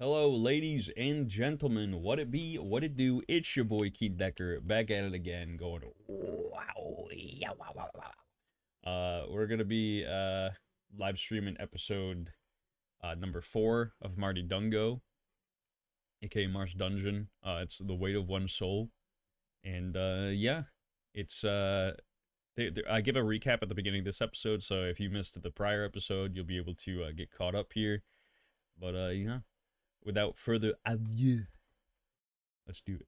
Hello, ladies and gentlemen. What it be? What it do? It's your boy Keith Decker back at it again, going wow, yeah, wow, wow, wow. We're gonna be live streaming episode number 4 of Marty Dungo, aka Mars Dungeon. It's the weight of one soul, and yeah, it's I give a recap at the beginning of this episode, so if you missed the prior episode, you'll be able to get caught up here. But yeah. Without further ado, let's do it.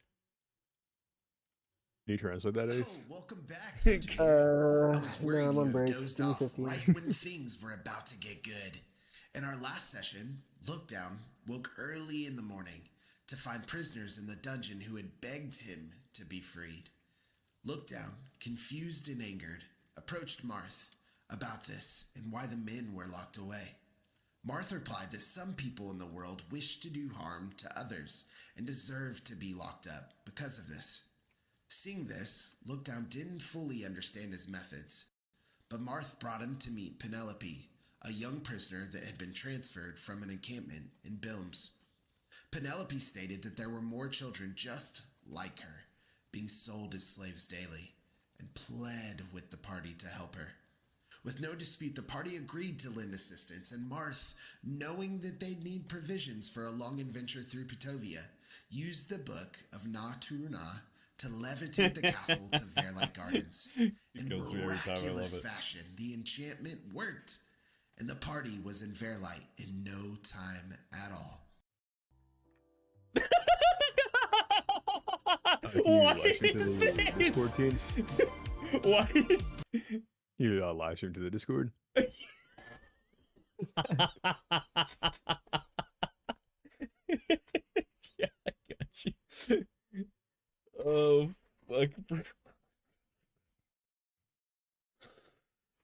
Can you translate that, Ace? Oh, welcome back, Dungeoneer. I was No, worried I'm you on have break. dozed Give me off 15. right when things were about to get good. In our last session, Lookdown woke early in the morning to find prisoners in the dungeon who had begged him to be freed. Lookdown, confused and angered, approached Marth about this and why the men were locked away. Marth replied that some people in the world wish to do harm to others and deserve to be locked up because of this. Seeing this, Lookdown didn't fully understand his methods, but Marth brought him to meet Penelope, a young prisoner that had been transferred from an encampment in Bilms. Penelope stated that there were more children just like her being sold as slaves daily, and pled with the party to help her. With no dispute, the party agreed to lend assistance, and Marth, knowing that they'd need provisions for a long adventure through Petovia, used the book of Na Turuna to levitate the castle to Verlight Gardens. In miraculous fashion, the enchantment worked, and the party was in Verlight in no time at all. What is this? Discord team? What? You live stream to the Discord. Yeah, I got you. Oh, fuck.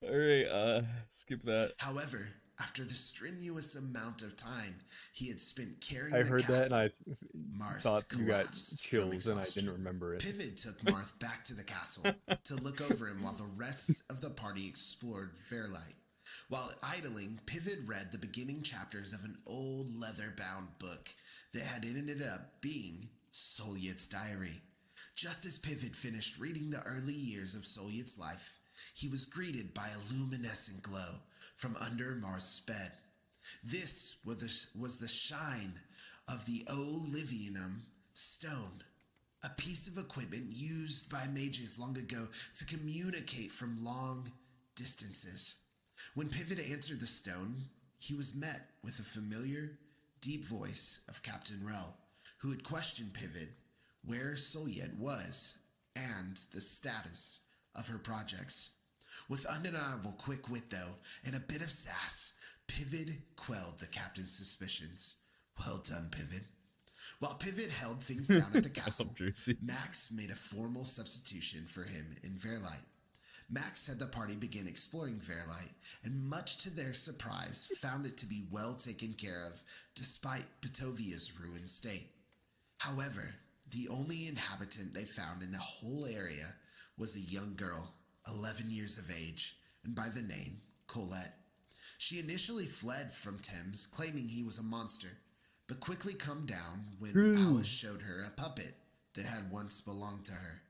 Alright, skip that. However, after the strenuous amount of time he had spent carrying I the heard that castle, and I Marth thought you got collapsed from chills and I exhaustion. didn't remember it. Pivot took Marth back to the castle to look over him while the rest of the party explored Fairlight. While idling, Pivot read the beginning chapters of an old leather-bound book that had ended up being Solyet's diary. Just as Pivot finished reading the early years of Solyet's life, he was greeted by a luminescent glow from under Marth's bed. This was the shine of the Olivianum stone, a piece of equipment used by mages long ago to communicate from long distances. When Pivot answered the stone, he was met with a familiar, deep voice of Captain Rel, who had questioned Pivot where Solyet was and the status of her projects. With undeniable quick wit, though, and a bit of sass, Pivot quelled the captain's suspicions. Well done, Pivot. While Pivot held things down at the castle, Max made a formal substitution for him in Verlight. Max had the party begin exploring Verlight, and much to their surprise, found it to be well taken care of, despite Petovia's ruined state. However, the only inhabitant they found in the whole area was a young girl, 11 years of age, and by the name Colette. She initially fled from Thames, claiming he was a monster, but quickly calmed down when Alice showed her a puppet that had once belonged to her.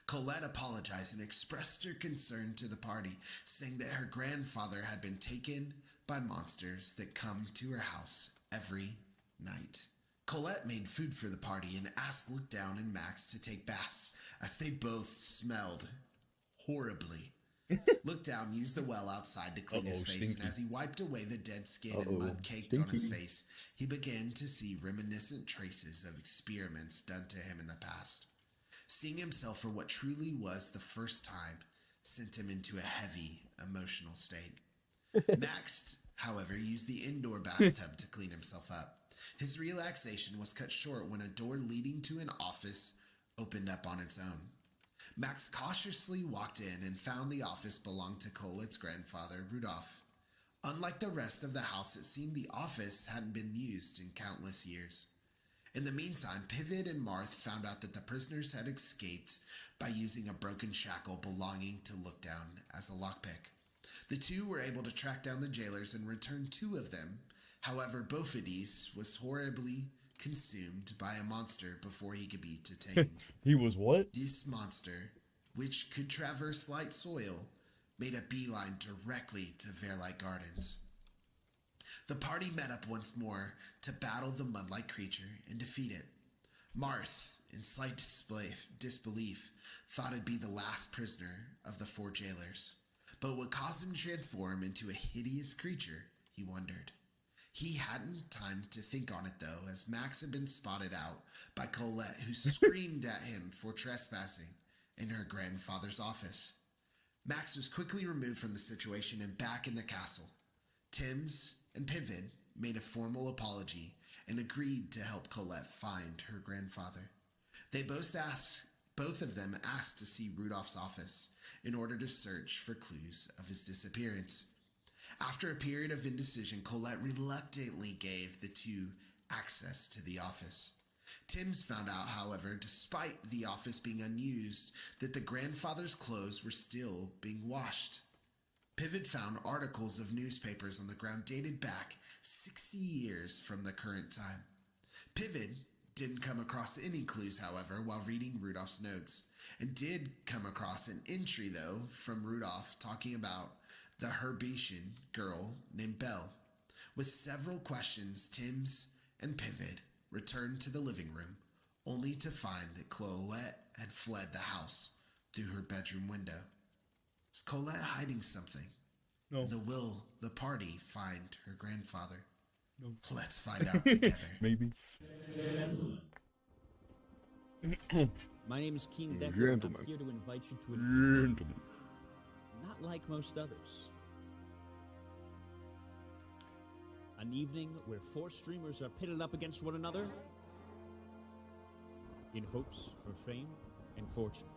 Colette apologized and expressed her concern to the party, saying that her grandfather had been taken by monsters that come to her house every night. Colette made food for the party and asked Lookdown and Max to take baths, as they both smelled horribly. Lookdown used the well outside to clean his face, and as he wiped away the dead skin and mud caked on his face, he began to see reminiscent traces of experiments done to him in the past. Seeing himself for what truly was the first time sent him into a heavy, emotional state. Max, however, used the indoor bathtub to clean himself up. His relaxation was cut short when a door leading to an office opened up on its own. Max cautiously walked in and found the office belonged to Colette's grandfather, Rudolph. Unlike the rest of the house, it seemed the office hadn't been used in countless years. In the meantime, Pivot and Marth found out that the prisoners had escaped by using a broken shackle belonging to Lookdown as a lockpick. The two were able to track down the jailers and return 2 of them, However, Bophades was horribly consumed by a monster before he could be detained. He was what? This monster, which could traverse light soil, made a beeline directly to Verlight Gardens. The party met up once more to battle the mud-like creature and defeat it. Marth, in slight disbelief, thought it'd be the last prisoner of the 4 jailers. But what caused him to transform into a hideous creature, he wondered. He hadn't time to think on it, though, as Max had been spotted out by Colette, who screamed at him for trespassing in her grandfather's office. Max was quickly removed from the situation and back in the castle. Timms and Pivid made a formal apology and agreed to help Colette find her grandfather. They both of them asked to see Rudolph's office in order to search for clues of his disappearance. After a period of indecision, Colette reluctantly gave the two access to the office. Timms found out, however, despite the office being unused, that the grandfather's clothes were still being washed. Pivid found articles of newspapers on the ground dated back 60 years from the current time. Pivid didn't come across any clues, however, while reading Rudolph's notes, and did come across an entry, though, from Rudolph talking about the Herbetian girl named Belle. With several questions, Timms and Pivid returned to the living room, only to find that Colette had fled the house through her bedroom window. Is Colette hiding something? No. Will the party find her grandfather? No. Let's find out together. Maybe. My name is King Decker, and I'm Gentlemen. here to invite you to an Gentlemen. not like most others. An evening where 4 streamers are pitted up against one another in hopes for fame and fortune.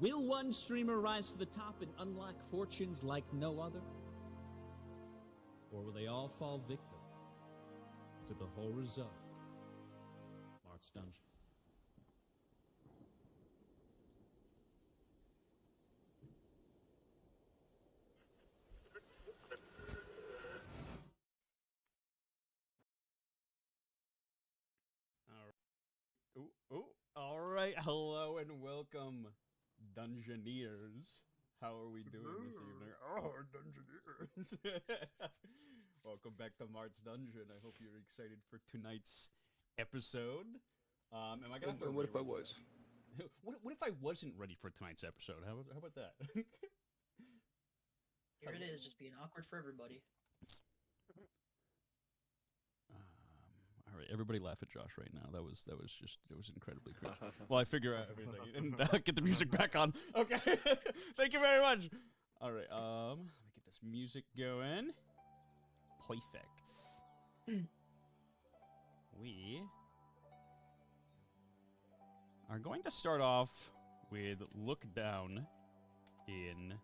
Will one streamer rise to the top and unlock fortunes like no other? Or will they all fall victim to the horrors of Marth's Dungeon? All right. Hello and welcome, Dungeoneers. How are we doing this evening? Oh, Dungeoneers. Welcome back to Marth's Dungeon. I hope you're excited for tonight's episode. Am I gonna? And what if I was? What if I wasn't ready for tonight's episode? How about that? Here it is, just being awkward for everybody. All right, everybody laugh at Josh right now. That was incredibly cringe. Well, I figure out everything and get the music back on. Okay, thank you very much. All right, let me get this music going. Perfect. We are going to start off with look down in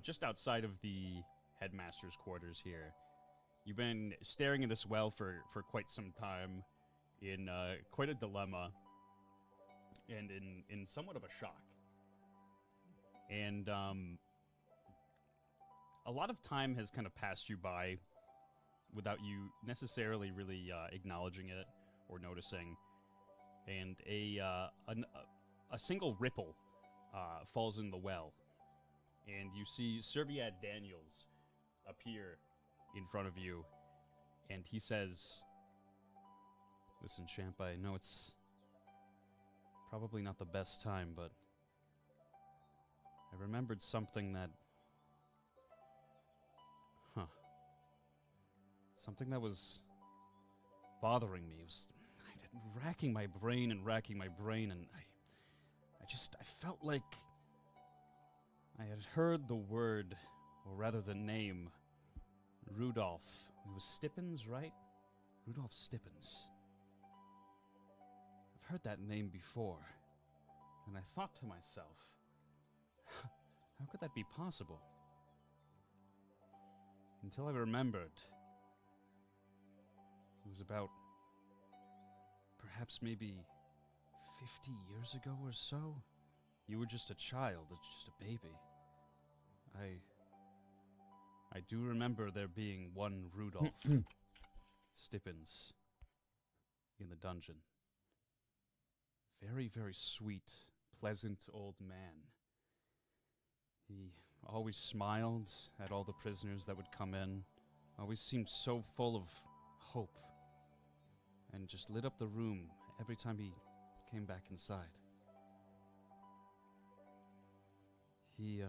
just outside of the headmaster's quarters here. You've been staring at this well for quite some time, in quite a dilemma, and in somewhat of a shock. And a lot of time has kind of passed you by without you necessarily really acknowledging it or noticing. And a single ripple falls in the well, and you see Serviad Daniels appear in front of you, and he says, "Listen, champ, I know it's probably not the best time, but I remembered something that, something that was bothering me. It was racking my brain, and I felt like I had heard the word, or rather the name, Rudolph. It was Stippens, right? Rudolph Stippens. I've heard that name before, and I thought to myself, how could that be possible? Until I remembered. It was about perhaps maybe 50 years ago or so. You were just a child, just a baby. I do remember there being one Rudolph Stippens in the dungeon. Very, very sweet, pleasant old man. He always smiled at all the prisoners that would come in. Always seemed so full of hope. And just lit up the room every time he came back inside. He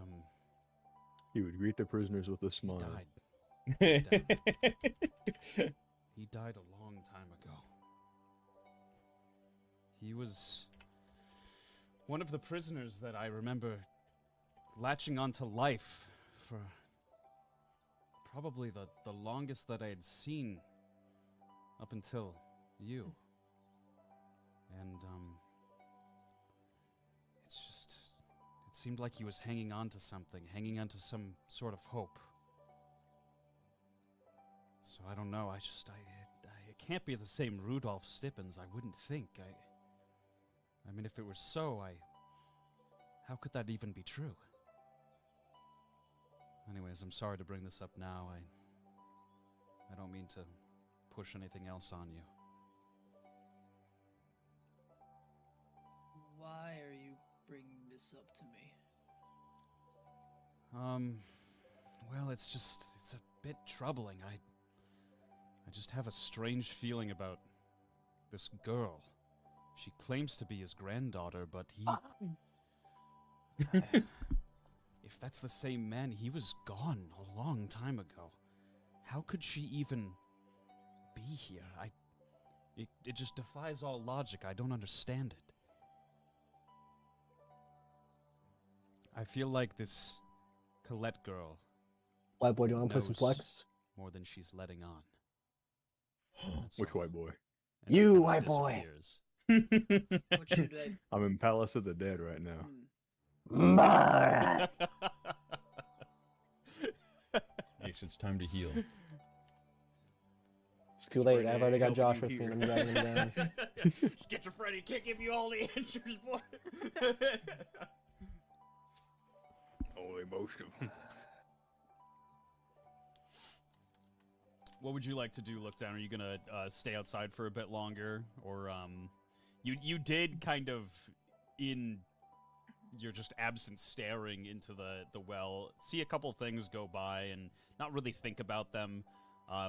would greet the prisoners with a smile. died. He died a long time ago. He was one of the prisoners that I remember latching onto life for probably the longest that I had seen up until you. And, it seemed like he was hanging on to something, hanging on to some sort of hope. So I don't know, it can't be the same Rudolph Stippens, I wouldn't think. I mean, if it were so, how could that even be true? Anyways, I'm sorry to bring this up now. I don't mean to push anything else on you. Why are you bringing this up to me? Well, it's a bit troubling. I just have a strange feeling about this girl. She claims to be his granddaughter, but if that's the same man, he was gone a long time ago. How could she even be here? It just defies all logic. I don't understand it. I feel like this Colette girl White boy, do you want to play some knows flex? more than she's letting on. That's Which all. white boy? And You, then white boy. disappears. What should I? I'm in Palace of the Dead right now. Mara. Ace, it's time to heal. It's too late. I've already got Josh with me. And I'm dragging him down. Schizophrenic can't give you all the answers, boy. Only most of them. What would you like to do, Look Down? Are you gonna stay outside for a bit longer, or you did kind of in your just absence staring into the well, see a couple things go by and not really think about them,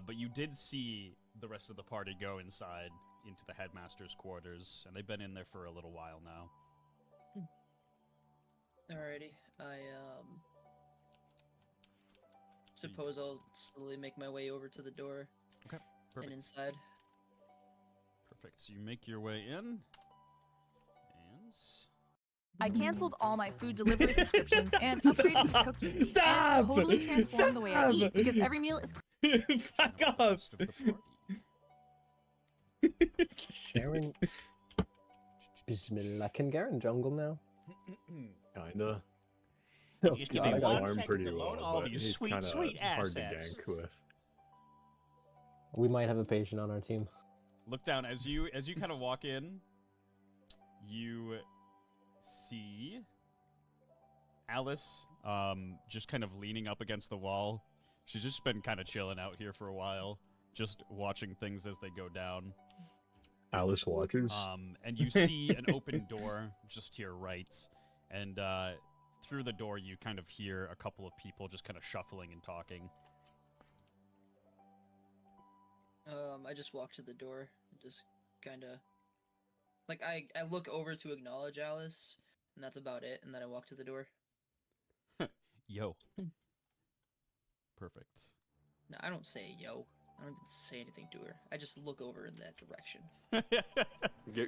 but you did see the rest of the party go inside into the headmaster's quarters, and they've been in there for a little while now. Alrighty, I suppose I'll slowly make my way over to the door and Perfect. inside. Perfect. So you make your way in, and I canceled all my food delivery subscriptions and upgraded to cooking. Stop! And it's totally transformed the way I Stop! eat because every meal is Fuck off! rest of the party. Garen. Bismillah. Can Garen jungle now? Kinda. Oh, Just give God, me I got one it. Arm second pretty to load well, all but these he's sweet, kinda sweet hard to assets. gank with. We might have a patient on our team. Look down as you kind of walk in. You see Alice, just kind of leaning up against the wall. She's just been kind of chilling out here for a while, just watching things as they go down. Alice watches. And you see an open door just to your right, and through the door you kind of hear a couple of people just kind of shuffling and talking. I just walk to the door and just kind of like I look over to acknowledge Alice, and that's about it. And then I walk to the door. Yo. Perfect. No, I don't say yo. I don't even say anything to her. I just look over in that direction.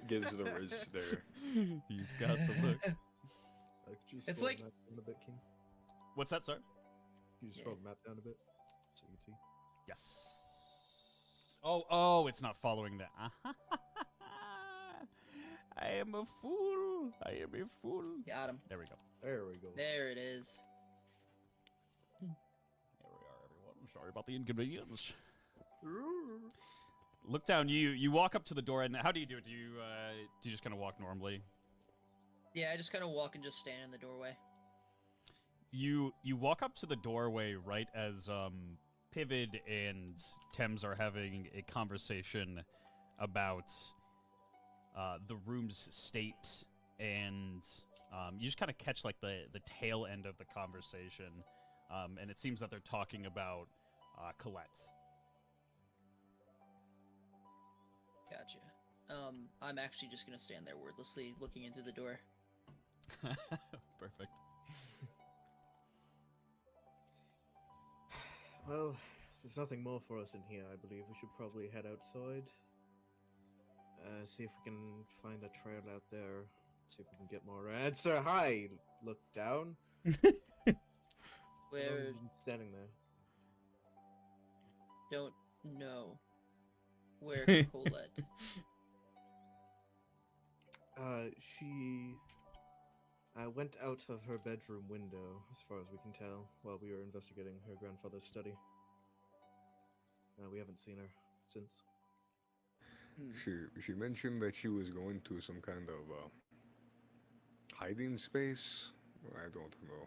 Gives the riz there. He's got the look. Could you It's scroll like- the map down a bit, King? What's that, sir? Could you Yeah. scroll the map down a bit so you can see? Yes. Oh, it's not following that. I am a fool. I am a fool. Got him. There we go. There we go. There it is. There we are, everyone. Sorry about the inconvenience. Look down. You walk up to the door, and how do you do it? Do you just kind of walk normally? Yeah, I just kind of walk and just stand in the doorway. you walk up to the doorway right as Pivid and Thames are having a conversation about the room's state, and you just kind of catch like the tail end of the conversation, and it seems that they're talking about Colette. Gotcha. I'm actually just gonna stand there wordlessly, looking in through the door. Perfect. Well, there's nothing more for us in here, I believe. We should probably head outside. See if we can find a trail out there. See if we can get more answer. Hi! Look down. Where? Standing there. Don't know. Where Colette? She went out of her bedroom window, as far as we can tell, while we were investigating her grandfather's study. We haven't seen her since. She mentioned that she was going to some kind of hiding space. I don't know.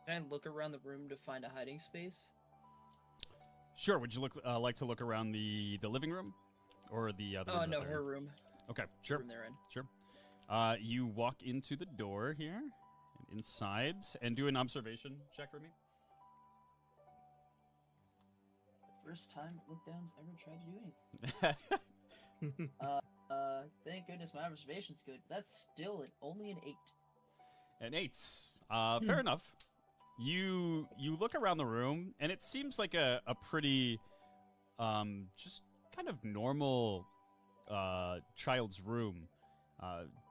Can I look around the room to find a hiding space? Sure. Would you like to look around the living room, or the other? Oh no, her room. Okay, sure. Room they're in. Sure. You walk into the door here, inside, and do an observation check for me. The first time look down's ever tried to do anything. Thank goodness my observation's good. That's still only an 8. An 8. Fair enough. You look around the room, and it seems like a pretty, just kind of normal child's room.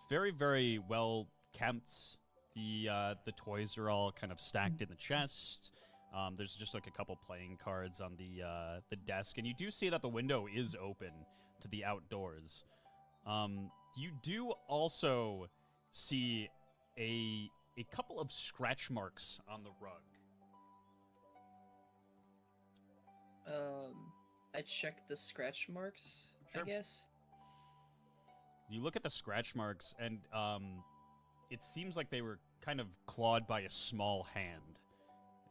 Very, very well kept. The toys are all kind of stacked in the chest. There's just like a couple playing cards on the desk, and you do see that the window is open to the outdoors. You do also see a couple of scratch marks on the rug. I checked the scratch marks, Sure. I guess. You look at the scratch marks, and it seems like they were kind of clawed by a small hand,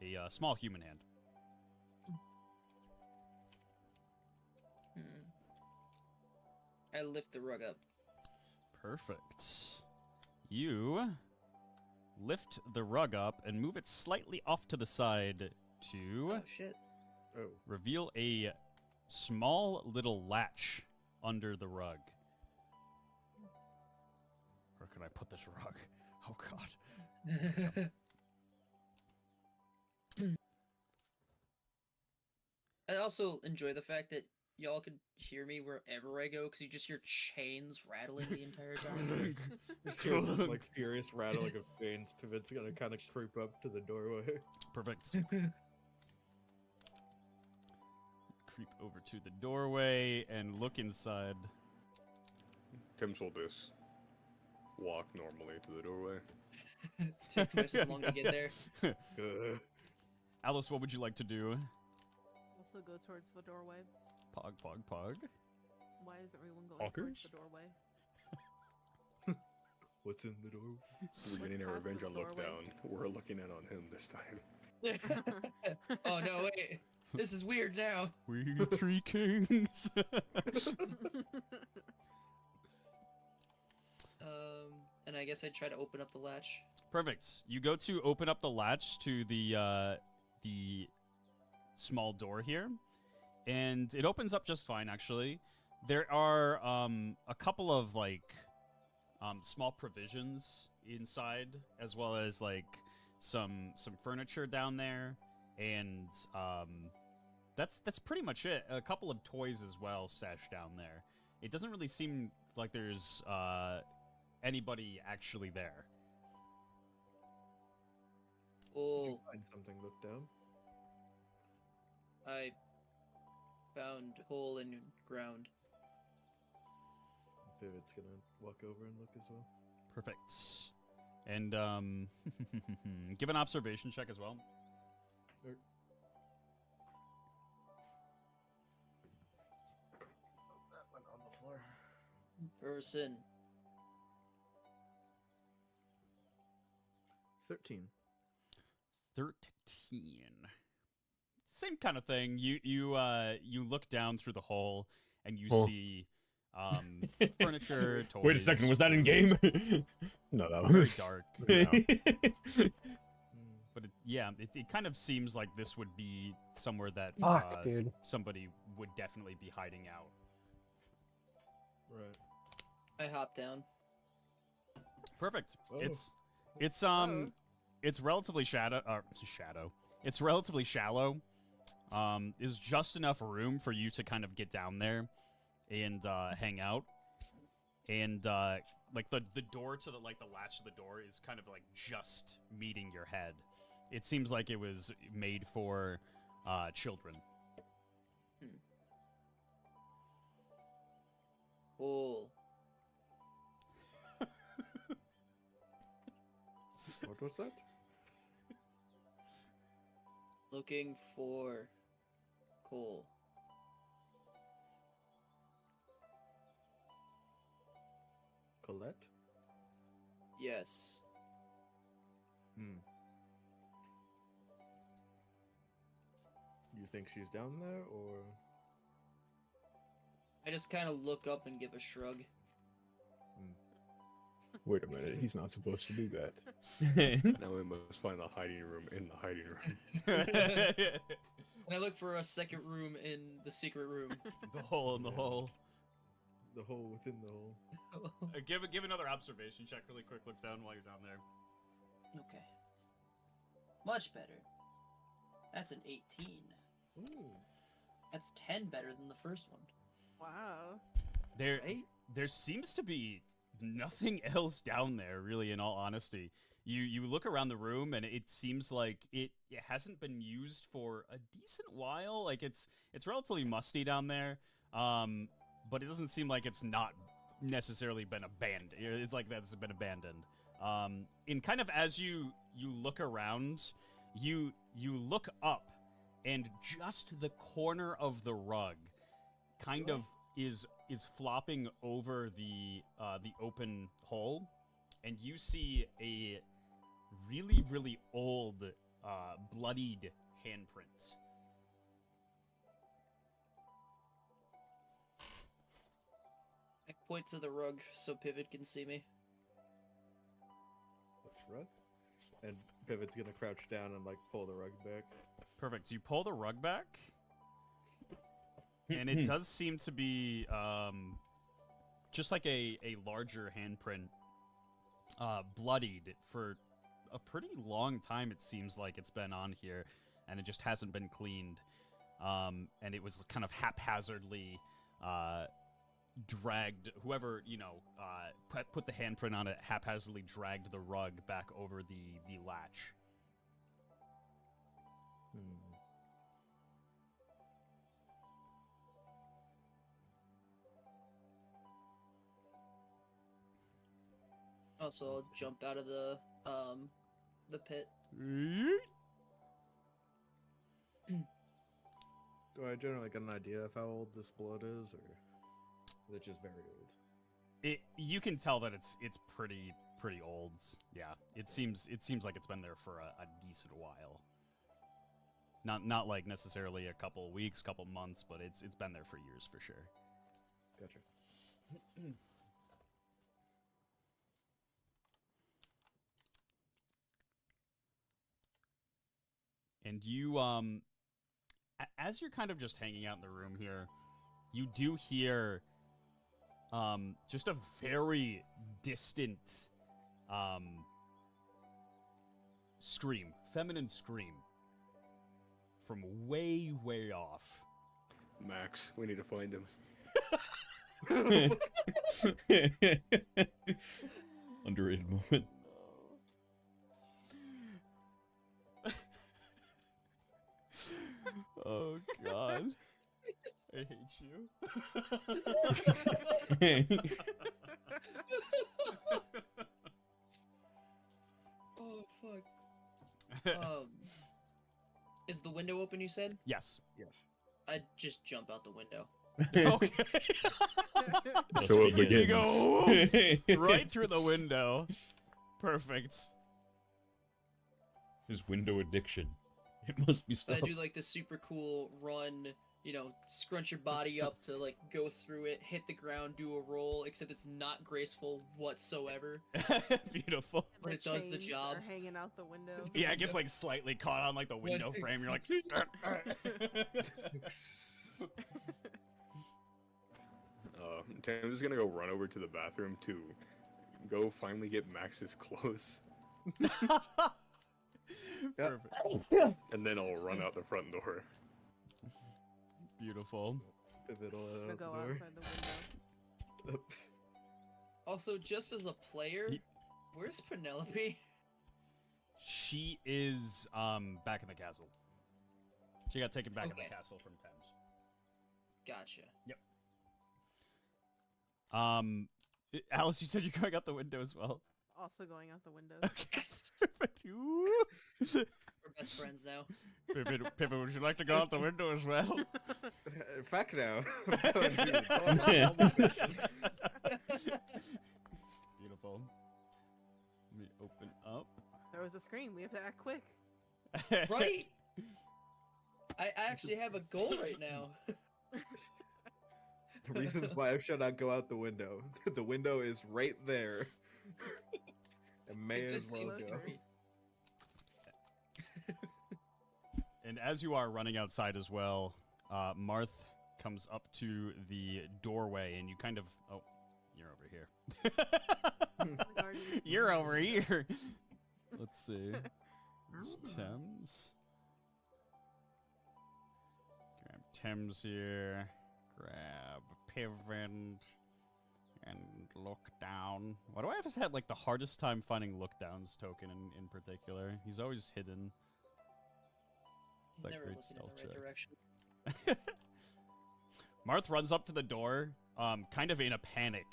a small human hand. I lift the rug up. Perfect. You lift the rug up and move it slightly off to the side to Oh shit. reveal a small little latch under the rug. Where can I put this rug? Oh god. I also enjoy the fact that y'all can hear me wherever I go because you just hear chains rattling the entire time. Just hear the, like furious rattling of chains. Pivot's gonna kind of creep up to the doorway. Perfect. Creep over to the doorway and look inside. Tim's will just walk normally to the doorway. Take twice as long to get there. Alice, what would you like to do? Also go towards the doorway. Pog, pog, pog. Why is everyone going towards Walkers? the doorway? What's in the door? We're getting our past revenge this on Look doorway? Down. We're looking in on him this time. Oh no, wait. This is weird now. We three kings. And I guess I'd try to open up the latch. Perfect. You go to open up the latch to the small door here, and it opens up just fine, actually. There are a couple of like small provisions inside, as well as like some furniture down there, and that's pretty much it. A couple of toys as well stashed down there. It doesn't really seem like there's anybody actually there. Did you Oh, find something? Look down. I found hole in ground. Pivot's gonna walk over and look as well. Perfect. And give an observation check as well. Sure. That went on the floor. Person. 13. 13. Same kind of thing. You look down through the hole and you Oh. see furniture, toys. Wait a second, was that in game? No, that Very was dark. Hmm. But it kind of seems like this would be somewhere that Fuck, dude. somebody would definitely be hiding out. Right. I hop down. Perfect. Oh. It's relatively shadow. It's relatively shallow. Is just enough room for you to kind of get down there and hang out. And like the door to the latch of the door is kind of like just meeting your head. It seems like it was made for children. Cool. What was that? Looking for coal. Colette? Yes. You think she's down there, or? I just kind of look up and give a shrug. Wait a minute, he's not supposed to do that. Now we must find a hiding room in the hiding room. And I look for a second room in the secret room. The hole in the hole. The hole within the hole. Give another observation check really quick. Look down while you're down there. Okay. Much better. That's an 18. Ooh. That's 10 better than the first one. Wow. There seems to be nothing else down there, really, in all honesty. You look around the room and it seems like it hasn't been used for a decent while. Like it's relatively musty down there. But it doesn't seem like it's not necessarily been abandoned. It's like that's been abandoned. And kind of as you look around, you look up, and just the corner of the rug kind of is flopping over the open hole, and you see a really old bloodied handprint. I point to the rug so Pivot can see me. The rug? And Pivot's gonna crouch down and like pull the rug back. Perfect. You pull the rug back, and it does seem to be just like a larger handprint, bloodied for a pretty long time. It seems like it's been on here, and it just hasn't been cleaned. And it was kind of haphazardly dragged. Whoever put the handprint on it haphazardly dragged the rug back over the latch. Also, I'll jump out of the pit. Do I generally get an idea of how old this blood is, or is it just very old? You can tell that it's pretty old. Yeah, it seems like it's been there for a decent while. Not like necessarily a couple weeks, couple months, but it's been there for years for sure. Gotcha. And you, as you're kind of just hanging out in the room here, you do hear, just a very distant, scream, feminine scream, from way off. Max, we need to find him. Underrated moment. Oh God, I hate you. Oh fuck. Is the window open? You said? Yes. Yes. I just jump out the window. Okay. So it You begins. go, "Whoa," right through the window. Perfect. Gotcha. I just, And you, I just, I just jump out the window. Right through the window. Perfect. His window addiction. It must be But I stopped. do like the super cool run, you know, scrunch your body up to like go through it, hit the ground, do a roll, except it's not graceful whatsoever. Beautiful. But it does the chains job. are hanging out the window. Yeah, it gets like slightly caught on like the window frame. You're like, Tim's gonna go run over to the bathroom to go finally get Max's clothes, perfect. and then I'll run out the front door. Beautiful. Pivotal Gonna out go the door. outside the window. Also, just as a player, where's Penelope? She is back in the castle. She got taken back in Okay. the castle from Thames. Gotcha. Alice, you said you're going out the window as well. Also going out the window. Okay. Yes! Woo! We're best friends now. Pippa, would you like to go out the window as well? Fuck no. Beautiful. Let me open up. There was a scream. We have to act quick. Right? I actually have a goal right now. The reasons why I should not go out the window. The window is right there. And may It as just well seems go. scary. And as you are running outside as well, Marth comes up to the doorway, and you kind of... Oh, you're over here. You're over here. Let's see. There's Thames. Grab Thames here. Grab Pivot. And look down. Why do I have had like the hardest time finding look down's token in particular? He's always hidden. He's That never great looking in stealth the right check. direction. Marth runs up to the door, kind of in a panic,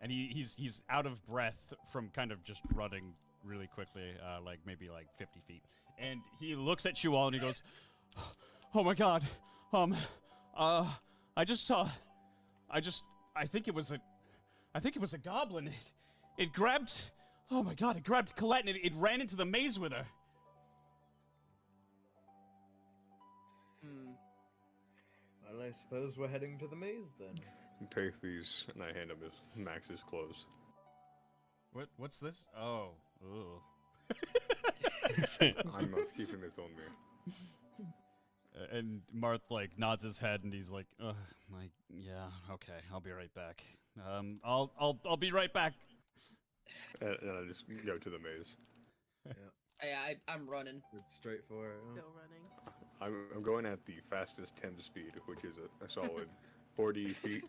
and he's out of breath from kind of just running really quickly, like maybe like 50 feet. And he looks at you all and he goes, "Oh my God, I think it was a goblin. It grabbed, oh my God, it grabbed Colette and it ran into the maze with her." Well, I suppose we're heading to the maze then. Take these, and I hand him Max's clothes. What's this? Oh, ooh. I'm not keeping it on me. And Marth like nods his head and he's like, yeah, okay, I'll be right back. I'll be right back. And I just go to the maze. I'm running. It's straight for it. Still running. I'm going at the fastest 10 speed, which is a solid 40 feet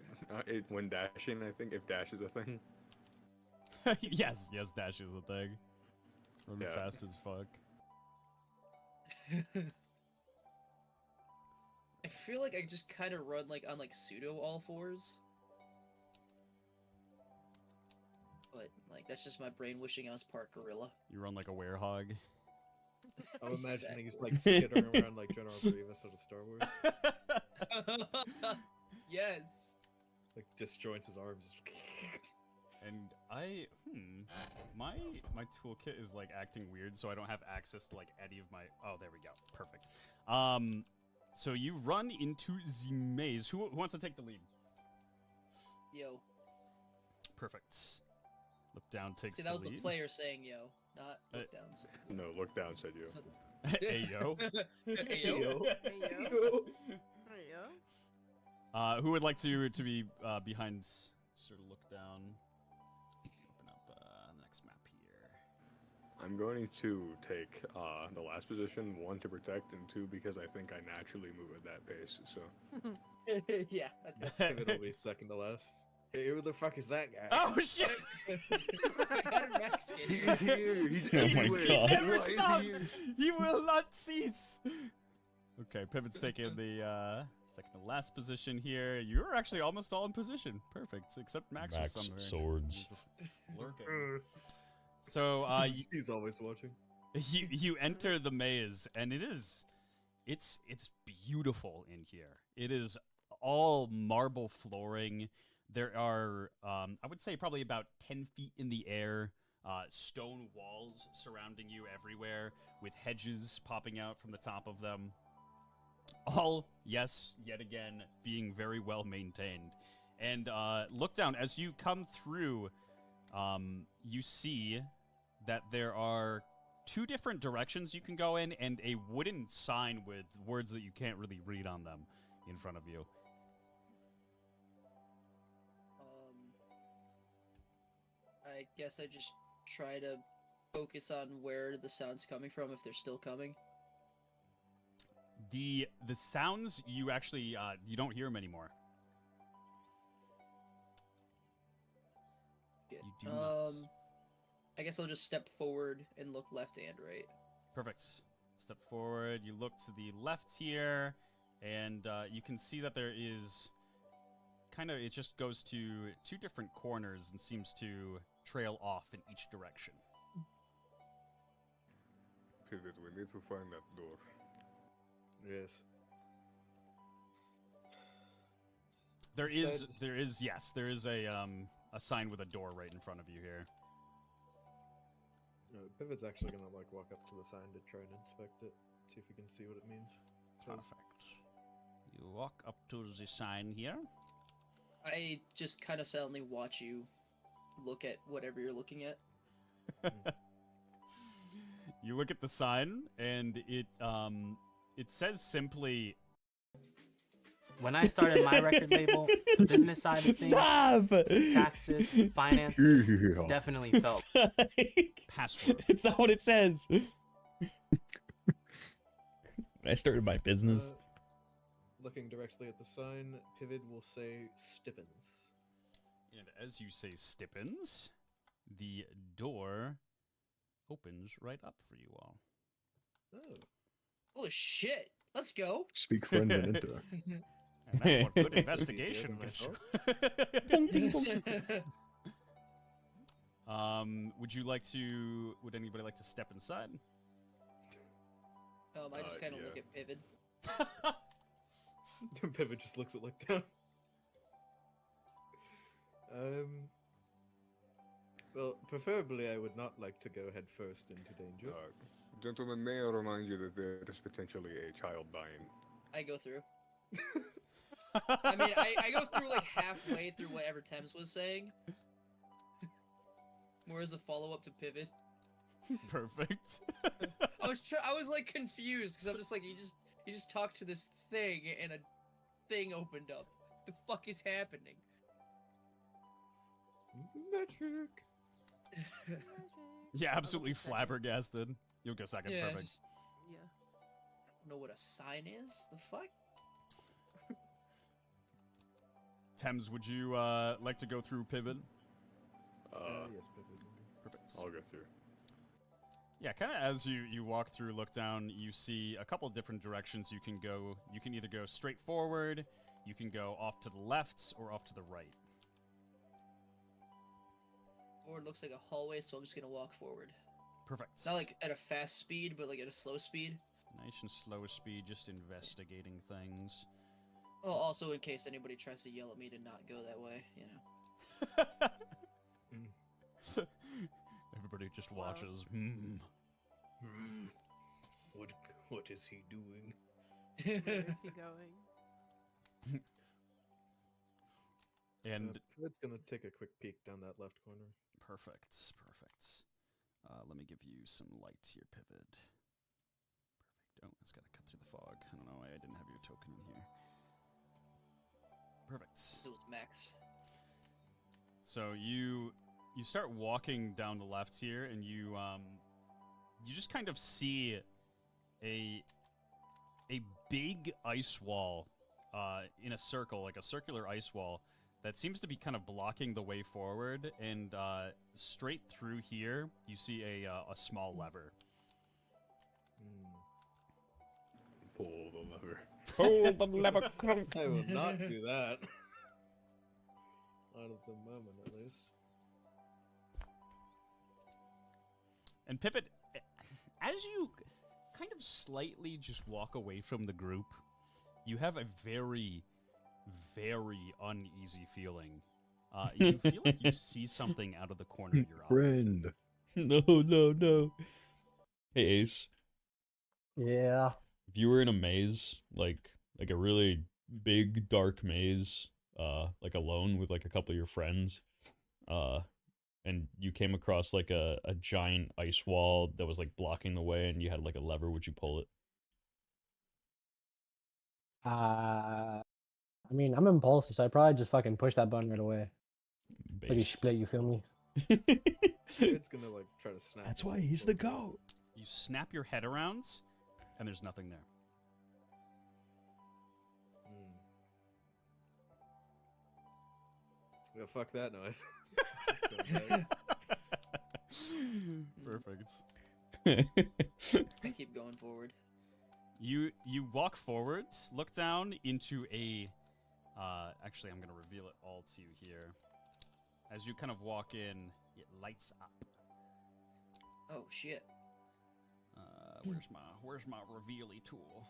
when dashing, I think, if dash is a thing. yes, dash is a thing. Run Yeah. fast as fuck. I feel like I just kind of run like on like pseudo all fours. But like that's just my brain wishing I was part gorilla. You run like a werehog. I'm imagining he's Exactly. like skittering around like General Grievous out of Star Wars. Yes. Like disjoints his arms. And my toolkit is like acting weird, so I don't have access to like any of my. Oh, there we go. Perfect. So you run into the maze. Who wants to take the lead? Yo. Perfect. Look down takes See, that was the the lead. player saying yo, not look down. No, look down, said you. Hey yo. Hey, yo. Hey, yo. Hey, yo. Who would like to be behind? Sort of look down. Open up next map here. I'm going to take the last position, 1 to protect, and 2 because I think I naturally move at that pace. So Yeah. It'll be second to last. Hey, who the fuck is that guy? Oh shit! Max getting he's here. He's Oh my everywhere. God. Never Why is he stops. here? He will not cease. Okay, Pivot's taking the second to last position here. You're actually almost all in position. Perfect, except Max, Max was somewhere. swords. Just lurking. So He's always watching. you enter the maze, and it's beautiful in here. It is all marble flooring. There are I would say probably about 10 feet in the air stone walls surrounding you everywhere, with hedges popping out from the top of them. All, yes, yet again, being very well maintained. And look down, as you come through, you see that there are 2 different directions you can go in, and a wooden sign with words that you can't really read on them in front of you. I guess I just try to focus on where the sound's coming from, if they're still coming. The sounds, you actually, you don't hear them anymore. Yeah. You do not. I guess I'll just step forward and look left and right. Perfect. Step forward, you look to the left here, and you can see that there is kind of, it just goes to 2 different corners and seems to trail off in each direction. Pivot, we need to find that door. Yes. There is a sign with a door right in front of you here. No, Pivot's actually gonna like walk up to the sign to try and inspect it, see if we can see what it means. Perfect. You walk up to the sign here. I just kind of silently watch you look at whatever you're looking at. You look at the sign, and it says simply, When I started my record label, the business side of things, Stop! taxes, finances, definitely felt. password. It's not what it says. When I started my business. Looking directly at the sign, Pivot will say Stippins. And as you say Stippins, the door opens right up for you all. Oh. Holy shit! Let's go. Speak friend and enter. And that's what good investigation gets you. Would anybody like to step inside? I just kind of look at Pivot. Pivot just looks at look down. Well, preferably I would not like to go head first into danger. Gentlemen, may I remind you that there is potentially a child dying. I go through. I mean, I go through like halfway through whatever Thames was saying. More as a follow-up to Pivot. Perfect. I was like confused because I'm just like, you just talked to this thing and a thing opened up. The fuck is happening? Magic. Yeah, absolutely flabbergasted. You'll go second. Yeah, Perfect. just, I don't know what a sign is. The fuck? Thames, would you like to go through Pivot? Yes, Pivot. Perfect. I'll go through. Yeah, kind of as you walk through, look down, you see a couple different directions you can go. You can either go straight forward, you can go off to the left, or off to the right. Or it looks like a hallway, so I'm just gonna walk forward. Perfect. Not like at a fast speed, but like at a slow speed. Nice and slow speed, just investigating things. Well, also in case anybody tries to yell at me to not go that way, you know. Everybody just Wow. watches. What is he doing? Where is he going? And Pivot's gonna take a quick peek down that left corner. perfect. Let me give you some light here, Pivot. Perfect. Oh, it's got to cut through the fog. I don't know why I didn't have your token in here. Perfect. It was Max. So you start walking down the left here, and you just kind of see a big ice wall in a circle, like a circular ice wall that seems to be kind of blocking the way forward. And straight through here, you see a small lever. Pull the lever. Pull the lever. I will not do that. Not at the moment, at least. And Pivot, as you kind of slightly just walk away from the group, you have a very, very uneasy feeling. You feel like you see something out of the corner of your eye. Friend. No, no, no. Hey, Ace. Yeah. If you were in a maze, like a really big dark maze, like alone with like a couple of your friends, uh, and you came across like a giant ice wall that was like blocking the way, and you had like a lever, would you pull it? I mean, I'm impulsive, so I probably just fucking push that button right away. Pretty Based. split, you feel me? It's gonna like try to snap. That's his why head he's the forward. goat. You snap your head around, and there's nothing there. Yeah, fuck that noise. Perfect. I keep going forward. You walk forward, look down into a. Actually, I'm gonna reveal it all to you here. As you kind of walk in, it lights up. Oh shit. Where's my revealy tool?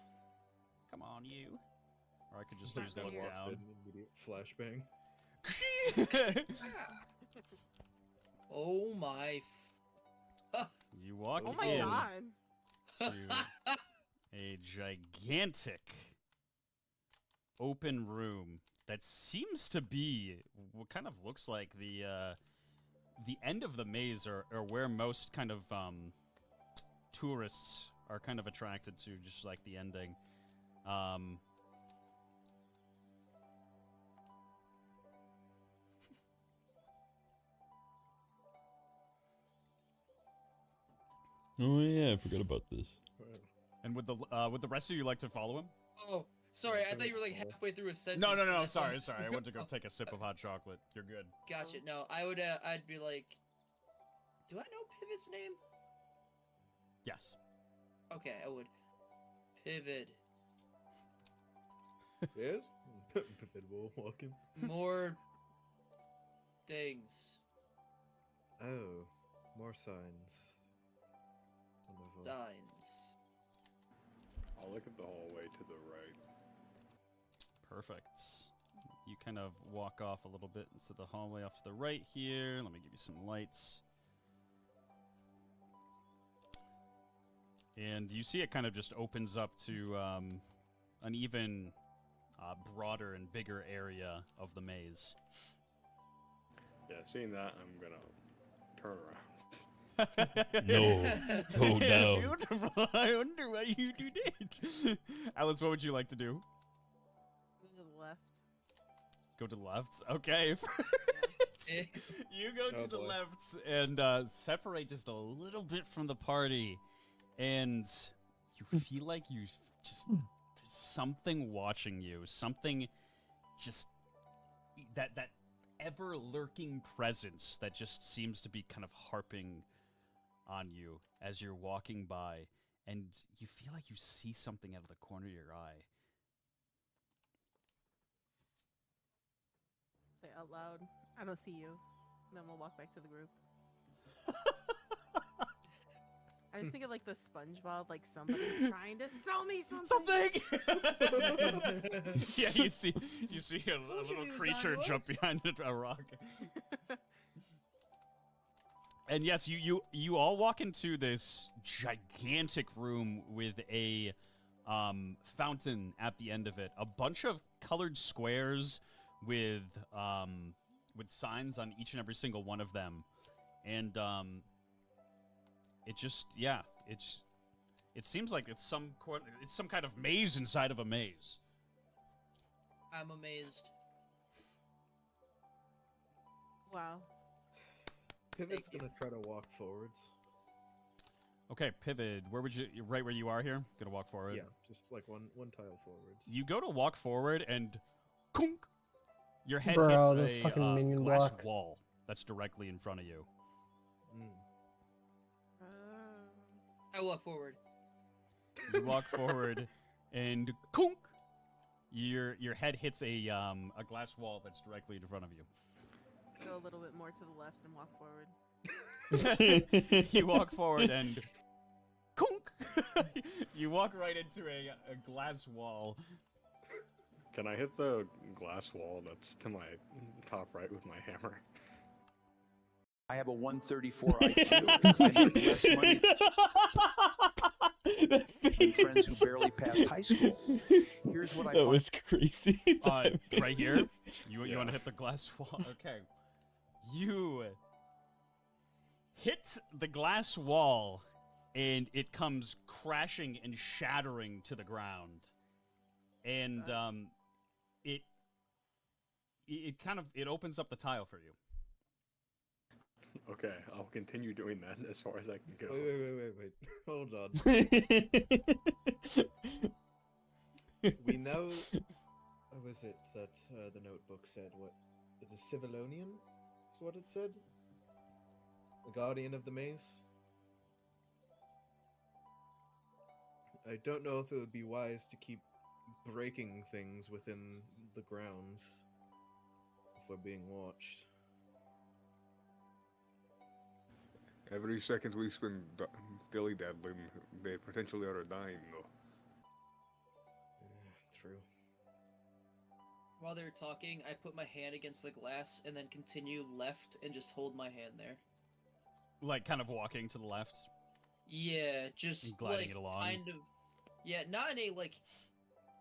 Come on, you. Or I could just use Then look walks down. in, immediate flashbang. Oh my. You walk Oh my in god. to a gigantic open room that seems to be what kind of looks like the end of the maze, or where most kind of tourists are kind of attracted to, just like the ending. Oh yeah, I forgot about this. And would the rest of you like to follow him? Oh, sorry. I thought you were like halfway through a sentence. No. and that's why Sorry. was- I went to go take a sip of hot chocolate. You're good. Gotcha. No, I would. I'd be like, do I know Pivot's name? Yes. Okay, I would. Pivot. Yes? Pivot will walking. More things. Oh, more signs. Wonderful. Signs. I'll look at the hallway to the right. Perfect. You kind of walk off a little bit into the hallway off to the right here. Let me give you some lights. And you see it kind of just opens up to an even broader and bigger area of the maze. Yeah, seeing that, I'm gonna turn around. No, go down. Beautiful. I wonder why you do that. Alice, what would you like to do? Go to the left. Go to the left? Okay. You go to Oh, the boy. left and separate just a little bit from the party. And you feel like you just... There's something watching you. Something just... That ever-lurking presence that just seems to be kind of harping on you as you're walking by. And you feel like you see something out of the corner of your eye. Say out loud. I don't see you. Then we'll walk back to the group. I just think of like the SpongeBob, like somebody's trying to sell me something. Yeah, you see a little creature jump behind a rock. And yes, you all walk into this gigantic room with a fountain at the end of it. A bunch of colored squares with signs on each and every single one of them. And it just, yeah, it seems like it's some kind of maze inside of a maze. I'm amazed. Wow. Pivot's Thank you. gonna try to walk forwards. Okay, Pivot, where would you, right where you are here? Gonna walk forward. Yeah, just like one tile forwards. You go to walk forward and kunk, your head Bro, the hits fucking a minion glass block. wall that's directly in front of you. I walk forward. You walk forward and kunk, your head hits a glass wall that's directly in front of you. Go a little bit more to the left and walk forward. You walk forward and kunk, you walk right into a glass wall. Can I hit the glass wall that's to my top right with my hammer? I have a 134 IQ. I make less money than friends who barely passed high school. Here's what I That find. was crazy. Right here? You want to hit the glass wall? Okay. You hit the glass wall, and it comes crashing and shattering to the ground. And it opens up the tile for you. Okay, I'll continue doing that as far as I can go. Wait. Hold on. We know. What was it that the notebook said? What? The Civilonian? Is what it said? The Guardian of the Maze? I don't know if it would be wise to keep breaking things within the grounds if we're being watched. Every second we spend dilly-daddling, they potentially are dying, though. True. While they're talking, I put my hand against the glass and then continue left and just hold my hand there. Like, kind of walking to the left? Yeah, just gliding like it along. kind of. Yeah, not in a like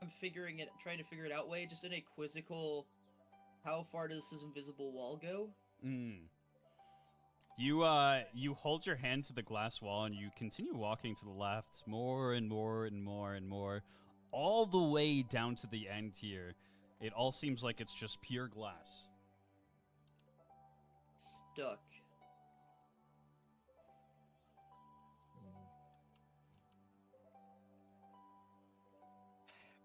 I'm trying to figure it out way, just in a quizzical. How far does this invisible wall go? You hold your hand to the glass wall and you continue walking to the left more and more and more and more, all the way down to the end here. It all seems like it's just pure glass. Stuck.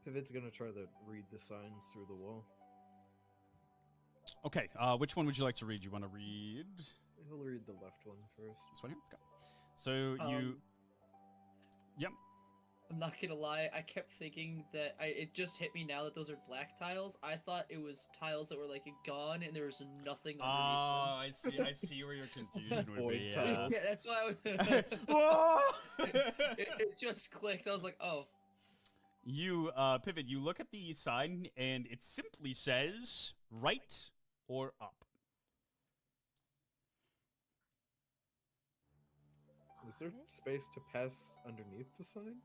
Pivot's gonna try to read the signs through the wall. Okay, which one would you like to read? You want to read? He'll read the left one first. This one here? Okay. So you... Yep. I'm not gonna lie, I kept thinking that it just hit me now that those are black tiles. I thought it was tiles that were like gone and there was nothing underneath them. I see where your confusion would be. Yeah, that's why it just clicked. I was like, oh. You, Pivot, you look at the sign and it simply says right or up. Is there space to pass underneath the sign?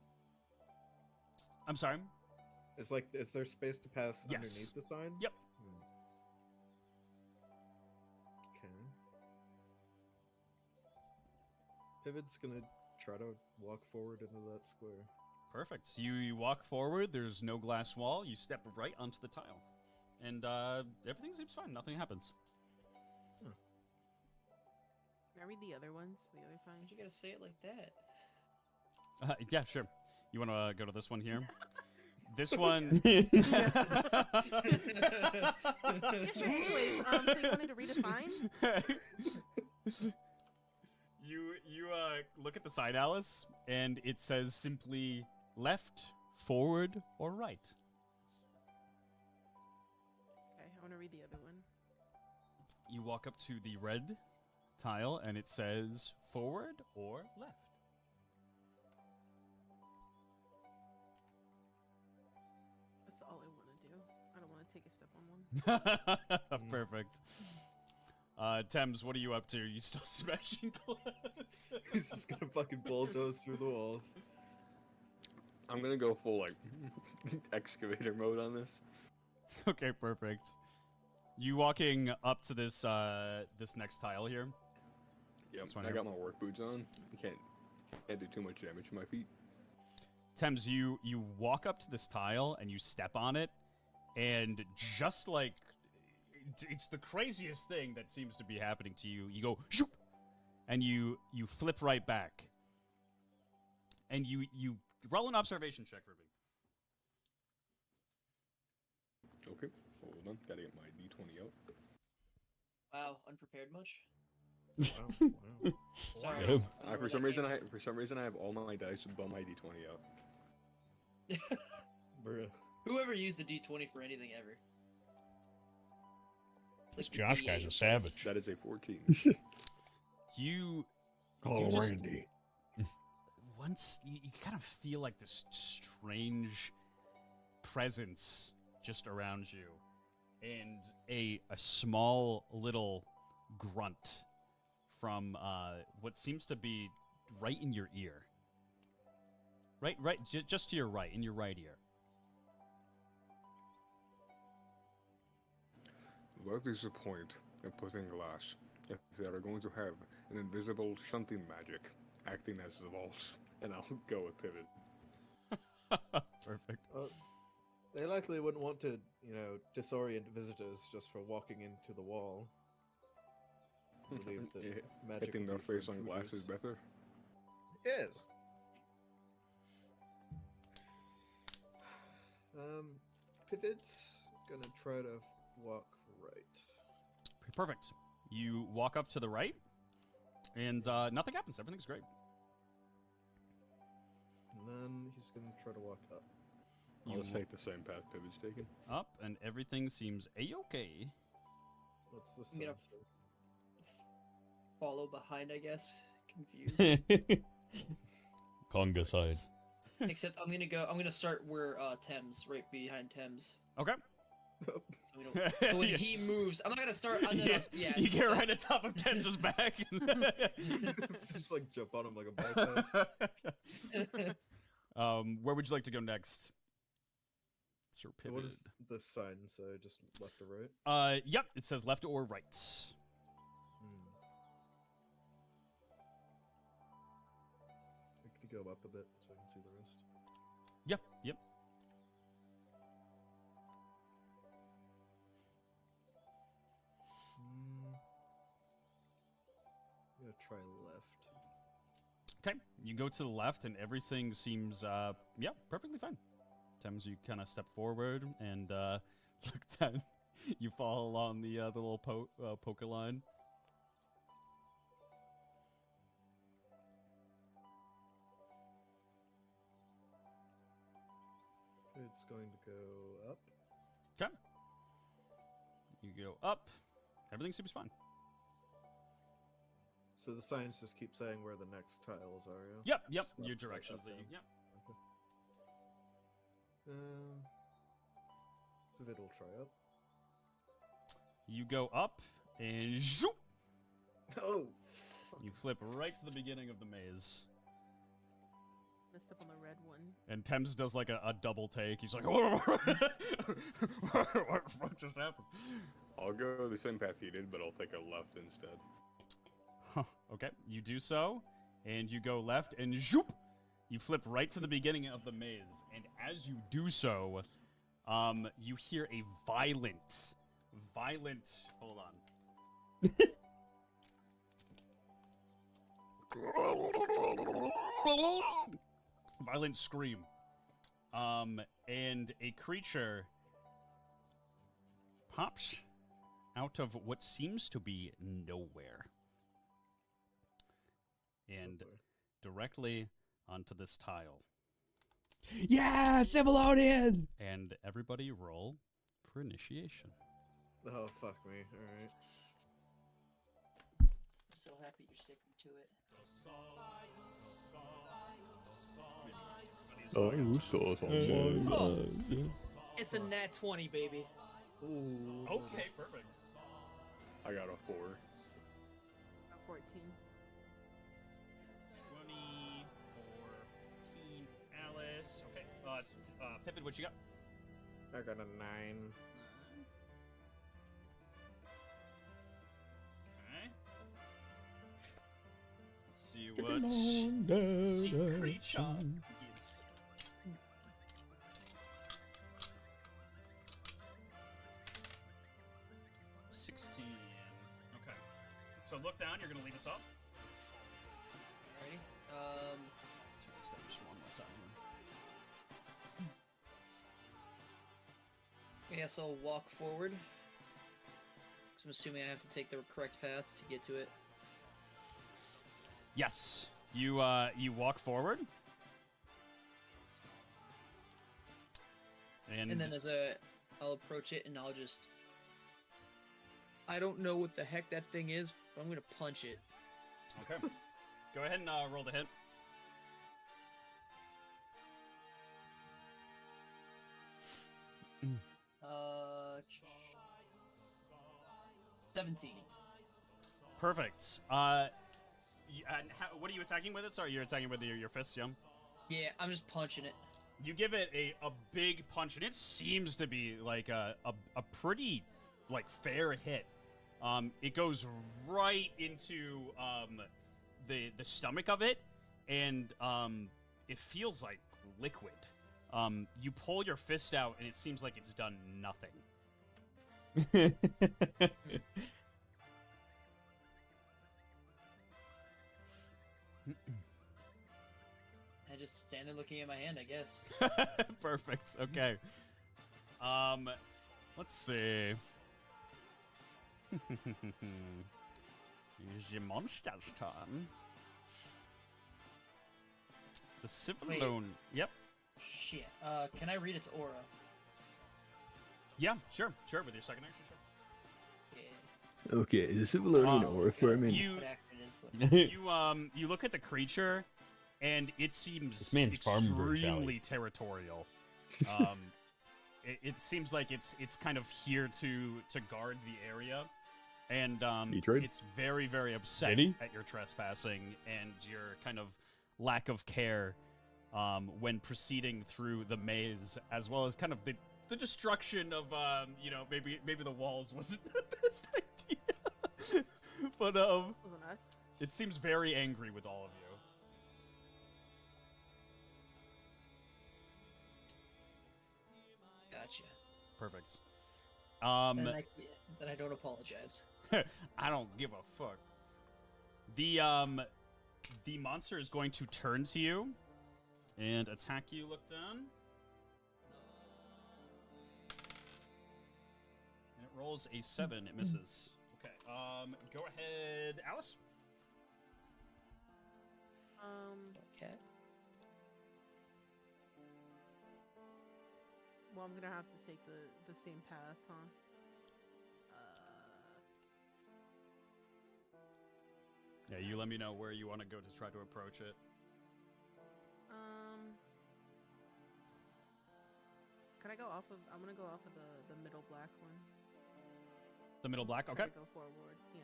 I'm sorry? Is there space to pass Yes. underneath the sign? Yep. Okay. Pivot's gonna try to walk forward into that square. Perfect. So you walk forward, there's no glass wall, you step right onto the tile. And everything seems fine, nothing happens. Can I read the other ones? The other signs? You gotta say it like that. Yeah, sure. You want to go to this one here? This one... Yeah, sure. Anyways, so you wanted to read a sign? You look at the sign, Alice, and it says simply left, forward, or right. Okay, I want to read the other one. You walk up to the red tile, and it says forward or left. That's all I want to do. I don't want to take a step on one. Perfect. Thames, what are you up to? Are you still smashing glass? He's just gonna fucking bulldoze through the walls. I'm gonna go full, like, excavator mode on this. Okay, perfect. You walking up to this this next tile here? Yep, This one I here. got my work boots on. Can't do too much damage to my feet. Thames, you walk up to this tile and you step on it, and just like it's the craziest thing that seems to be happening to you. You go shoop, and you flip right back, and you roll an observation check for me. Okay, hold on. Gotta get my D20 out. Wow, unprepared much? Wow. Sorry. Yep. For some reason, I have all my dice above my D20 out. Bruh. Whoever used the D20 for anything ever. It's This the Josh D8 guy's a dice. savage. That is a 14. You Call just- Randy. once you kind of feel like this strange presence just around you, and a small little grunt from what seems to be right in your ear. Right, just to your right, in your right ear. What is the point of putting glass if they are going to have an invisible shunting magic acting as the walls? And I'll go with pivot. Perfect. They likely wouldn't want to, disorient visitors just for walking into the wall. I believe that magic Hitting their would be for face on glass is intruders. better. Yes. Pivot's gonna try to walk right. Perfect. You walk up to the right, and nothing happens. Everything's great. And then he's gonna try to walk up. I'll just take the same path Pivot's taken. Up, and everything seems a-okay. What's the I'm gonna sign? follow behind, I guess. Confused. Conga side. Except I'm gonna start where Thames, right behind Thames. Okay. So when he moves, I'm not gonna start. I'm gonna, You get right on top of Tenz's back. Just like jump on him like a bypass. Where would you like to go next? Sir Pivot. What is the sign? So just left or right? Yep. It says left or right. We could go up a bit so I can see the rest. Yep. Yep. I'm gonna try left. Okay. You go to the left, and everything seems, perfectly fine. Thames, you kind of step forward, and look down. You fall along the little polka line. It's going to go up. Okay. You go up. Everything seems fine. So the signs just keep saying where the next tiles are, yeah? Yep. Just Your left, right, directions up, that you. down. Yep. Pivot will try up. You go up, and zoop! Oh! You flip right to the beginning of the maze. Messed up on the red one. And Thames does like a double take. He's like, what the fuck just happened? I'll go the same path he did, but I'll take a left instead. Okay, you do so, and you go left, and zoop! You flip right to the beginning of the maze. And as you do so, you hear a violent, hold on. Violent scream. And a creature pops out of what seems to be nowhere. And directly onto this tile. Yeah, Civilonian! And everybody roll for initiation. Oh, fuck me. Alright. I'm so happy you're sticking to it. It's a nat 20, baby. Ooh. Okay, perfect. I got a 4. 14. 20, 14, Alice. Okay, Pippin, what you got? I got a 9. Okay. Let's see what Sea Creature gets. Okay. So look down, you're gonna lead us up. Ready? Establish one more time. Yeah, so I'll walk forward. 'Cause I'm assuming I have to take the correct path to get to it. Yes. You you walk forward. And then I'll approach it and I'll just... I don't know what the heck that thing is, but I'm gonna punch it. Okay. Go ahead and roll the hit. Uh, 17. Perfect. And what are you attacking with it? Sorry, you're attacking with your fists, yeah? Yeah, I'm just punching it. You give it a big punch, and it seems to be like a pretty like fair hit. It goes right into the stomach of it, and it feels like liquid. You pull your fist out, and it seems like it's done nothing. I just stand there looking at my hand, I guess. Perfect. Okay. Let's see. Use your monster's turn. The Civilone. Yep. Shit. Can I read its aura? Yeah, sure, with your second action. Yeah. Okay, the Civilone aura for a minute. You look at the creature, and it seems This man's farm brutality. extremely territorial. It seems like it's kind of here to guard the area, and it's very, very upset at your trespassing and your kind of lack of care when proceeding through the maze, as well as kind of the destruction of maybe the walls wasn't the best idea, but Wasn't us. it seems very angry with all of you. Gotcha. Perfect. Then I don't apologize. I don't give a fuck. The monster is going to turn to you and attack you. Look down. And it rolls a 7. It misses. Okay. Go ahead, Alice. Okay. Well, I'm gonna have to take the same path, huh? Yeah, you let me know where you want to go to try to approach it. Can I go off of? I'm gonna go off of the middle black one. The middle black, Try okay. to go forward, yeah.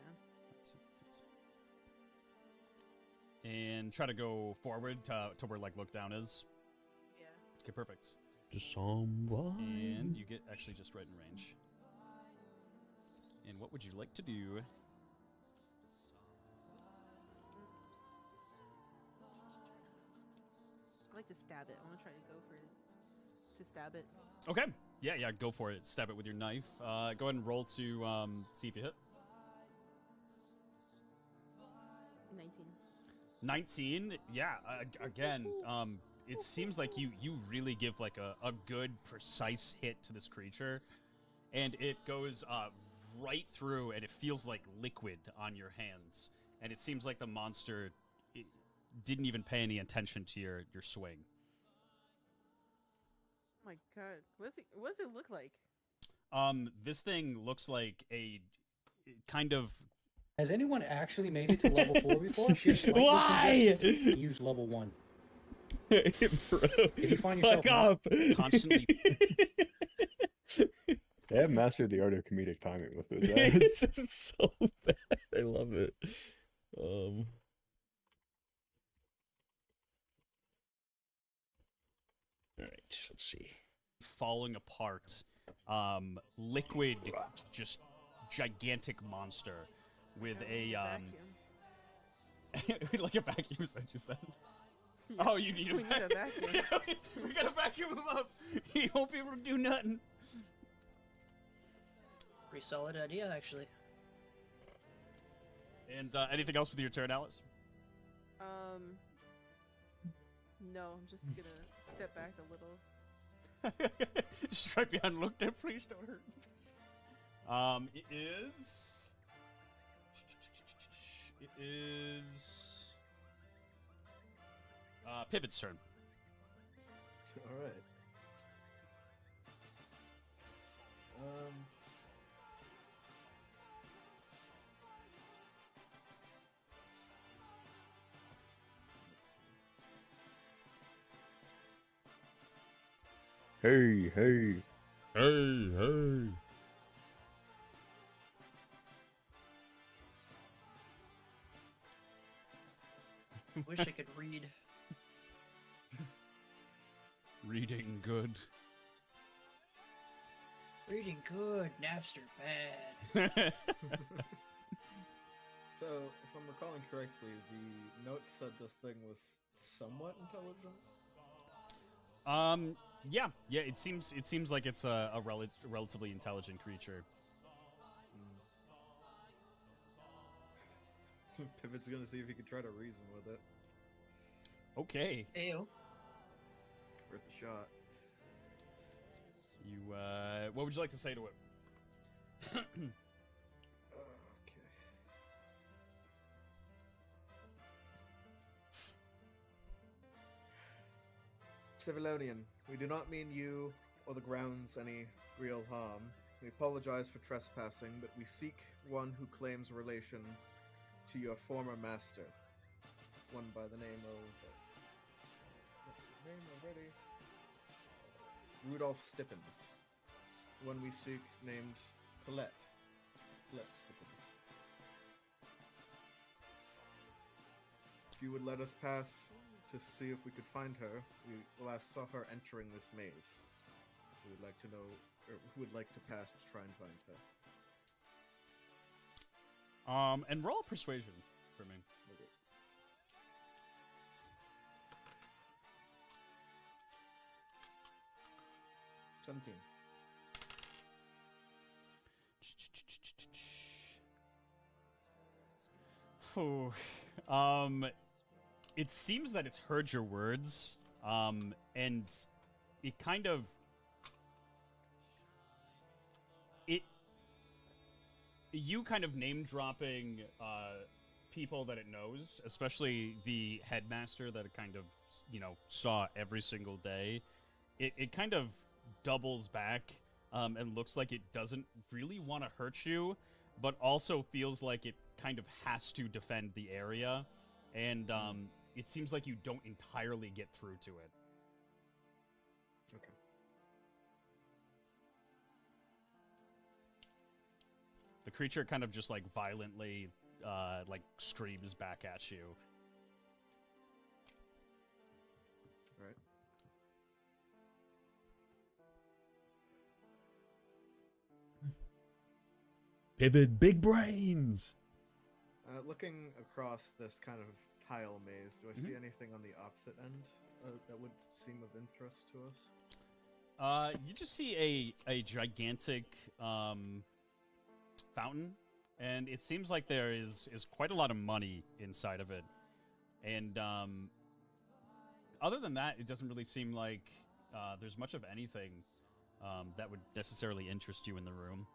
And try to go forward to where like look down is. Yeah. Okay, perfect. To someone. And you get actually just right in range. And what would you like to do? I like to stab it. I want to try to go for it. To stab it. Okay. Yeah, go for it. Stab it with your knife. Go ahead and roll to see if you hit. 19. 19. Yeah. Again, it seems like you really give like a good precise hit to this creature, and it goes right through, and it feels like liquid on your hands, and it seems like the monster didn't even pay any attention to your swing. Oh my god, what does it look like? This thing looks like a kind of. Has anyone actually made it to level 4 before? If you're slightly Why? congested, use level 1. Bro, If you find yourself fuck off. Constantly. They have mastered the art of comedic timing with those It's ads. just so bad. I love it. All right, let's see. Falling apart. Liquid, just gigantic monster with a like a vacuum, is that what you said? Yeah, Oh, you need a we need a vacuum. We gotta vacuum him up. He won't be able to do nothing. Pretty solid idea, actually. And anything else with your turn, Alice? No, I'm just gonna step back a little. Just right behind. Look there, please don't hurt. It is. Pivot's turn. All right. Hey. Hey. Wish I could read. Reading good. Reading good, Napster bad. So, if I'm recalling correctly, the note said this thing was somewhat intelligent. Yeah. It seems like it's a relatively intelligent creature. Pivot's gonna see if he can try to reason with it. Okay. Ayo. Worth a shot. You what would you like to say to it? Okay. Civilonian, we do not mean you or the grounds any real harm. We apologize for trespassing, but we seek one who claims relation to your former master. One by the name of... name already? Rudolph Stippens. One we seek named Colette. Colette Stippens. If you would let us pass to see if we could find her, we last saw her entering this maze. We would like to know, or who would like to pass to try and find her. And roll persuasion for me. Okay. $17. Phew. It seems that it's heard your words, and it kind of... You kind of name-dropping people that it knows, especially the headmaster that it kind of, saw every single day, it kind of doubles back and looks like it doesn't really want to hurt you, but also feels like it kind of has to defend the area, and it seems like you don't entirely get through to it. Okay. The creature kind of just violently screams back at you. Right. Pivot big brains. Looking across this kind of tile maze, do I see anything on the opposite end that would seem of interest to us? You just see a gigantic fountain, and it seems like there is quite a lot of money inside of it. And other than that, it doesn't really seem like there's much of anything that would necessarily interest you in the room.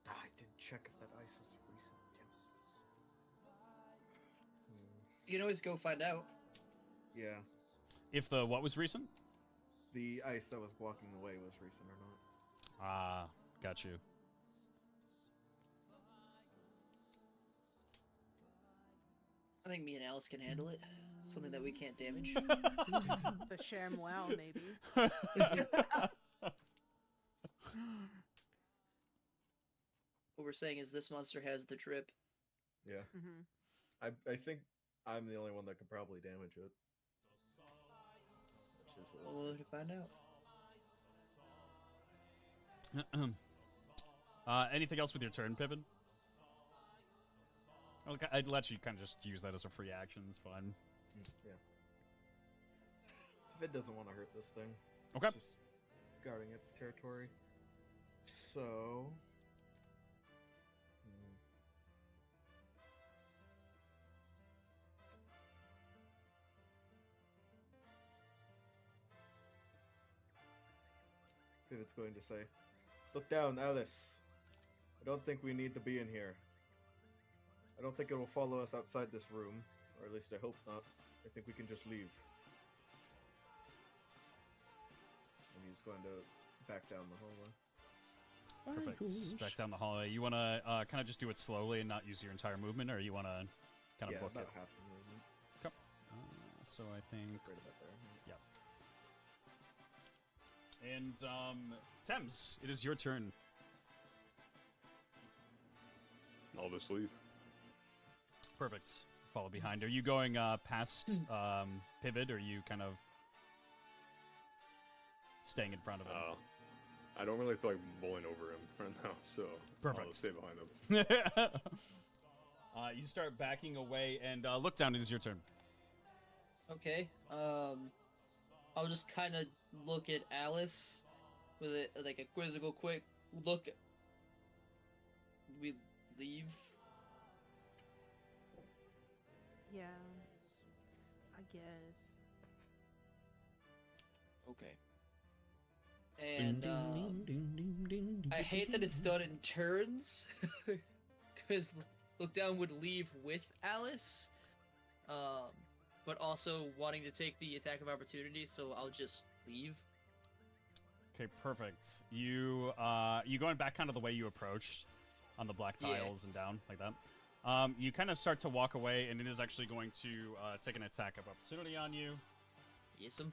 I didn't check if that ice was recent. You can always go find out. Yeah. If the what was recent? The ice that was blocking the way was recent or not. Ah, got you. I think me and Alice can handle it. Something that we can't damage. The ShamWow, maybe. What we're saying is this monster has the drip. Yeah. I think I'm the only one that could probably damage it. We'll have to find out. Anything else with your turn, Pippin? Okay, I'd let you kind of just use that as a free action. It's fine. Yeah. If it doesn't want to hurt this thing. Okay. It's just guarding its territory. So... Pivot's going to say, "Look down, Alice. I don't think we need to be in here. I don't think it will follow us outside this room, or at least I hope not. I think we can just leave." And he's going to back down the hallway. Perfect. Back down the hallway. You want to kind of just do it slowly and not use your entire movement, or you want to kind of book about it? half the movement. Okay. So I think... Right about there. Yep. And, Thames, it is your turn. I'll just leave. Perfect. Follow behind. Are you going past Pivot, or are you kind of staying in front of him? I don't really feel like bowling over him right now, so Perfect. I'll stay behind him. You start backing away, and Look Down, it is your turn. Okay. I'll just kind of look at Alice with like a quizzical quick look. We leave. Yeah. I guess. Okay. And I hate that it's done in turns, because Look Down would leave with Alice, but also wanting to take the attack of opportunity, so I'll just leave. Okay, perfect. You going back kind of the way you approached on the black tiles and down like that. You kind of start to walk away, and it is actually going to take an attack of opportunity on you. Yes'm.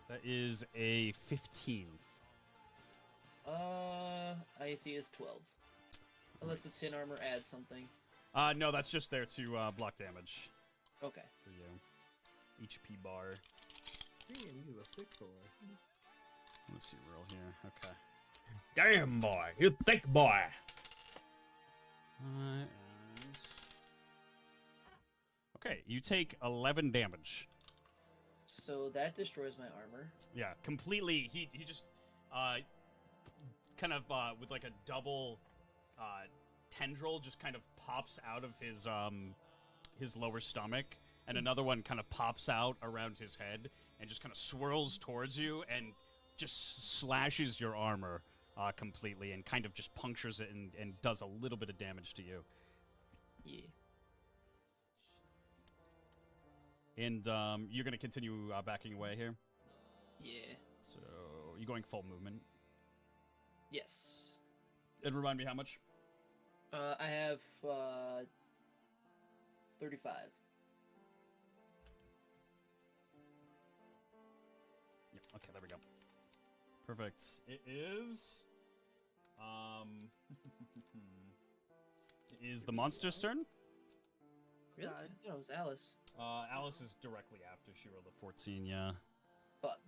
That is a 15. IC is 12. Unless the tin armor adds something. No, that's just there to block damage. Okay. For you. HP bar. He's a thick boy. Let's see, roll here. Okay. Damn, boy. You thick boy. Okay, you take 11 damage. So that destroys my armor. Yeah, completely. He just kind of with like a double tendril just kind of pops out of his lower stomach, and another one kind of pops out around his head and just kind of swirls towards you and just slashes your armor completely and kind of just punctures it and does a little bit of damage to you. Yeah. And you're going to continue backing away here? Yeah. So, you going full movement? Yes. And remind me how much? I have 35. Yep, okay, there we go. Perfect. It is... it is the monster's turn? Really? I thought it was Alice. Alice is directly after. She rolled a 14, yeah. But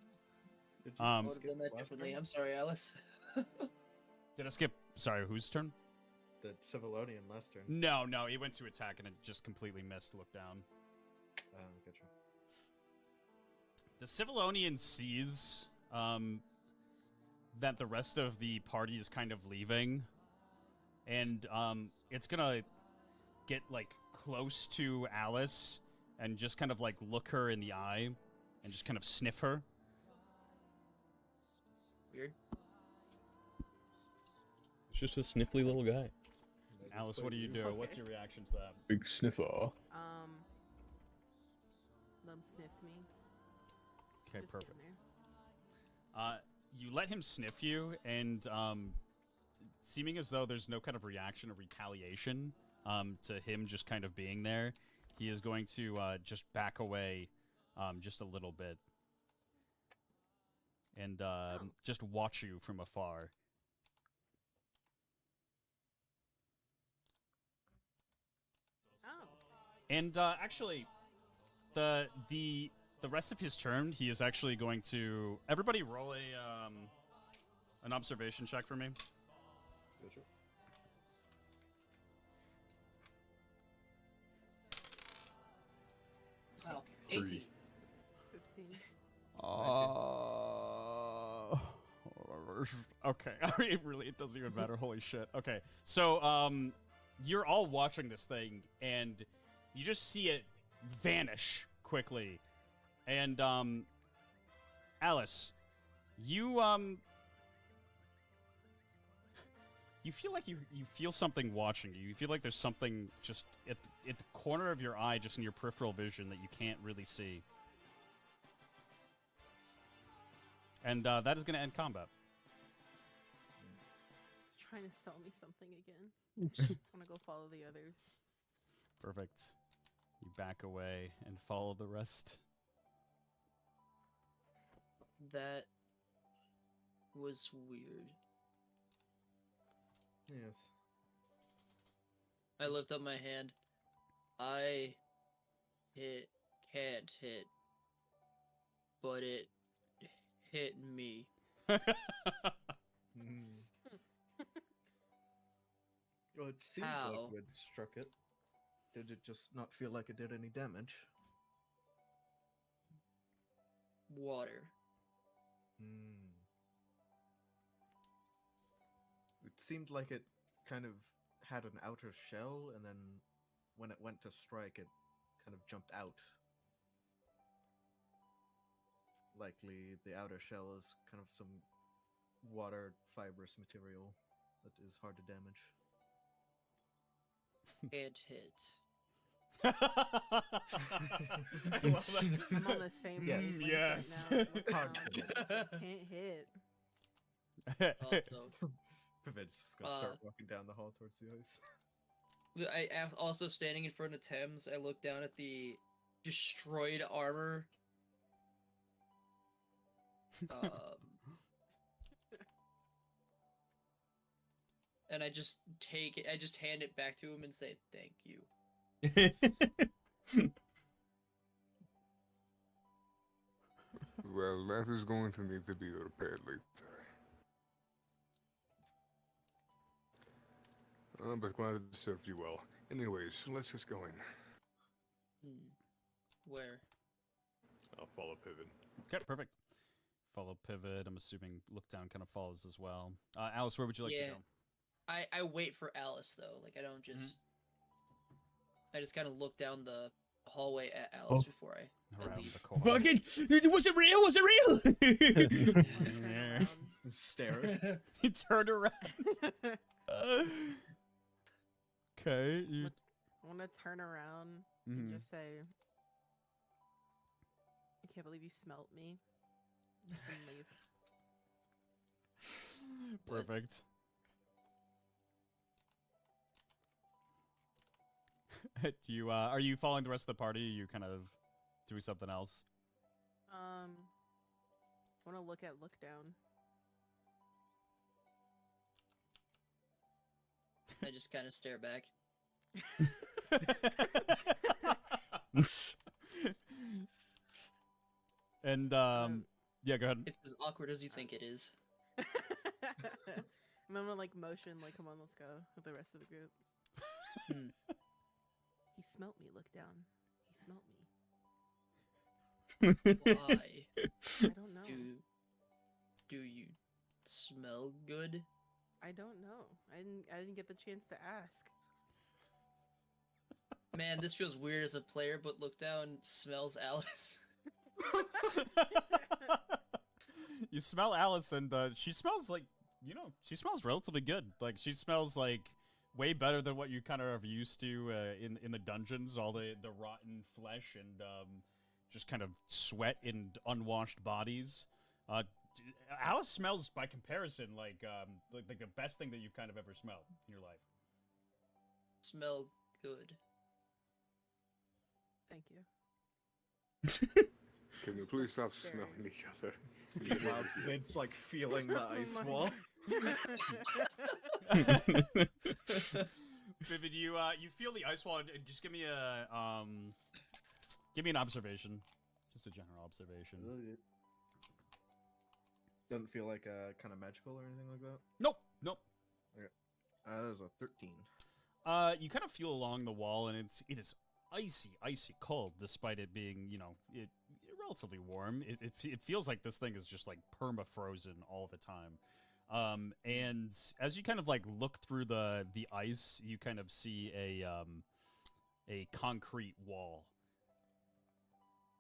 Did I you would have done that differently. I'm sorry, Alice. Did I skip? Sorry, whose turn? The Civilonian last turn. No, he went to attack and it just completely missed. Look down. Gotcha. The Civilonian sees that the rest of the party is kind of leaving, and it's gonna get like close to Alice and just kind of like look her in the eye and just kind of sniff her. Weird. It's just a sniffly little guy. Alice, what do you do? Okay. What's your reaction to that? Big sniffer. Let him sniff me. Okay, Just perfect. sitting there. You let him sniff you, and seeming as though there's no kind of reaction or retaliation to him just kind of being there, he is going to just back away just a little bit and just watch you from afar. Oh. And actually, the rest of his turn, he is actually going to everybody roll an observation check for me. Gotcha. Wow. 18. 15. Okay. It doesn't even matter. Holy shit. Okay. So, you're all watching this thing, and you just see it vanish quickly. And, Alice, you feel like you feel something watching you. You feel like there's something just at the corner of your eye, just in your peripheral vision, that you can't really see. And that is going to end combat. Trying to sell me something again. I'm gonna go follow the others. Perfect. You back away and follow the rest. That was weird. Yes. I lift up my hand. I can't hit, but it hit me. Well, it seems How? like you had struck it. Did it just not feel like it did any damage? Water. It seemed like it kind of had an outer shell, and then when it went to strike, it kind of jumped out. Likely the outer shell is kind of some water fibrous material that is hard to damage. Can't hit. I'm on the same wavelength Yes. right now. Hard to hit. Can't hit. Also, Pavid's just gonna start walking down the hall towards the ice. I am also standing in front of Thames. I look down at the destroyed armor. And I just take it. I just hand it back to him and say, "Thank you." Well, that is going to need to be repaired later. But glad it served you well. Anyways, let's get going. Where? I'll follow Pivot. Okay, perfect. Follow Pivot. I'm assuming Look Down kind of follows as well. Alice, where would you like to go? I wait for Alice though. Like I don't just. I just kind of look down the hallway at Alice before I leave. Fucking, was it real? Was it real? Stare. You turn around. Okay. You... I want to turn around and just say, "I can't believe you smelt me." And leave. Perfect. You are you following the rest of the party? Are you kind of doing something else? I want to look down. I just kind of stare back. And yeah, go ahead. It's as awkward as you think it is. And I'm gonna like motion, like, come on, let's go with the rest of the group. He smelt me. Look down. He smelt me. Why? I don't know. Do you smell good? I don't know. I didn't get the chance to ask. Man, this feels weird as a player, but Look Down smells Alice. You smell Alice, and she smells like, she smells relatively good. Like, she smells like way better than what you kind of are used to in the dungeons. All the rotten flesh and just kind of sweat and unwashed bodies. Alice smells, by comparison, like the best thing that you've kind of ever smelled in your life. Smell good. Thank you. Can we please stop smelling each other? Wow, it's like feeling the ice wall. Vivid, you feel the ice wall. Just give me an observation, just a general observation. Doesn't feel like kind of magical or anything like that. Nope. Okay. That was a 13. You kind of feel along the wall, and it is icy cold, despite it being relatively warm. It feels like this thing is just like perma-frozen all the time. And as you kind of like look through the ice, you kind of see a concrete wall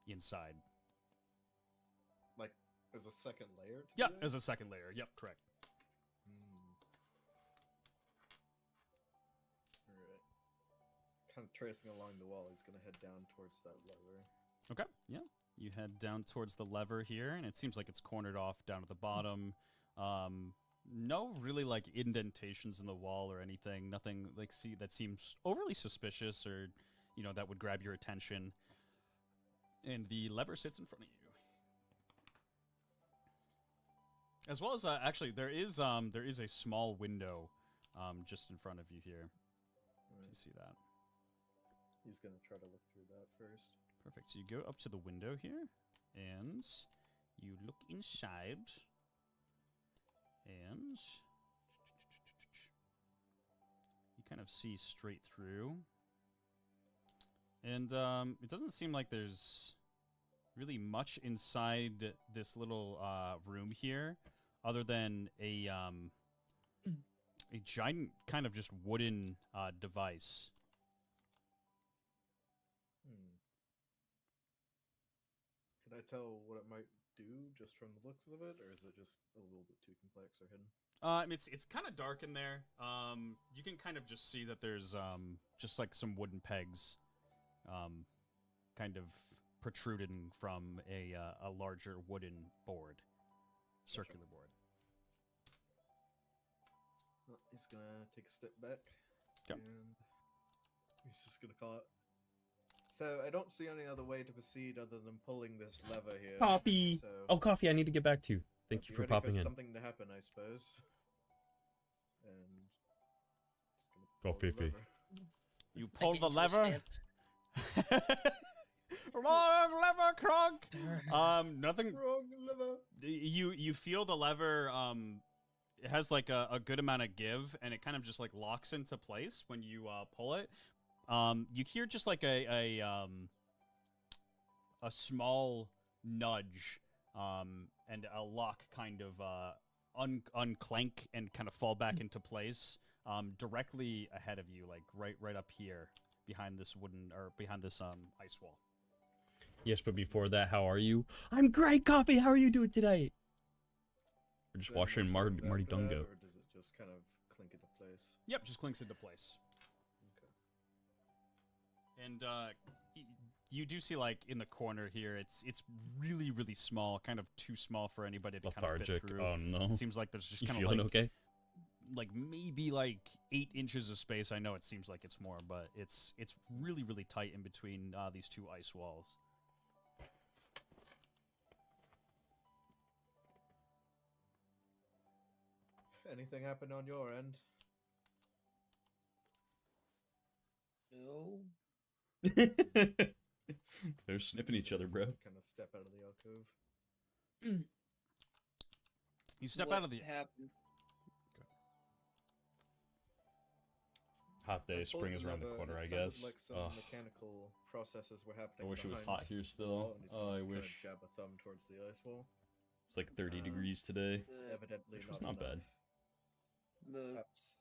inside. Like as a second layer? Yeah, as a second layer. Yep, correct. Alright. Kind of tracing along the wall, he's gonna head down towards that lever. Okay, yeah. You head down towards the lever here, and it seems like it's cornered off down at the bottom. No really like indentations in the wall or anything. Nothing like that seems overly suspicious or that would grab your attention. And the lever sits in front of you. As well as actually there is a small window just in front of you here. Right. You see that? He's gonna try to look through that first. Perfect. So you go up to the window here, and you look inside, and you kind of see straight through. And it doesn't seem like there's really much inside this little room here, other than a giant kind of just wooden device. Can I tell what it might do just from the looks of it, or is it just a little bit too complex or hidden? It's kind of dark in there. You can kind of just see that there's just like some wooden pegs, kind of protruding from a larger wooden board, circular board. Well, he's gonna take a step back, Yep. and he's just gonna call it. So I don't see any other way to proceed other than pulling this lever here. Coffee. So Oh, coffee. I need to get back to. Thank be you for ready popping in. Something to happen, I suppose. And just gonna pull Coffee. the lever. You pull the lever. Wrong lever, Kronk. Nothing. Wrong lever. You feel the lever. It has like a good amount of give, and it kind of just like locks into place when you pull it. You hear just like a small nudge, and a lock kind of unclank and kind of fall back into place, directly ahead of you, like right up here behind this ice wall. Yes, but before that, how are you? I'm great, Coffee. How are you doing today? We're just Then watching we'll Marty save after that, Dungo. Or does it just kind of clink into place? Yep, just clinks into place. Okay. And you do see, like, in the corner here, it's really, really small, kind of too small for anybody to kind of fit Lethargic. through. Oh no. It seems like there's just You kind of feeling like, okay? like maybe like 8 inches of space. I know it seems like it's more, but it's really, really tight in between these two ice walls. Anything happen on your end? No. They're sniffing each other, bro. Kind of step out of the alcove. You step What out of the. happened? Hot day. I Spring pulled is around the lever, corner, and I it sounded guess. Like some Ugh. mechanical processes were I happening. wish it was behind hot here the still. wall, and he's Oh, I gonna kinda wish. Jab a thumb towards the ice wall. It's like 30 degrees today, Evidently, which was not bad. Perhaps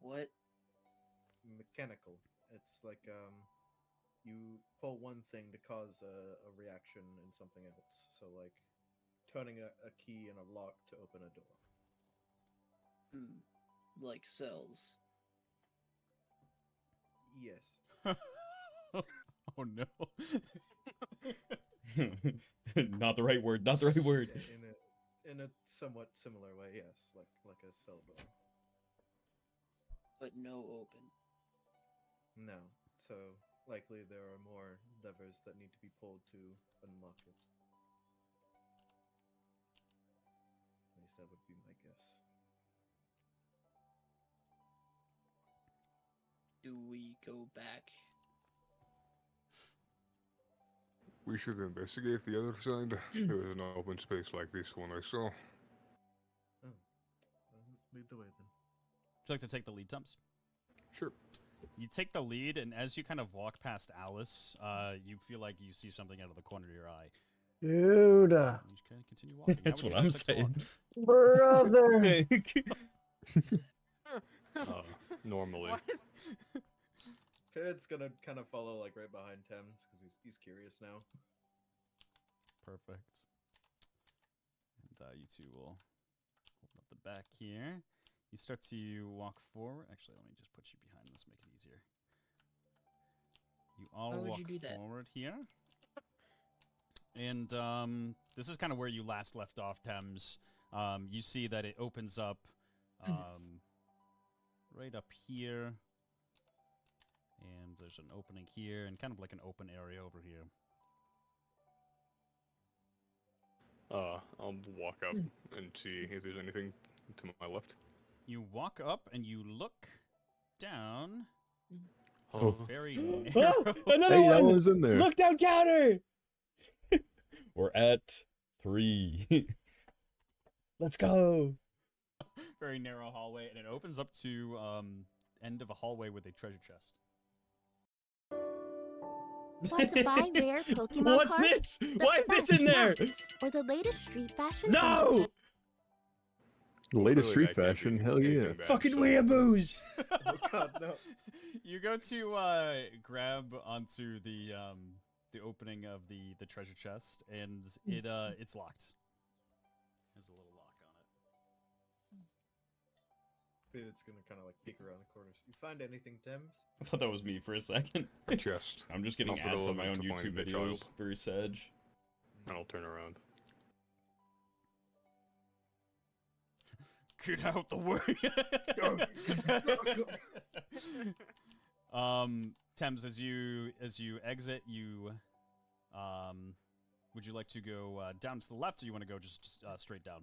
what? Mechanical. It's like you pull one thing to cause a reaction in something else. So like turning a key in a lock to open a door. Like cells. Yes. Oh no. Not the right word. Not the right word. In a somewhat similar way, yes, like a cell door. But no open. No. So likely there are more levers that need to be pulled to unlock it. At least that would be my guess. Do we go back? We should investigate the other side. There was an open space like this one I saw. Oh. Lead the way then. Would you like to take the lead, Tums? Sure. You take the lead, and as you kind of walk past Alice, you feel like you see something out of the corner of your eye. Dude. You just kind of continue walking. That's How would what you I'm guys like to saying. walk? Normally. Pid's gonna kind of follow like right behind Thames because he's curious now. Perfect. And you two will hold up the back here. You start to walk forward. Actually, let me just put you behind this, make it easier. You all Why would walk you do that? forward here. And this is kind of where you last left off, Thames. You see that it opens up right up here. And there's an opening here, and kind of like an open area over here. I'll walk up and see if there's anything to my left. You walk up and you look down. It's Oh. a very Oh, narrow. another Hey, that one! one's in there. Look down counter! We're at 3. Let's go! Very narrow hallway, and it opens up to end of a hallway with a treasure chest. Want to buy rare Pokemon What's cards? this? The Why is best this in there? snacks, or the latest street fashion? No! The latest Clearly street that can't fashion, be hell yeah. anything bad, Fucking so- weeaboos! Oh god, no. You go to grab onto the opening of the treasure chest, and it's locked. There's a little lock on it. It's gonna kind of like peek around the corners. You find anything, Thames? I thought that was me for a second. Chest. I'm just getting Not for ads on my own relevant to YouTube find the videos. child. Very sad. And I'll turn around. Get out the way. Thames, as you exit, you would you like to go down to the left, or you want to go just straight down?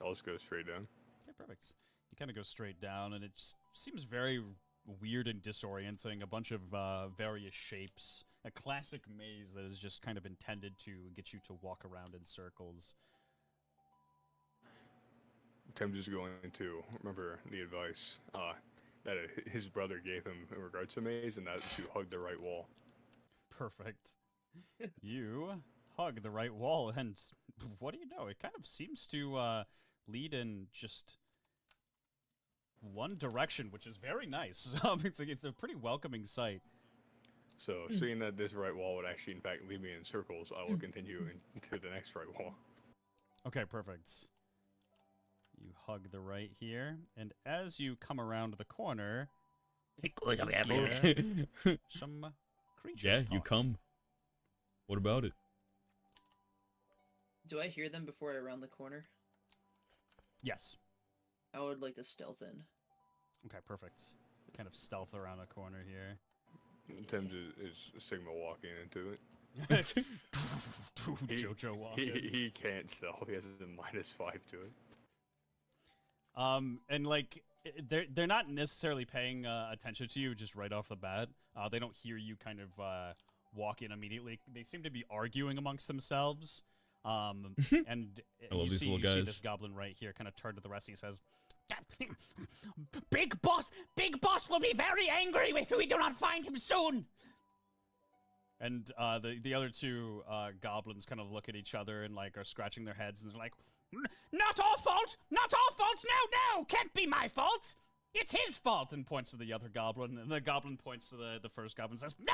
I'll just go straight down. Okay, perfect. You kind of go straight down, and it just seems very weird and disorienting. A bunch of various shapes, a classic maze that is just kind of intended to get you to walk around in circles. Tim's just going to remember the advice that his brother gave him in regards to maze, and that's to hug the right wall. Perfect. You hug the right wall, and what do you know? It kind of seems to lead in just one direction, which is very nice. It's a pretty welcoming sight. So, seeing that this right wall would actually, in fact, lead me in circles, I will continue into the next right wall. Okay, perfect. You hug the right here, and as you come around the corner, some creatures. Yeah, you talking. come. What about it? Do I hear them before I round the corner? Yes. I would like to stealth in. Okay, perfect. Kind of stealth around a corner here. Tim's is Sigma walking into it. Jojo walking. He can't stealth. He has a -5 to it. And like they're not necessarily paying attention to you just right off the bat. They don't hear you kind of walk in immediately. They seem to be arguing amongst themselves. And I love you these see little guys. this goblin right here kind of turn to the rest and he says, Big boss will be very angry if we do not find him soon. and the other two goblins kind of look at each other and like are scratching their heads and they're like, Not our fault! Not our fault! No! Can't be my fault! it's his fault, and points to the other goblin, and the goblin points to the first goblin and says, No!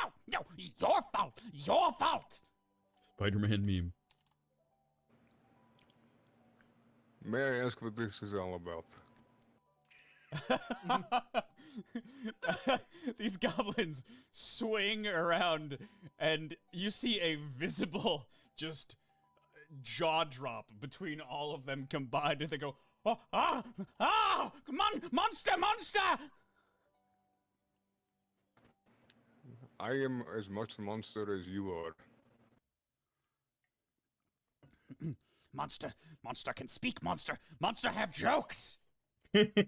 Your fault! Your fault! Spider-Man meme. May I ask what this is all about? These goblins swing around, and you see a visible just jaw drop between all of them combined, and they go, Monster! I am as much a monster as you are. Monster can speak, monster have jokes! In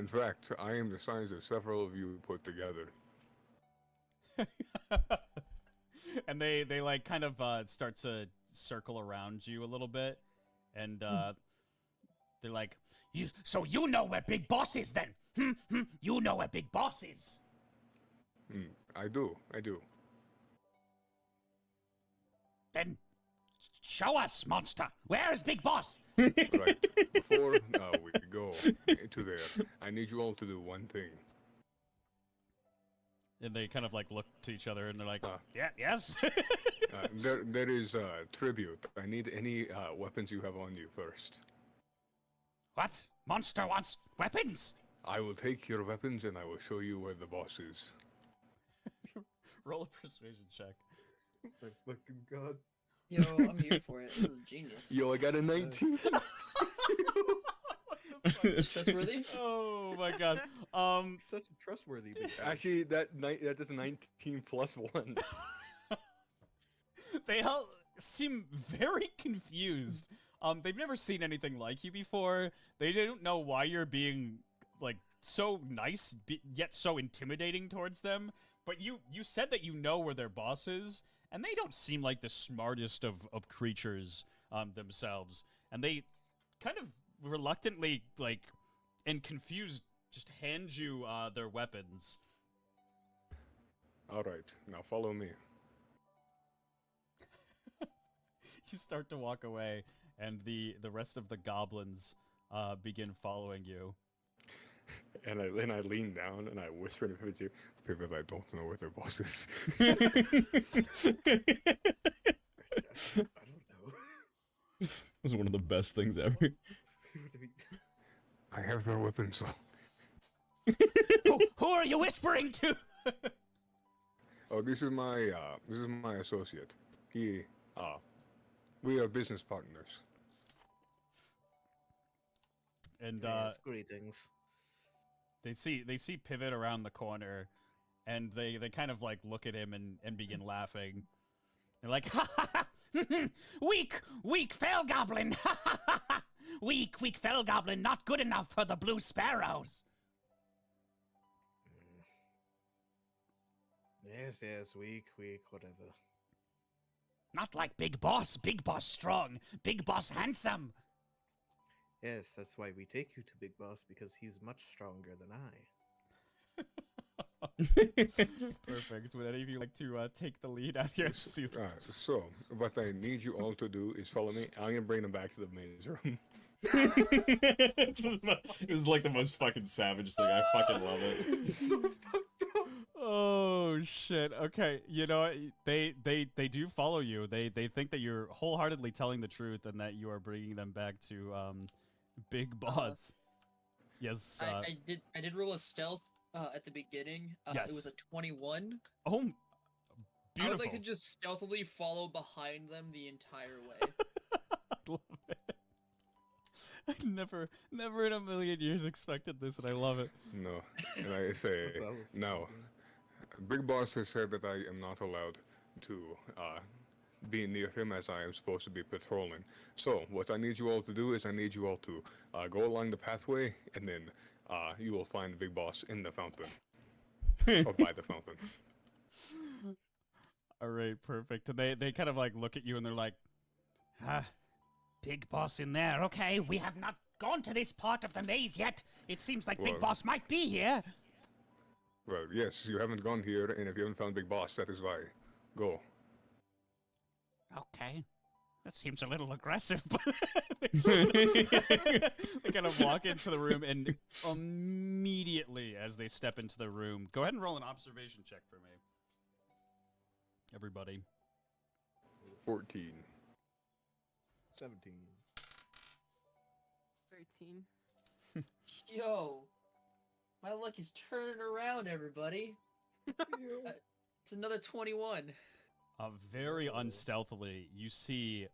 fact, I am the size of several of you put together. and they like kind of start to circle around you a little bit, and they're like, So you know where Big Boss is then? You know where Big Boss is. I do. Then show us, monster. Where is Big Boss? Right. Before we go into there, I need you all to do one thing. and they kind of like look to each other and they're like, yes. There is tribute. I need any weapons you have on you first. What? Monster wants weapons? I will take your weapons and I will show you where the boss is. roll a persuasion check. My fucking god. Yo, I'm here for it. This is genius. Yo, I got a 19. Trustworthy? Oh my god. Such a trustworthy big guy. Actually, that is a 19 plus 1. They all seem very confused. They've never seen anything like you before. They don't know why you're being, like, so nice, yet so intimidating towards them. But you said that you know where their boss is, and they don't seem like the smartest of creatures themselves. And they kind of reluctantly, like, and confused, just hand you their weapons. All right, now follow me. You start to walk away, and the rest of the goblins begin following you. And I lean down and I whisper to Pivot, Pivot, I don't know where their boss is. I don't know. This is one of the best things ever. I have their weapons, so... Who are you whispering to? Oh, this is my associate. We are business partners. And Yes, greetings. They see Pivot around the corner, and they kind of like look at him and begin laughing. They're like, Ha ha ha! Weak fell goblin! Ha ha ha ha! Weak fell goblin, not good enough for the blue sparrows. Yes, weak, whatever. Not like Big Boss strong, Big Boss handsome. Yes, that's why we take you to Big Boss, because he's much stronger than I. Perfect. Would any of you like to take the lead out here? So, what I need you all to do is follow me. I'm gonna bring them back to the maze room. This is like the most fucking savage thing. I fucking love it. It's so fucked up. Oh shit. Okay, you know what? They do follow you. They think that you're wholeheartedly telling the truth and that you are bringing them back to Big Boss. Yes. I did roll a stealth at the beginning. Yes. It was a 21. Oh, beautiful. I would like to just stealthily follow behind them the entire way. I love it. I never in a million years expected this, and I love it. No, and I say no. Big Boss has said that I am not allowed to be near him as I am supposed to be patrolling. So what I need you all to do is I need you all to go along the pathway, and then you will find Big Boss in the fountain or by the fountain. All right, perfect. And they kind of like look at you and they're like, Big Boss in there. Okay, we have not gone to this part of the maze yet. It seems like Big Well- Boss might be here. Well, yes, you haven't gone here, and if you haven't found Big Boss, that is why. Go. Okay. That seems a little aggressive, but they kind of walk into the room, and immediately as they step into the room, go ahead and roll an observation check for me. Everybody. 14. 17. 13. Yo, my luck is turning around, everybody. It's another 21. Very unstealthily, you see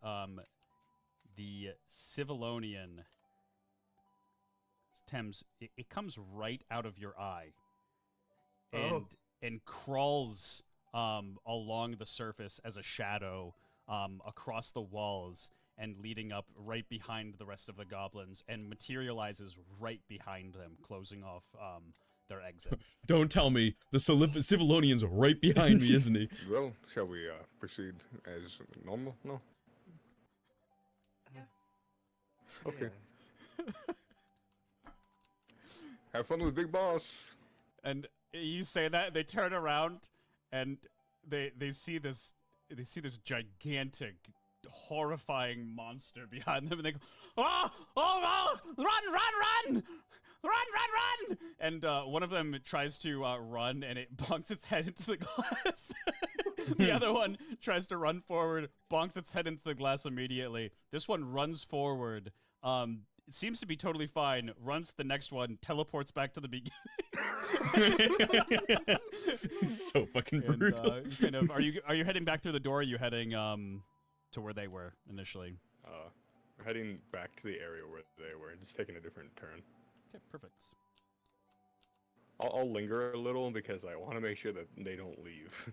the Civilonian. Thames, it comes right out of your eye, and crawls along the surface as a shadow across the walls and leading up right behind the rest of the goblins, and materializes right behind them, closing off their exit. Don't tell me the Civilonian's right behind me, isn't he? Well, shall we proceed as normal? No? Yeah. Okay. Have fun with Big Boss. And you say that, they turn around, and they see this gigantic, horrifying monster behind them, and they go, "Oh, run! Run! And one of them tries to run, and it bonks its head into the glass. The other one tries to run forward, bonks its head into the glass immediately. This one runs forward. It seems to be totally fine. Runs to the next one, teleports back to the beginning. It's so fucking brutal. And, are you heading back through the door? Or are you heading to where they were initially? Heading back to the area where they were, just taking a different turn. Okay, perfect. I'll linger a little because I want to make sure that they don't leave.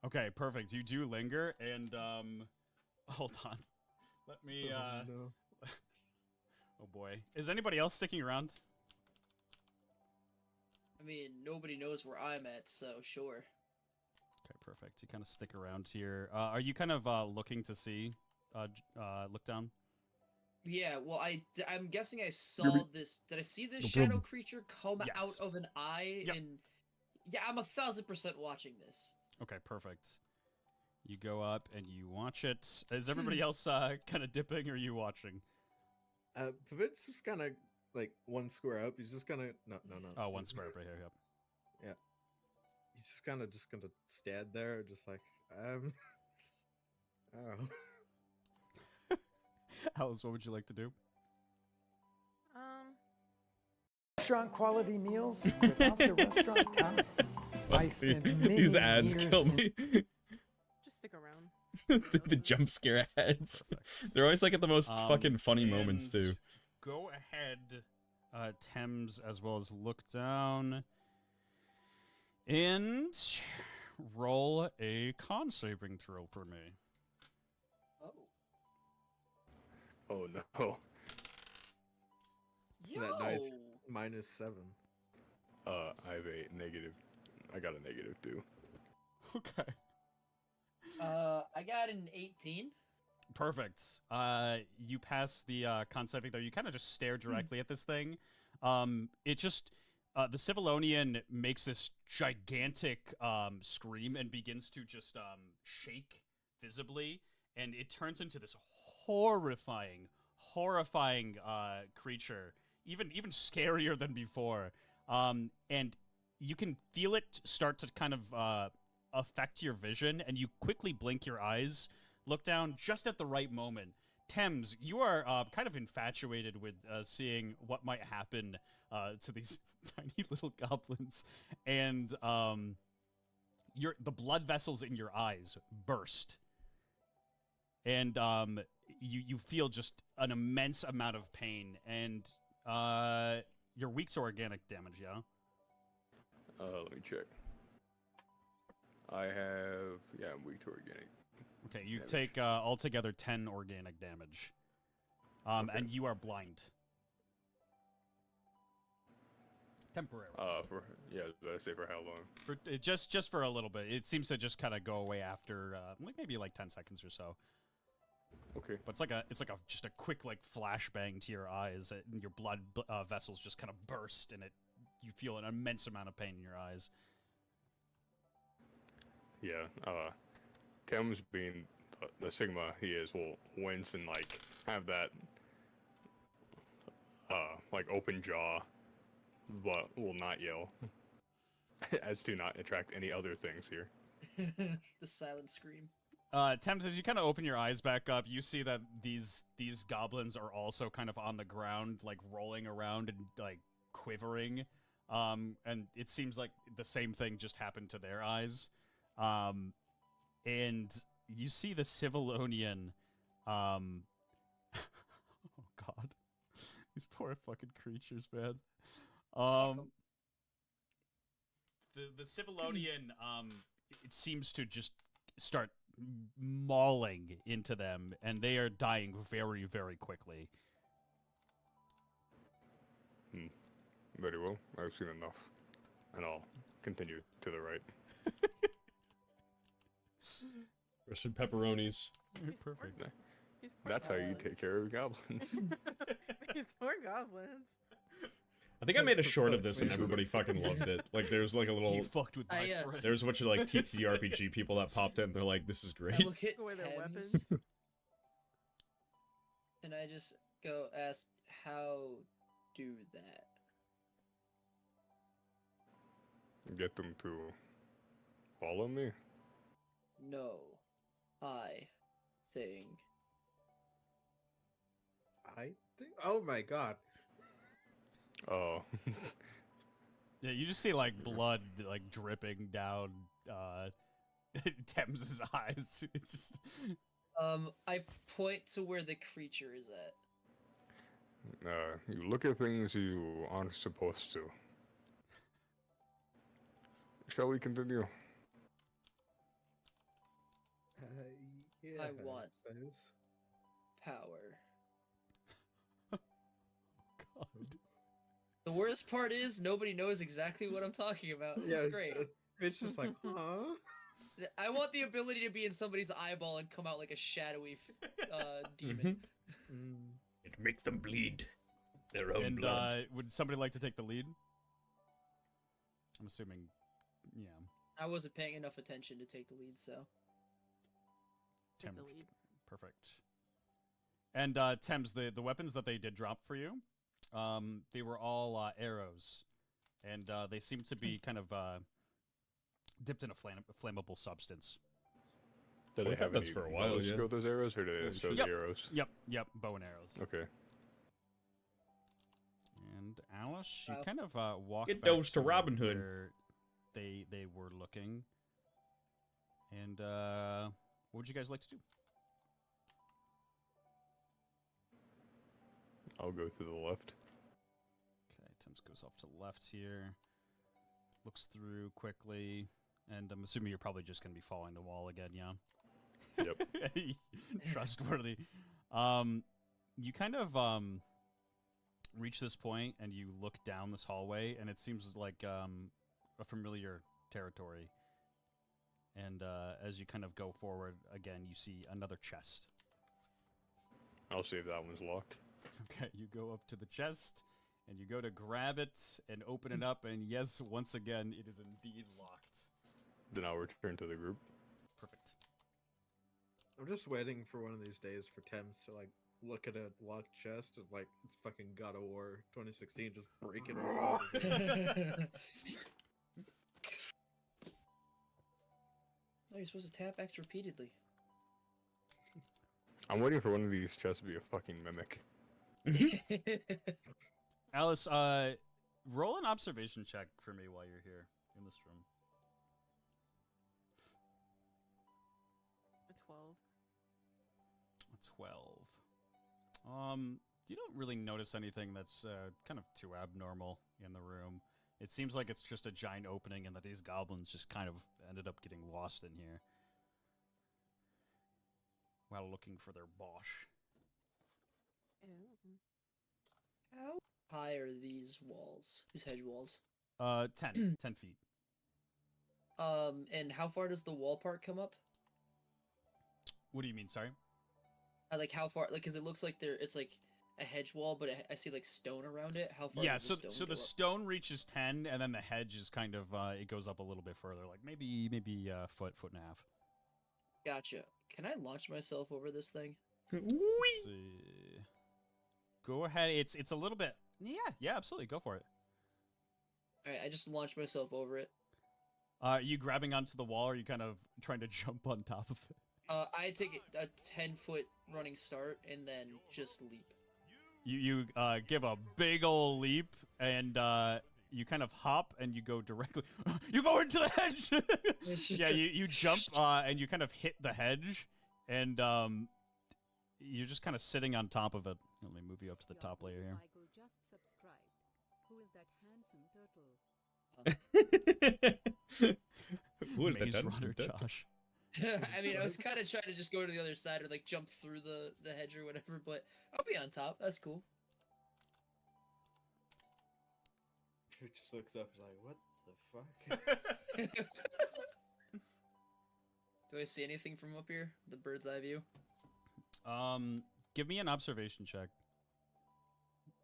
Okay, perfect. You do linger, and hold on. Let me. No. Oh boy, is anybody else sticking around? I mean, nobody knows where I'm at, so sure. Okay, perfect. You kind of stick around here. Are you kind of looking to see? Look down. Yeah, well, I'm guessing I saw this. Did I see this shadow creature come Yes. out of an eye? Yep. And yeah, I'm 1000% watching this. Okay, perfect. You go up and you watch it. Is everybody else kind of dipping, or are you watching? Pavit's just kind of like one square up. He's just gonna no. Oh, one square up right here. Yep. Yeah. He's just gonna stand there, just like oh. Alice, what would you like to do? Restaurant quality meals without the restaurant talent. I spent many These ads years kill me. Just stick around. The jump scare ads. They're always like at the most fucking funny moments too. Go ahead, Thames, as well as look down. And roll a con saving throw for me. Oh no. That nice -7. I have a negative. I got a negative too. Okay. I got an 18. Perfect. You pass the con saving though. You kind of just stare directly at this thing. It just the Civilonian makes this gigantic scream and begins to just shake visibly, and it turns into this horrifying creature, even scarier than before. And you can feel it start to kind of affect your vision, and you quickly blink your eyes, look down just at the right moment. Thames, you are kind of infatuated with seeing what might happen to these tiny little goblins, and the blood vessels in your eyes burst, and you feel just an immense amount of pain, and you're weak to organic damage, yeah? Let me check. I have, I'm weak to organic. Okay, you damage. take altogether 10 organic damage. Okay. And you are blind. Temporarily. Let's say for how long? For just for a little bit. It seems to just kind of go away after maybe 10 seconds or so. Okay. But it's like just a quick flashbang to your eyes, and your blood vessels just kind of burst, and you feel an immense amount of pain in your eyes. Yeah. Thames, being the Sigma he is, will wince and have that open jaw, but will not yell, as to not attract any other things here. The silent scream. Thames, as you kind of open your eyes back up, you see that these goblins are also kind of on the ground, rolling around and quivering. And it seems like the same thing just happened to their eyes. And you see the Civilonian. Oh God, these poor fucking creatures, man. The Civilonian, it seems to just start mauling into them, and they are dying very, very quickly. Very well. I've seen enough, and I'll continue to the right. Roasted pepperonis. Perfect. That's how you take care of goblins. These poor goblins. I think I made a short of this and everybody fucking loved it. There's a little. You fucked with my friend. There's a bunch of TTRPG people that popped in. They're like, "This is great." I look at Away their Thames, weapons. and I just go ask, how do that? Get them to follow me. No, I think. Oh my God. Oh. Yeah, you just see blood dripping down Thames's eyes. It just... I point to where the creature is at. You look at things you aren't supposed to. Shall we continue? Yeah, I want suppose. power. God. The worst part is nobody knows exactly what I'm talking about. It's great. It's just like, huh? I want the ability to be in somebody's eyeball and come out like a shadowy demon. It makes them bleed their own And blood. would somebody like to take the lead? I'm assuming, yeah. I wasn't paying enough attention to take the lead, so. Take the lead. Perfect. And Thames, the weapons that they did drop for you, they were all arrows, and they seem to be kind of dipped in a flammable substance. Do they have this any for a while, bows to yeah. go with those arrows, or do they just show the arrows? Yep, bow and arrows. Okay. And Alice, you kind of walk Get back those to Robin Hood. where they were looking. And what would you guys like to do? I'll go to the left. Okay, Thames goes off to the left here. Looks through quickly. And I'm assuming you're probably just going to be following the wall again, yeah? Yep. Trustworthy. You kind of reach this point and you look down this hallway, and it seems like a familiar territory. And as you kind of go forward again, you see another chest. I'll see if that one's locked. Okay, you go up to the chest, and you go to grab it and open it up, and yes, once again, it is indeed locked. Then I'll return to the group. Perfect. I'm just waiting for one of these days for Thames to like look at a locked chest and like it's fucking God of War 2016, just break it open. No, you're supposed to tap X repeatedly. I'm waiting for one of these chests to be a fucking mimic. Alice, roll an observation check for me while you're here in this room. A 12. A 12. You don't really notice anything that's kind of too abnormal in the room. It seems like it's just a giant opening and that these goblins just kind of ended up getting lost in here while looking for their bosh. How high are these walls? These hedge walls? 10 feet. And how far does the wall part come up? What do you mean, sorry? Like how far? Like, cause it looks like it's like a hedge wall, but I see like stone around it. How far? Yeah, does so the stone so go the up? stone reaches 10, and then the hedge is kind of it goes up a little bit further, like maybe a foot and a half. Gotcha. Can I launch myself over this thing? Let's see. Go ahead. It's a little bit. Yeah, absolutely. Go for it. All right, I just launched myself over it. Are you grabbing onto the wall, or are you kind of trying to jump on top of it? I take a 10-foot running start and then just leap. You give a big old leap, and you kind of hop, and you go directly. You go into the hedge. Yeah, you jump, and you kind of hit the hedge, and you're just kind of sitting on top of it. Let me move you up to the top layer here. Michael just subscribed. Who is that handsome turtle? Who is that Maze handsome Runner, turtle? Josh? I mean, I was kind of trying to just go to the other side or like jump through the hedge or whatever, but I'll be on top. That's cool. It just looks up like, what the fuck? Do I see anything from up here? The bird's eye view? Give me an observation check.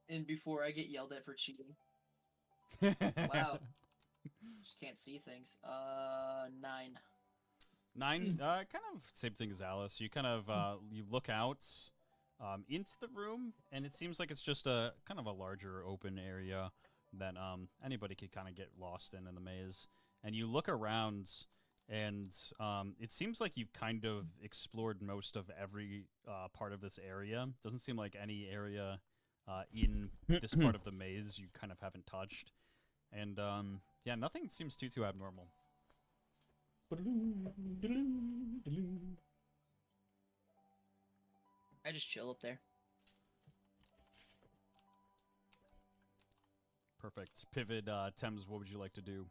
And before I get yelled at for cheating. Wow. Just can't see things. 9. 9, kind of same thing as Alice. You kind of you look out into the room, and it seems like it's just a kind of a larger open area that anybody could kind of get lost in the maze. And you look around, and it seems like you've kind of explored most of every part of this area. Doesn't seem like any area in this part of the maze you kind of haven't touched. And yeah, nothing seems too abnormal. I just chill up there. Perfect. Pivot, Thames, what would you like to do?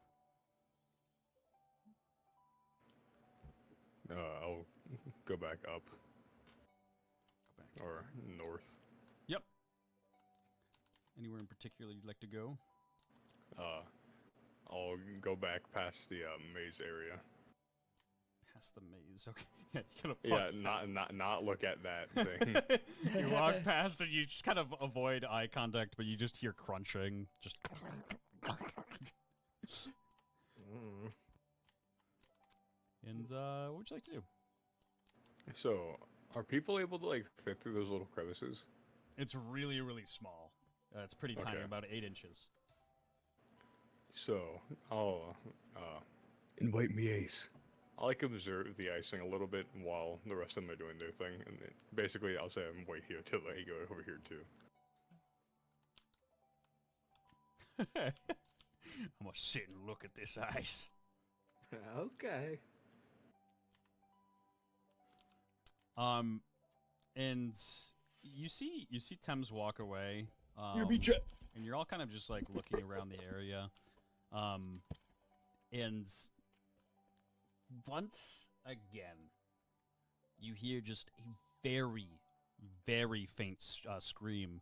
I'll go back up. Or north. Yep. Anywhere in particular you'd like to go? I'll go back past the maze area. Past the maze. Okay. Yeah, you Yeah, gotta not look at that thing. You walk past and you just kind of avoid eye contact, but you just hear crunching. Just. And what would you like to do? So, are people able to like fit through those little crevices? It's really, really small. It's pretty tiny, Okay. about 8 inches. So, I'll invite me Ace. I'll like observe the icing a little bit while the rest of them are doing their thing, and then basically I'll say I'm wait here till they go over here too. I'm gonna sit and look at this ice. Okay. And you see Thames walk away. And you're all kind of just like looking around the area. And once again, you hear just a very, very faint scream.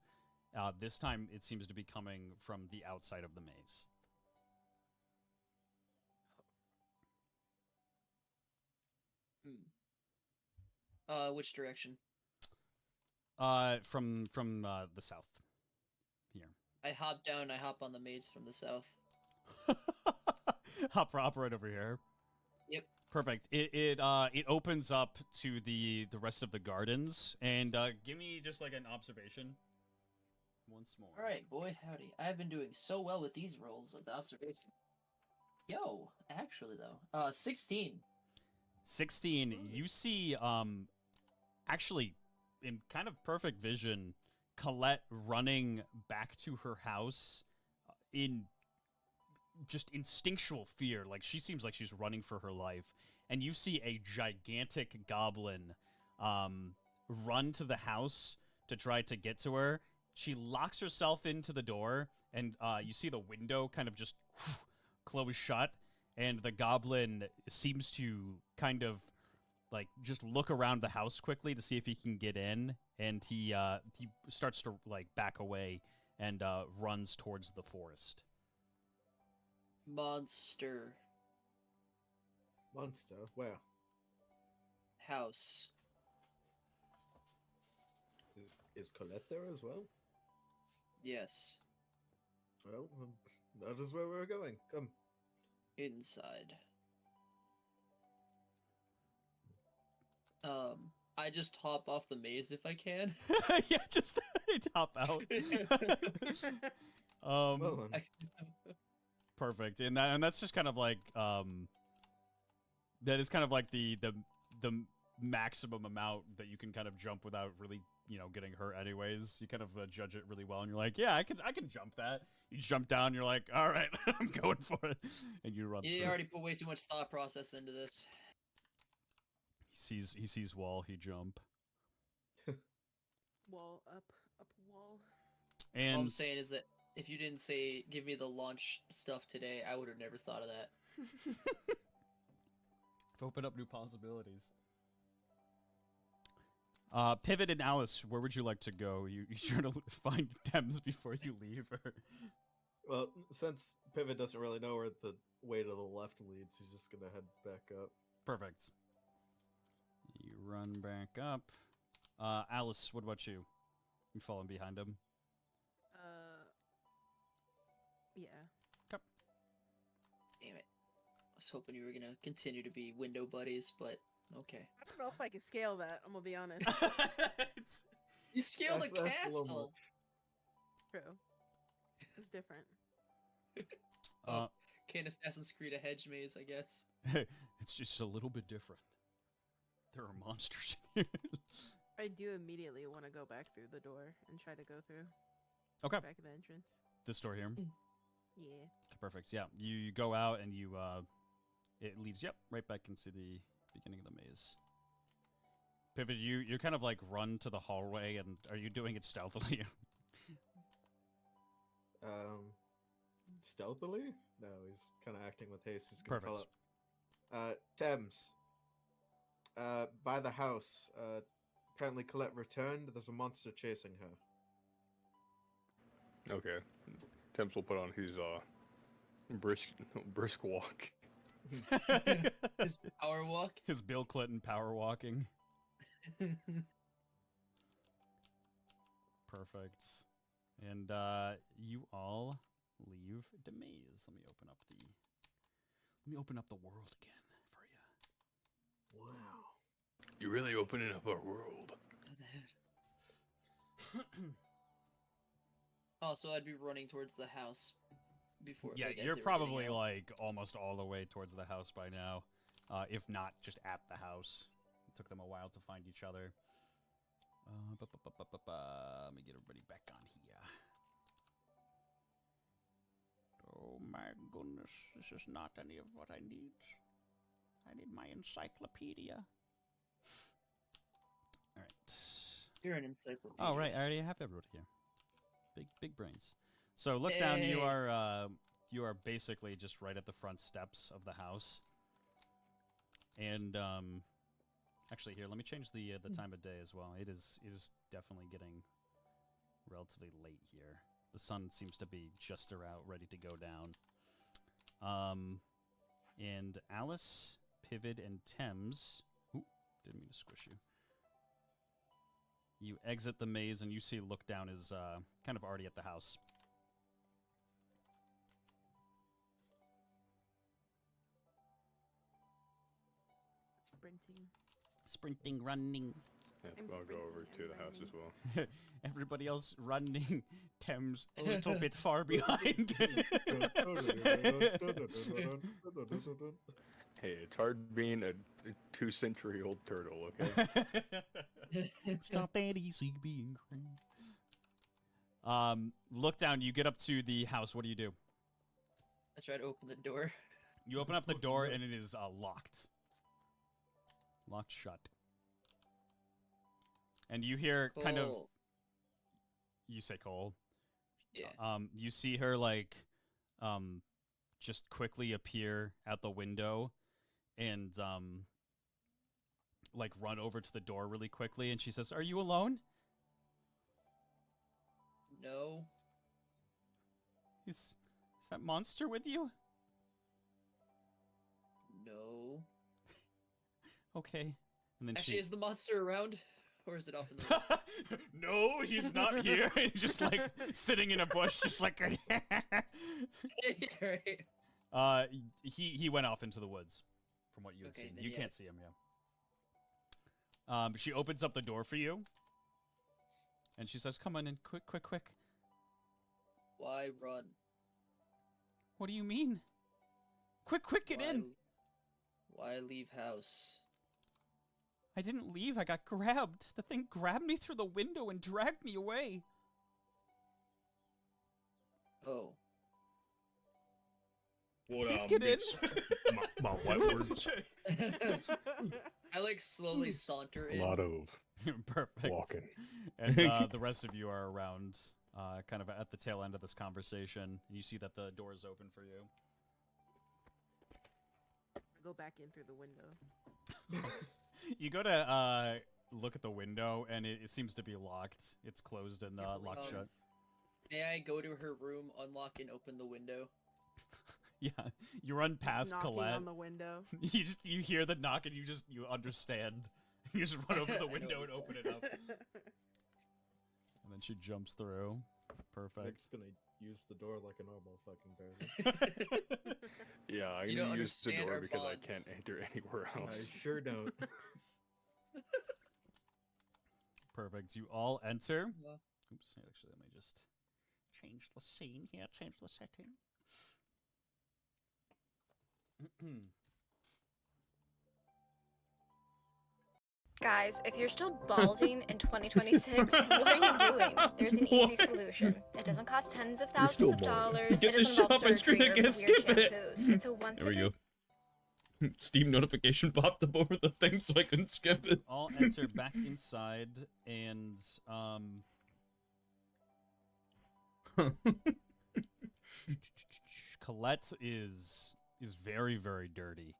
This time, it seems to be coming from the outside of the maze. Which direction? From the south. Here. I hop down. I hop on the maze from the south. Hop right over here. Yep. Perfect. It opens up to the rest of the gardens, and give me just like an observation. Once more. All right, boy, howdy. I've been doing so well with these rolls of the observation. Yo, actually though, 16. 16. You see, actually, in kind of perfect vision, Colette running back to her house in just instinctual fear. Like, she seems like she's running for her life. And you see a gigantic goblin run to the house to try to get to her. She locks herself into the door, and you see the window kind of just close shut, and the goblin seems to kind of like just look around the house quickly to see if he can get in, and he starts to like back away and runs towards the forest. Monster. Monster? Where? House. Is Colette there as well? Yes. Well, that is where we're going. Come. Inside. I just hop off the maze if I can. Yeah, just hop out. Well, then. Perfect. And that's just kind of like that is kind of like the maximum amount that you can kind of jump without really, getting hurt anyways. You kind of judge it really well, and you're like, yeah, I can jump that. You jump down, you're like, all right, I'm going for it, and you run. You already put way too much thought process into this. He sees wall, he jump. Wall up wall. And all I'm saying is that if you didn't say give me the launch stuff today, I would have never thought of that. Open up new possibilities. Pivot and Alice, where would you like to go? You trying to find Thames before you leave, or? Well, since Pivot doesn't really know where the way to the left leads, he's just gonna head back up. Perfect. You run back up. Alice, what about you? You following behind him? Yeah. Okay. Damn it. I was hoping you were gonna continue to be window buddies, but okay. I don't know if I can scale that. I'm gonna be honest. You scaled a That's a little castle. True. It's different. Can't Assassin's Creed a hedge maze, I guess. It's just a little bit different. There are monsters in here. I do immediately want to go back through the door and try to go through. Okay. Back of the entrance. This door here. Yeah. Okay, perfect. Yeah, you go out and you it leads right back into the beginning of the maze. Pivot, you kind of like run to the hallway, and are you doing it stealthily? Stealthily? No, he's kind of acting with haste. He's gonna call Perfect. up. Thames, by the house. Apparently Colette returned. There's a monster chasing her. Okay. Temps will put on his brisk walk. His power walk. His Bill Clinton power walking. Perfect. And you all leave the maze. Let me open up the world again for you. Wow. You're really opening up our world. Also, I'd be running towards the house before. Yeah, like, as you're they were getting probably out. like almost all the way towards the house by now, if not just at the house. It took them a while to find each other. Let me get everybody back on here. Oh my goodness, this is not any of what I need. I need my encyclopedia. All right. You're an encyclopedia. Oh right, I already have everybody here. Big brains. So look down. You are basically just right at the front steps of the house. And actually, here, let me change the time of day as well. It is definitely getting relatively late here. The sun seems to be just about ready to go down. And Alice, Pivot, and Thames. Ooh, didn't mean to squish you. You exit the maze, and you see Look Down is kind of already at the house. Sprinting. Running. Yeah, I'm I'll go over to the house as well. Everybody else running. Thames a little bit far behind. Hey, it's hard being a 2-century-old turtle, okay? It's not that easy being green. Look Down. You get up to the house. What do you do? I try to open the door. You open up the door, and it is locked. Locked shut. And you hear kind of... Cole. You say Cole. Yeah. You see her, like, just quickly appear at the window and, like, run over to the door really quickly, and she says, "Are you alone?" No. Is that monster with you? No. Okay. And then Actually, she... is the monster around? Or is it off in the woods? No, he's not here. He's just, like, sitting in a bush, just like... Right. He went off into the woods, from what you had Okay, seen. then You yeah. can't see him, yeah. She opens up the door for you, and she says, "Come on in, quick, quick, quick." Why run? What do you mean? Quick, quick, get in. Why leave house? I didn't leave. I got grabbed. The thing grabbed me through the window and dragged me away. Oh. Please get in. my white words. I like slowly saunter A in. lot of Perfect. walking. And the rest of you are around, kind of at the tail end of this conversation. You see that the door is open for you. Go back in through the window. You go to look at the window, and it seems to be locked. It's closed and locked shut. May I go to her room, unlock, and open the window? Yeah, you run past Knocking Colette. on the window. You hear the knock, and you understand. You just run over the window and open it up. And then she jumps through. Perfect. Nick's gonna use the door like a normal fucking person. Yeah, I You don't can use the understand door our because I bond. can't enter anywhere else. I sure don't. Perfect. You all enter. Yeah. Oops, actually, let me just change the scene here, change the setting. Guys, if you're still balding in 2026, what are you doing? There's an easy solution. It doesn't cost tens of You're still thousands of balding. dollars. Get it this doesn't involve shopping screen surgery or again, weird skip it. shampoos. It's a once There we a go. Steam notification popped up over the thing, so I couldn't skip it. All enter back inside, and Colette is very, very dirty.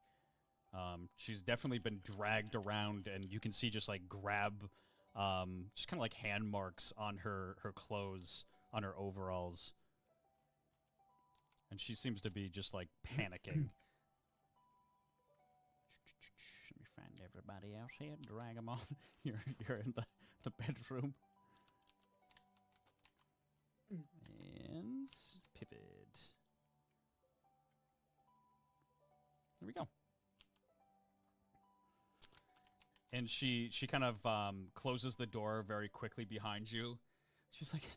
She's definitely been dragged around, and you can see just like grab, just kind of like hand marks on her clothes, on her overalls. And she seems to be just like panicking. Let me find everybody else here and drag them on. You're in the bedroom. And pivot. Here we go. And she kind of closes the door very quickly behind you. She's like,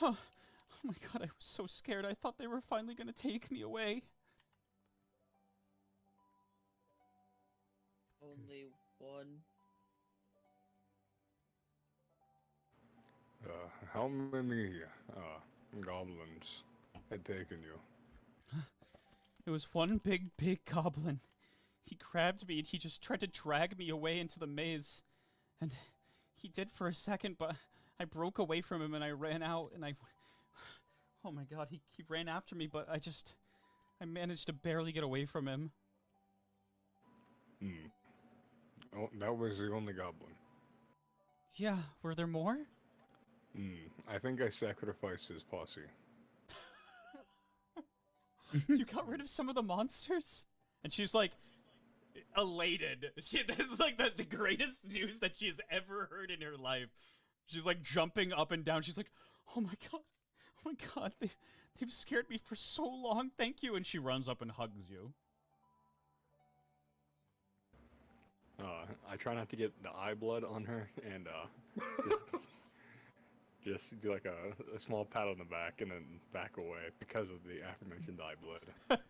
oh my god, I was so scared. I thought they were finally going to take me away. Only one. How many goblins had taken you? It was one big goblin. He grabbed me and he just tried to drag me away into the maze. And he did for a second, but I broke away from him and I ran out and oh my god, he ran after me, but I managed to barely get away from him. Oh, that was the only goblin. Yeah, were there more? I think I sacrificed his posse. You got rid of some of the monsters? And she's like, elated. This is like the greatest news that she has ever heard in her life. She's like jumping up and down. She's like, oh my god, they've scared me for so long. Thank you. And she runs up and hugs you. I try not to get the eye blood on her, and just do like a small pat on the back and then back away because of the aforementioned eye blood.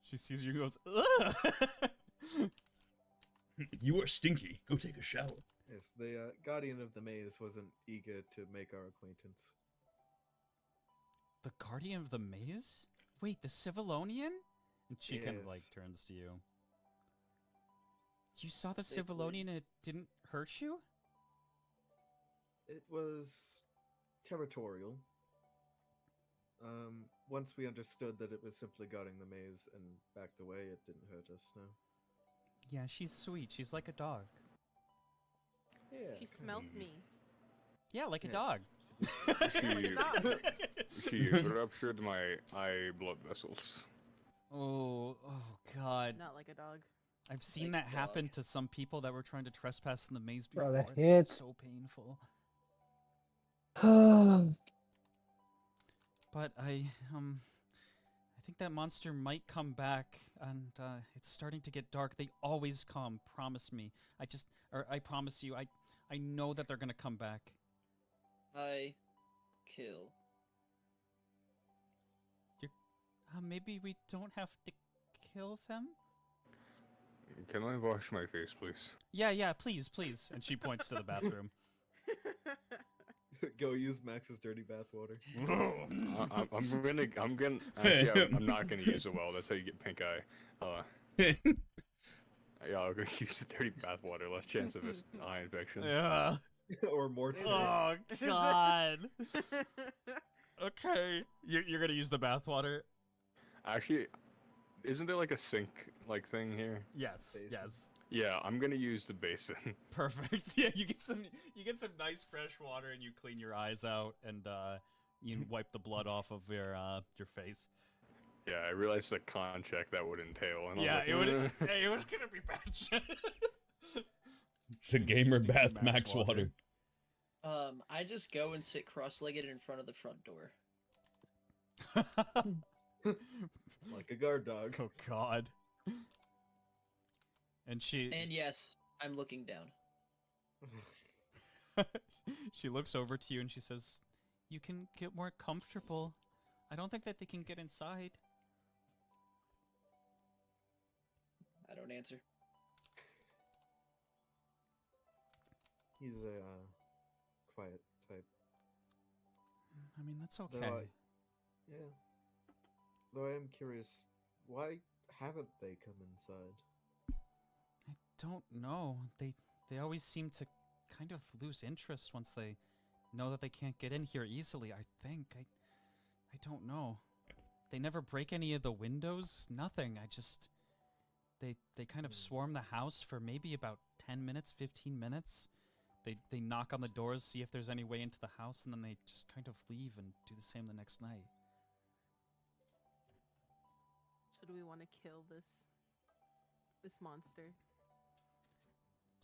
She sees you and goes, ugh! You are stinky. Go take a shower. Yes, the Guardian of the Maze wasn't eager to make our acquaintance. The Guardian of the Maze? Wait, the Civilonian? And she kind of Yes. like turns to you. You saw the Civilonian and it didn't hurt you? It was territorial. Once we understood that it was simply guarding the maze and backed away, it didn't hurt us, no. Yeah, she's sweet. She's like a dog. Yeah. She smelt me. Yeah, like a Yes. dog. She ruptured my eye blood vessels. Oh god. Not like a dog. I've seen Like that a happen dog. to some people that were trying to trespass in the maze Bro, before. the It's hits. so painful. Oh, But I think that monster might come back, and it's starting to get dark. They always come. Promise me. I promise you. I know that they're gonna come back. I kill. Maybe we don't have to kill them. Can I wash my face, please? Yeah, please. And she points to the bathroom. Go use Max's dirty bathwater. I'm not gonna use it well. That's how you get pink eye. Yeah, I'll go use the dirty bathwater. Less chance of his eye infection. Yeah. Or more. Oh god. Okay. You're gonna use the bathwater. Actually, isn't there like a sink like thing here? Yes. Basin. Yes. Yeah, I'm gonna use the basin. Perfect. Yeah, you get some nice fresh water and you clean your eyes out and you wipe the blood off of your face. Yeah, I realized the con check that would entail. And I was Yeah, like, it would. "Eh." It was gonna be bad. The gamer Stinky bath Max max water. water. I just go and sit cross-legged in front of the front door. Like a guard dog. Oh god. And And yes, I'm looking down. she looks over to you and she says, "You can get more comfortable. I don't think that they can get inside." I don't answer. He's a quiet type. I mean, that's okay. Though yeah. Though I am curious, why haven't they come inside? I don't know. They always seem to kind of lose interest once they know that they can't get in here easily, I think. I don't know. They never break any of the windows. Nothing. They kind of swarm the house for maybe about 10 minutes, 15 minutes. They knock on the doors, see if there's any way into the house, and then they just kind of leave and do the same the next night. So do we want to kill this monster?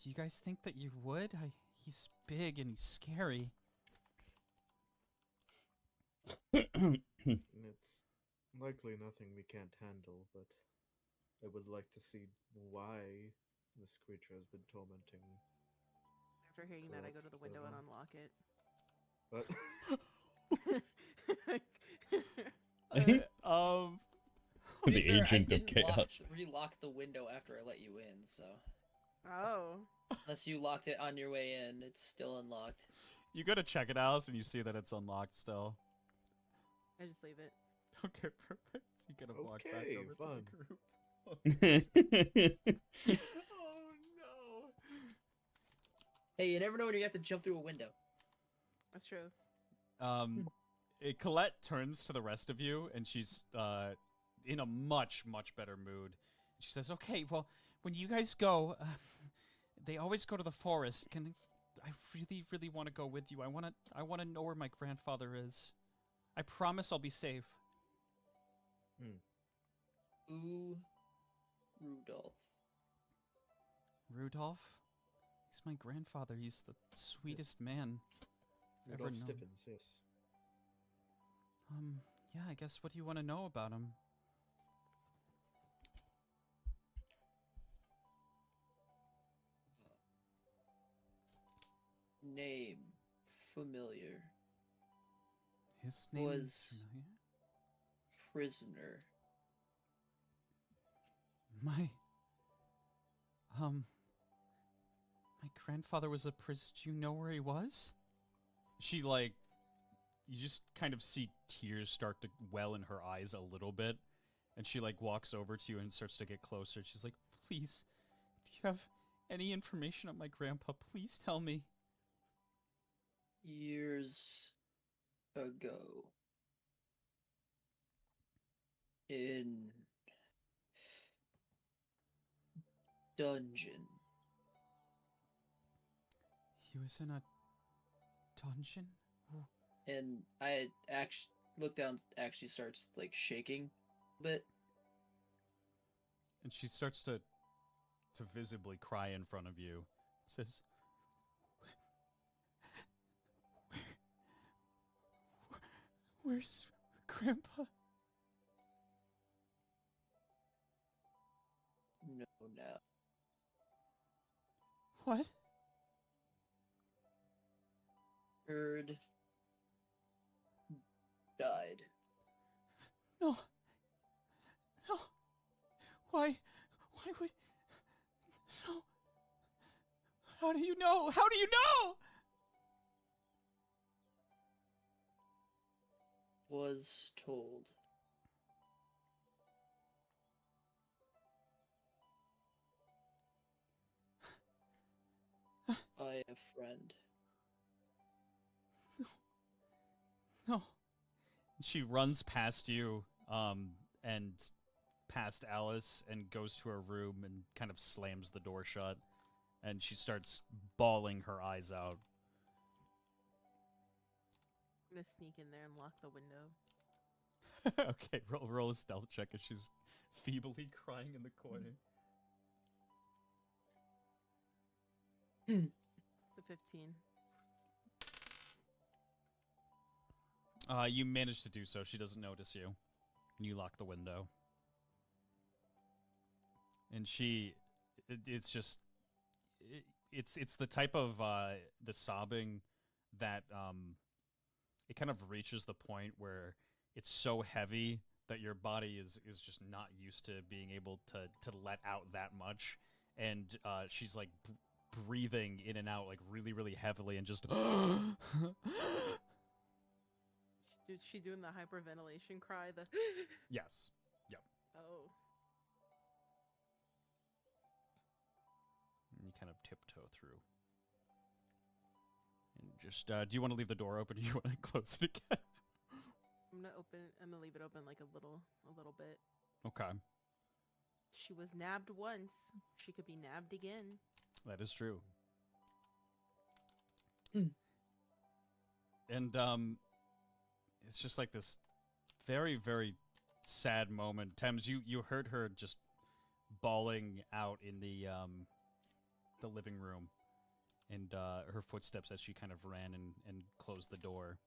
Do you guys think that you would? He's big and he's scary. It's likely nothing we can't handle, but I would like to see why this creature has been tormenting. After hearing that, I go to the window and unlock it. What? To be The fair, agent I of didn't chaos. relock the window after I let you in, so. Oh. Unless you locked it on your way in, it's still unlocked. You go to check it, Alice, and you see that it's unlocked still. I just leave it. Okay, perfect. You gotta walk back Okay, over fun. to the group. Oh no! Hey, you never know when you have to jump through a window. That's true. Colette turns to the rest of you, and she's in a much, much better mood. She says, "Okay, well, when you guys go, they always go to the forest. I really, really want to go with you. I wanna know where my grandfather is. I promise I'll be safe." Ooh, Rudolph. Rudolph? He's my grandfather. He's the sweetest man I've ever Rudolph known. Stippins, yes. Yeah, I guess what do you want to know about him? Name familiar. His name Was familiar? prisoner. My grandfather was a priest. Do you know where he was? She, like, you just kind of see tears start to well in her eyes a little bit. And she, like, walks over to you and starts to get closer. She's like, please, if you have any information on my grandpa, please tell me. Years ago. In dungeon. He was in a dungeon? And I actually look down, actually starts like shaking a bit. And she starts to visibly cry in front of you. Says, where's Grandpa? No, no. What? Heard. Died. No. No. Why would... No. How do you know? How do you know? Was told. By a friend. No. She runs past you, and past Alice, and goes to her room and kind of slams the door shut, and she starts bawling her eyes out. I'm gonna sneak in there and lock the window. Okay, roll a stealth check as she's feebly crying in the corner. The 15. You manage to do so. She doesn't notice you. And you lock the window. And it's just, it's the type of, the sobbing that, it kind of reaches the point where it's so heavy that your body is just not used to being able to let out that much. And, she's like breathing in and out like really, really heavily and just, Is she doing the hyperventilation cry? The Yes. Yep. Oh. And you kind of tiptoe through. And just, do you want to leave the door open or do you want to close it again? I'm I'm gonna leave it open like a little bit. Okay, She was nabbed once. She could be nabbed again. that is true. Hmm. And it's just like this very, very sad moment. Thames, you heard her just bawling out in the living room, and her footsteps as she kind of ran and closed the door.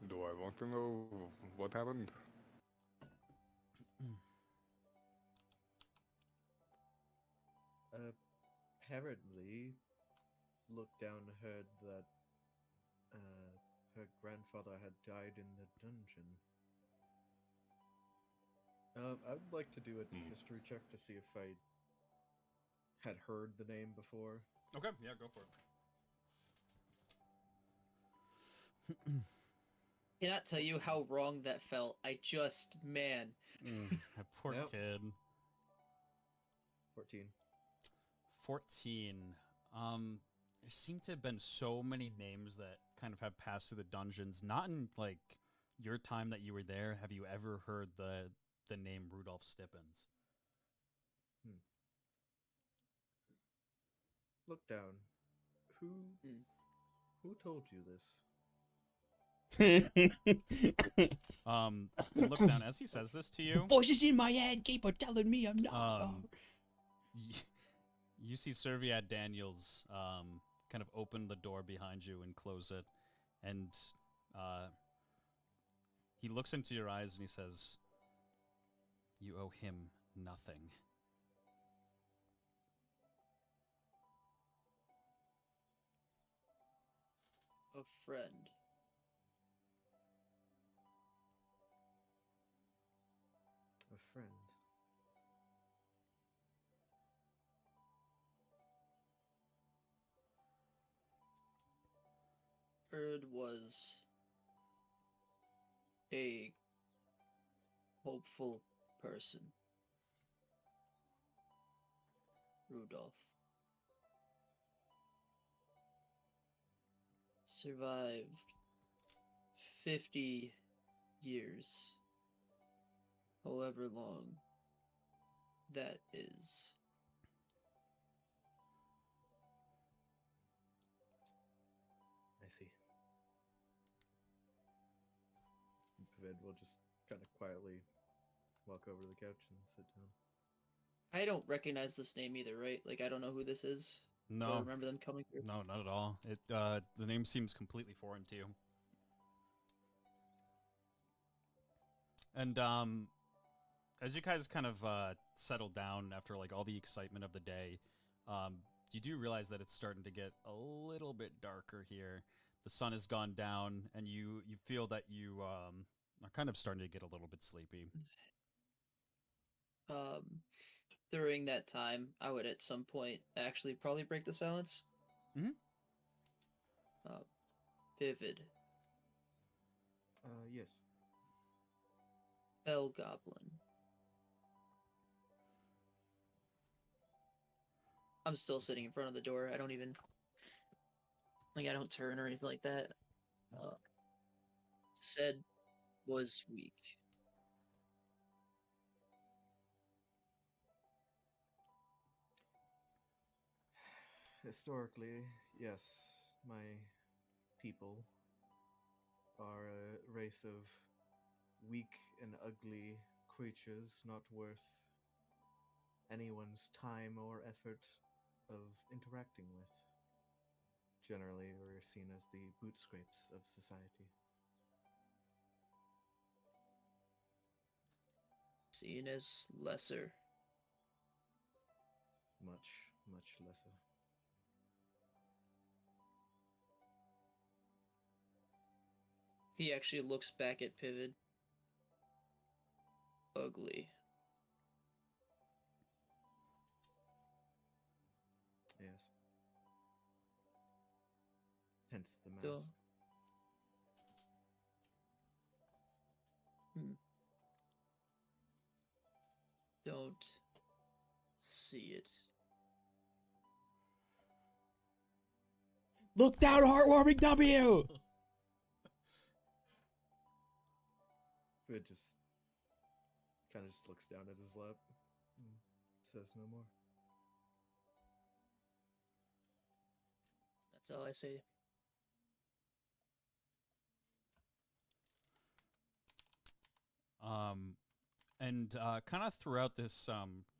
Do I want to know what happened? Apparently, looked down and heard that her grandfather had died in the dungeon. I would like to do a history check to see if I had heard the name before. Okay, yeah, go for it. Cannot tell you how wrong that felt. Man. That poor kid. 14. 14. There seem to have been so many names that kind of have passed through the dungeons. Not in like your time that you were there. Have you ever heard the name Rudolph Stippens? Look down. Who told you this? Look down as he says this to you. Voices in my head keep on telling me I'm not. You see Serviat Daniels kind of open the door behind you and close it, and he looks into your eyes and he says, "You owe him nothing." A friend. A friend. Erd was a hopeful person. Rudolph survived 50 years, however long that is. I see. Vid will just kind of quietly walk over to the couch and sit down. I don't recognize this name either, right? Like, I don't know who this is. No. I remember them coming through. No, not at all. It the name seems completely foreign to you. And as you guys kind of settle down after like all the excitement of the day, you do realize that it's starting to get a little bit darker here. The sun has gone down, and you feel that you are kind of starting to get a little bit sleepy. During that time, I would at some point actually probably break the silence. Mm-hmm. Vivid. Yes. Bell Goblin. I'm still sitting in front of the door. I don't even... Like, I don't turn or anything like that. Said was weak. Historically, yes, my people are a race of weak and ugly creatures not worth anyone's time or effort of interacting with. Generally, we're seen as the boot scrapes of society. Seen as lesser. Much, much lesser. He actually looks back at Pivot. Ugly. Yes. Hence the mask. Duh. Don't see it. Look down, heartwarming W. It just kind of just looks down at his lap and says no more. That's all I say. And kind of throughout this,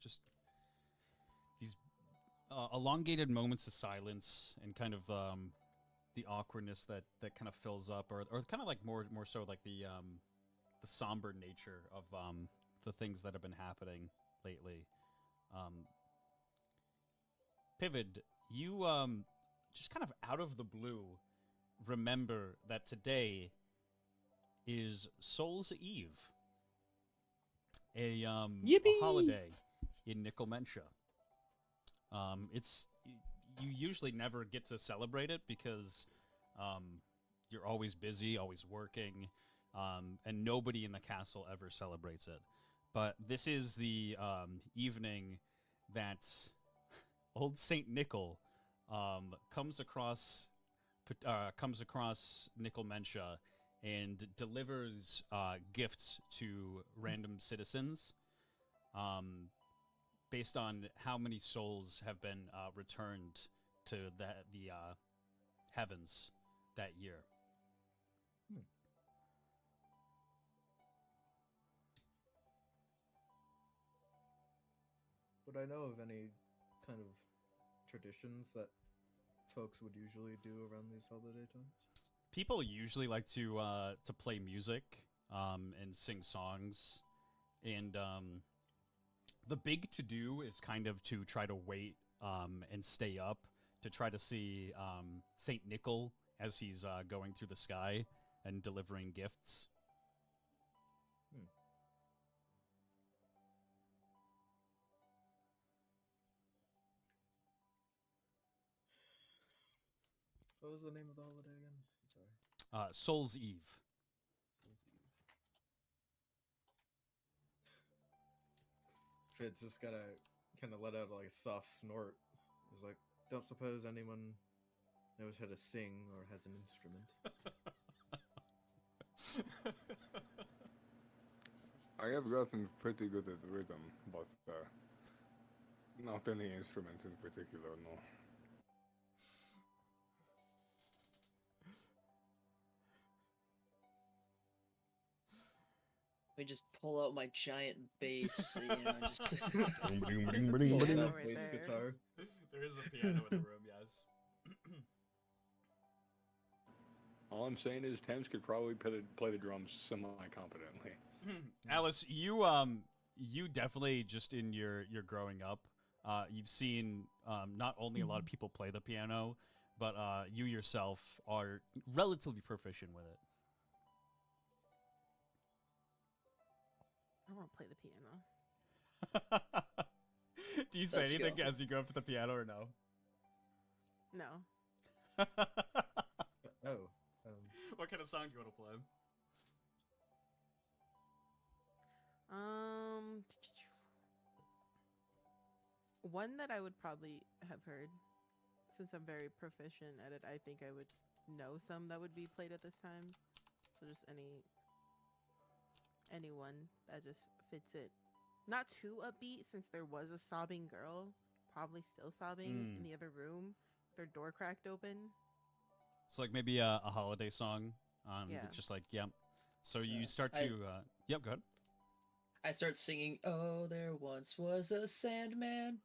just these elongated moments of silence and kind of the awkwardness that kind of fills up, or kind of like more so like the somber nature of the things that have been happening lately. Pivot, you just kind of out of the blue remember that today is Soul's Eve, a holiday in Nickelmentia. You usually never get to celebrate it because you're always busy, always working, and nobody in the castle ever celebrates it. But this is the evening that old Saint Nickel comes across Nickelmentia and delivers gifts to random citizens based on how many souls have been returned to the heavens that year. Would I know of any kind of traditions that folks would usually do around these holiday times? People usually like to play music and sing songs, and the big to do is kind of to try to wait and stay up to try to see Saint Nickel as he's going through the sky and delivering gifts. What was the name of the holiday again? Sorry. Soul's Eve. Fitz just gotta kind of let out like a soft snort. He's like, don't suppose anyone knows how to sing or has an instrument. I have gotten pretty good at rhythm, but not any instrument in particular, no. We just pull out my giant bass, just Bass guitar. There is a piano in the room, yes. All I'm saying is Thames could probably play the drums semi-competently. Alice, you definitely just in your growing up, you've seen not only a lot of people play the piano, but you yourself are relatively proficient with it. I want to play the piano. Do you say anything as you go up to the piano or no? No. Oh. What kind of song do you want to play? One that I would probably have heard, since I'm very proficient at it, I think I would know some that would be played at this time. So just anyone that just fits it. Not too upbeat, since there was a sobbing girl, probably still sobbing in the other room, their door cracked open. So like maybe a holiday song, Yeah. just like, yep. So you start to, yep, go ahead. I start singing, "Oh, there once was a Sandman."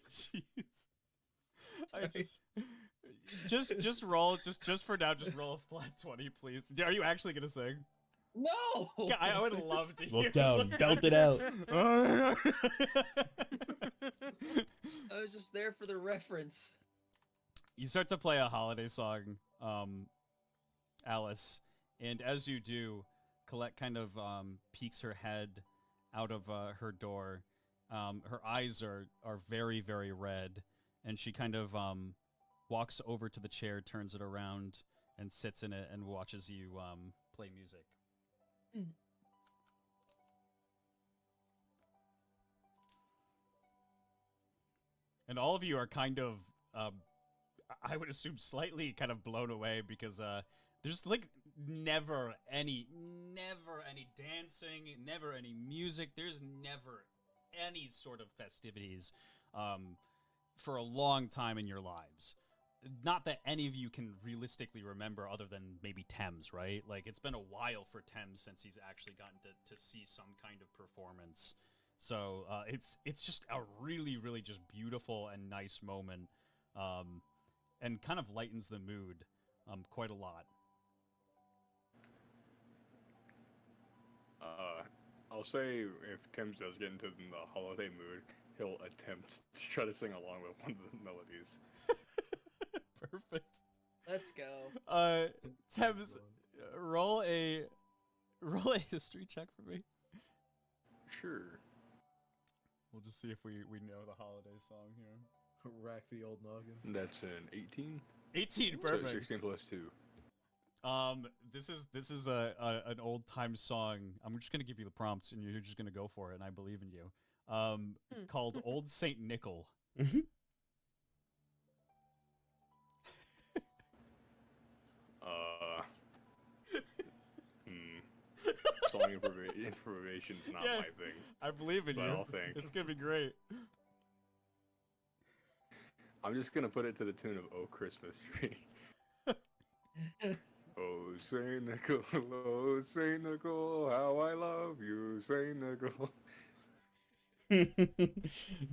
Jeez. Just roll, just for now, just roll a flat 20, please. Are you actually gonna sing? No! I would love to hear. Look down, belt it out. I was just there for the reference. You start to play a holiday song, Alice, and as you do, Colette kind of peeks her head out of her door. Her eyes are very, very red, and she kind of walks over to the chair, turns it around, and sits in it and watches you play music. and all of you are kind of, I would assume, slightly kind of blown away because there's like never any dancing, never any music. There's never any sort of festivities for a long time in your lives. Not that any of you can realistically remember other than maybe Thames, right? Like, it's been a while for Thames since he's actually gotten to see some kind of performance. So it's just a really, really just beautiful and nice moment, and kind of lightens the mood quite a lot. I'll say if Thames does get into the holiday mood, he'll attempt to try to sing along with one of the melodies. Perfect. Let's go. Thames, roll a history check for me. Sure. We'll just see if we know the holiday song here. Rack the old noggin. That's an 18. 18, perfect. So 16 plus 2. This is an old time song. I'm just gonna give you the prompts, and you're just gonna go for it. And I believe in you. Called "Old Saint Nickel." Song information's not my thing. I believe in you. It's gonna be great. I'm just gonna put it to the tune of "Oh Christmas Tree." Oh Saint Nickel, how I love you, Saint Nickel.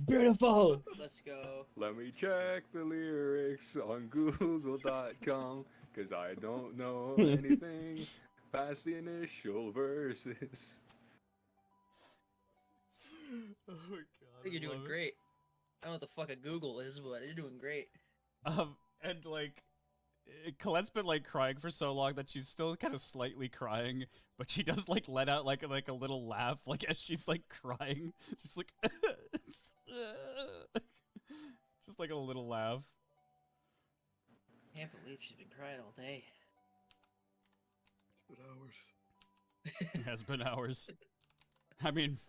Beautiful. Let's go. Let me check the lyrics on Google.com, cause I don't know anything past the initial verses. Oh my god. I think you're doing great. I don't know what the fuck a Google is, but you're doing great. And like, Colette's been like crying for so long that she's still kind of slightly crying, but she does like let out like a little laugh, like as she's like crying. She's like, just like a little laugh. Can't believe she's been crying all day. It's been hours. It has been hours. I mean,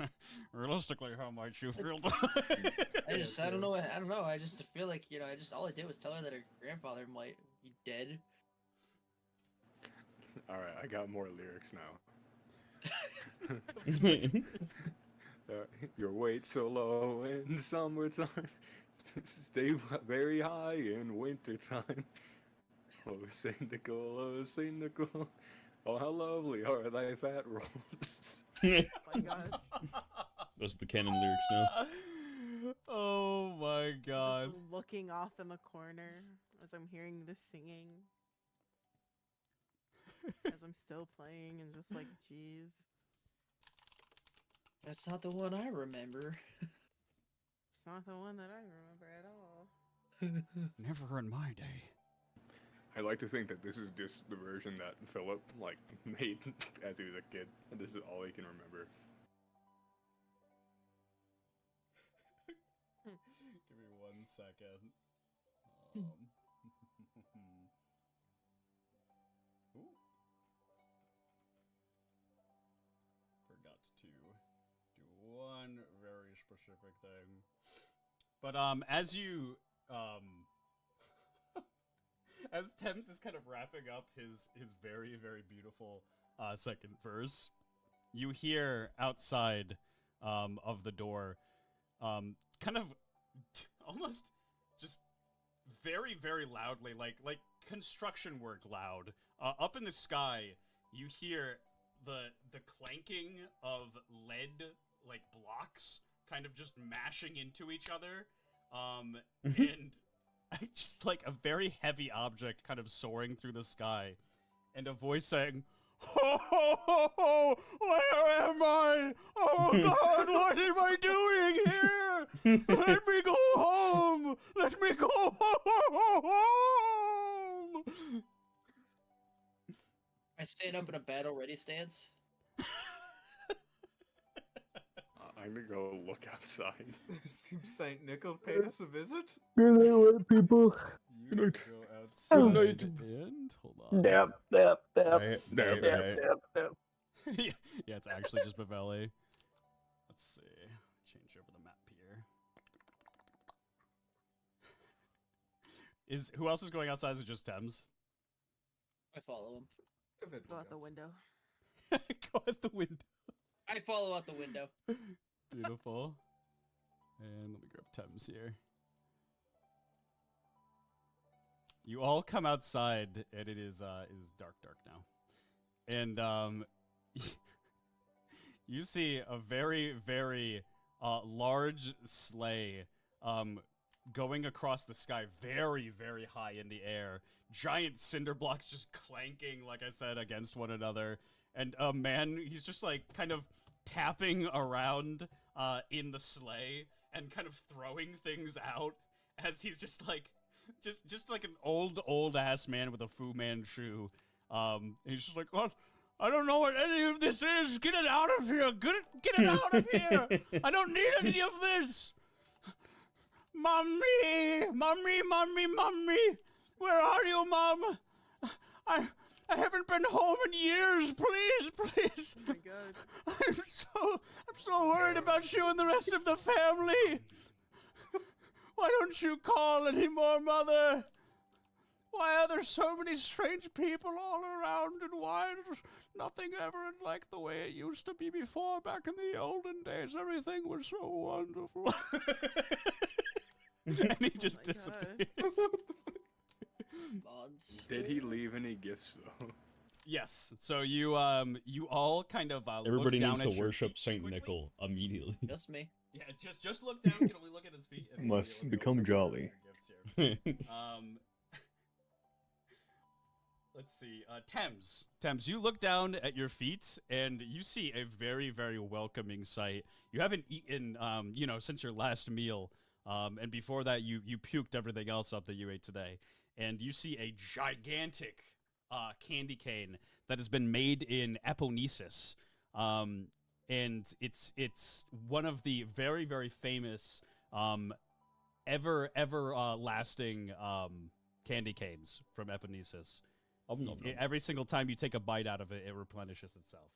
realistically, how might you feel? I don't know. I just feel like, all I did was tell her that her grandfather might be dead. Alright, I got more lyrics now. Your weight so low in summertime, stay very high in wintertime. Oh, Saint Nickel, oh, how lovely are thy fat rolls. Oh my god. Those are the canon lyrics now. Oh my god. Just looking off in the corner as I'm hearing this singing. As I'm still playing and just like, jeez. That's not the one I remember. It's not the one that I remember at all. Never in my day. I like to think that this is just the version that Philip made as he was a kid, and this is all he can remember. Give me 1 second. Ooh. Forgot to do one very specific thing. But as you as Thames is kind of wrapping up his very, very beautiful second verse, you hear outside of the door kind of almost just very, very loudly, like construction work loud. Up in the sky, you hear the clanking of lead like blocks kind of just mashing into each other, and just like a very heavy object kind of soaring through the sky, and a voice saying, "Ho ho ho ho! Where am I? Oh God, what am I doing here? Let me go home! Let me go home!" I stand up in a battle ready stance. I'm gonna go look outside. Seems Saint Nickel paid us a visit. Good night, people. You go outside and hold on. Dap. Yeah, it's actually just Baveli. Let's see. Change over the map here. who else is going outside? Is it just Thames? I follow him. Go out the window. Go out the window. I follow out the window. Beautiful. And let me grab Thames here. You all come outside, and it is dark now. And you see a very, very large sleigh going across the sky, very, very high in the air. Giant cinder blocks just clanking, like I said, against one another. And a man, he's just like kind of tapping around in the sleigh and kind of throwing things out as he's just like like an old ass man with a Fu Manchu. He's just like, "What? I don't know what any of this is. Get it out of here. Get it out of here. I don't need any of this. Mommy, where are you, Mom? I haven't been home in years. Please. Oh my God. I'm so worried about you and the rest of the family. Why don't you call anymore, Mother? Why are there so many strange people all around, and why is nothing ever like the way it used to be before, back in the olden days? Everything was so wonderful." And he just disappears. Did he leave any gifts though? Yes. So you all kind of Everybody look down needs at to your worship feet Saint quickly. Nickel immediately. Just me. Yeah, just look down. Can only look at his feet. and Must look at become all the jolly. gifts here. Let's see. Thames, you look down at your feet and you see a very, very welcoming sight. You haven't eaten, since your last meal. And before that, you puked everything else up that you ate today. And you see a gigantic candy cane that has been made in Eponesis. And it's one of the very, very famous, ever lasting candy canes from Eponesis. Every single time you take a bite out of it, it replenishes itself.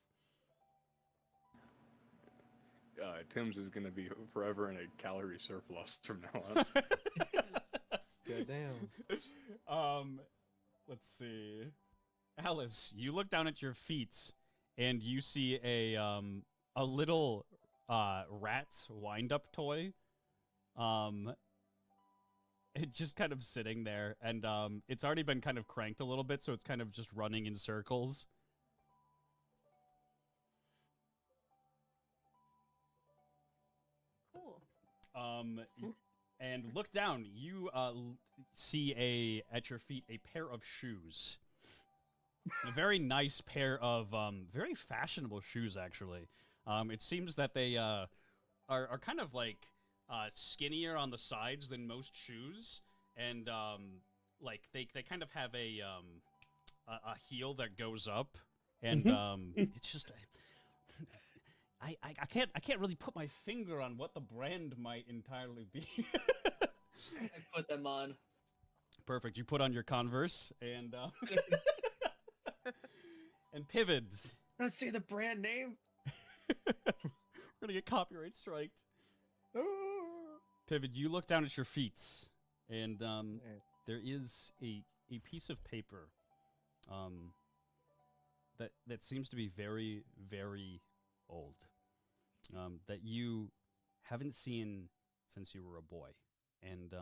Tim's is gonna be forever in a calorie surplus from now on. Goddamn. Let's see. Alice, you look down at your feet and you see a little rat wind-up toy. It's just kind of sitting there, and it's already been kind of cranked a little bit, so it's kind of just running in circles. Cool. And look down. You see at your feet a pair of shoes. A very nice pair of very fashionable shoes, actually. It seems that they are kind of like skinnier on the sides than most shoes, and like they kind of have a heel that goes up, and it's just I can't really put my finger on what the brand might entirely be. I put them on. Perfect. You put on your Converse and and Pivots. Let's see the brand name. We're gonna get copyright striked. Pivot, you look down at your feet, and there is a piece of paper that seems to be very, very old, that you haven't seen since you were a boy, and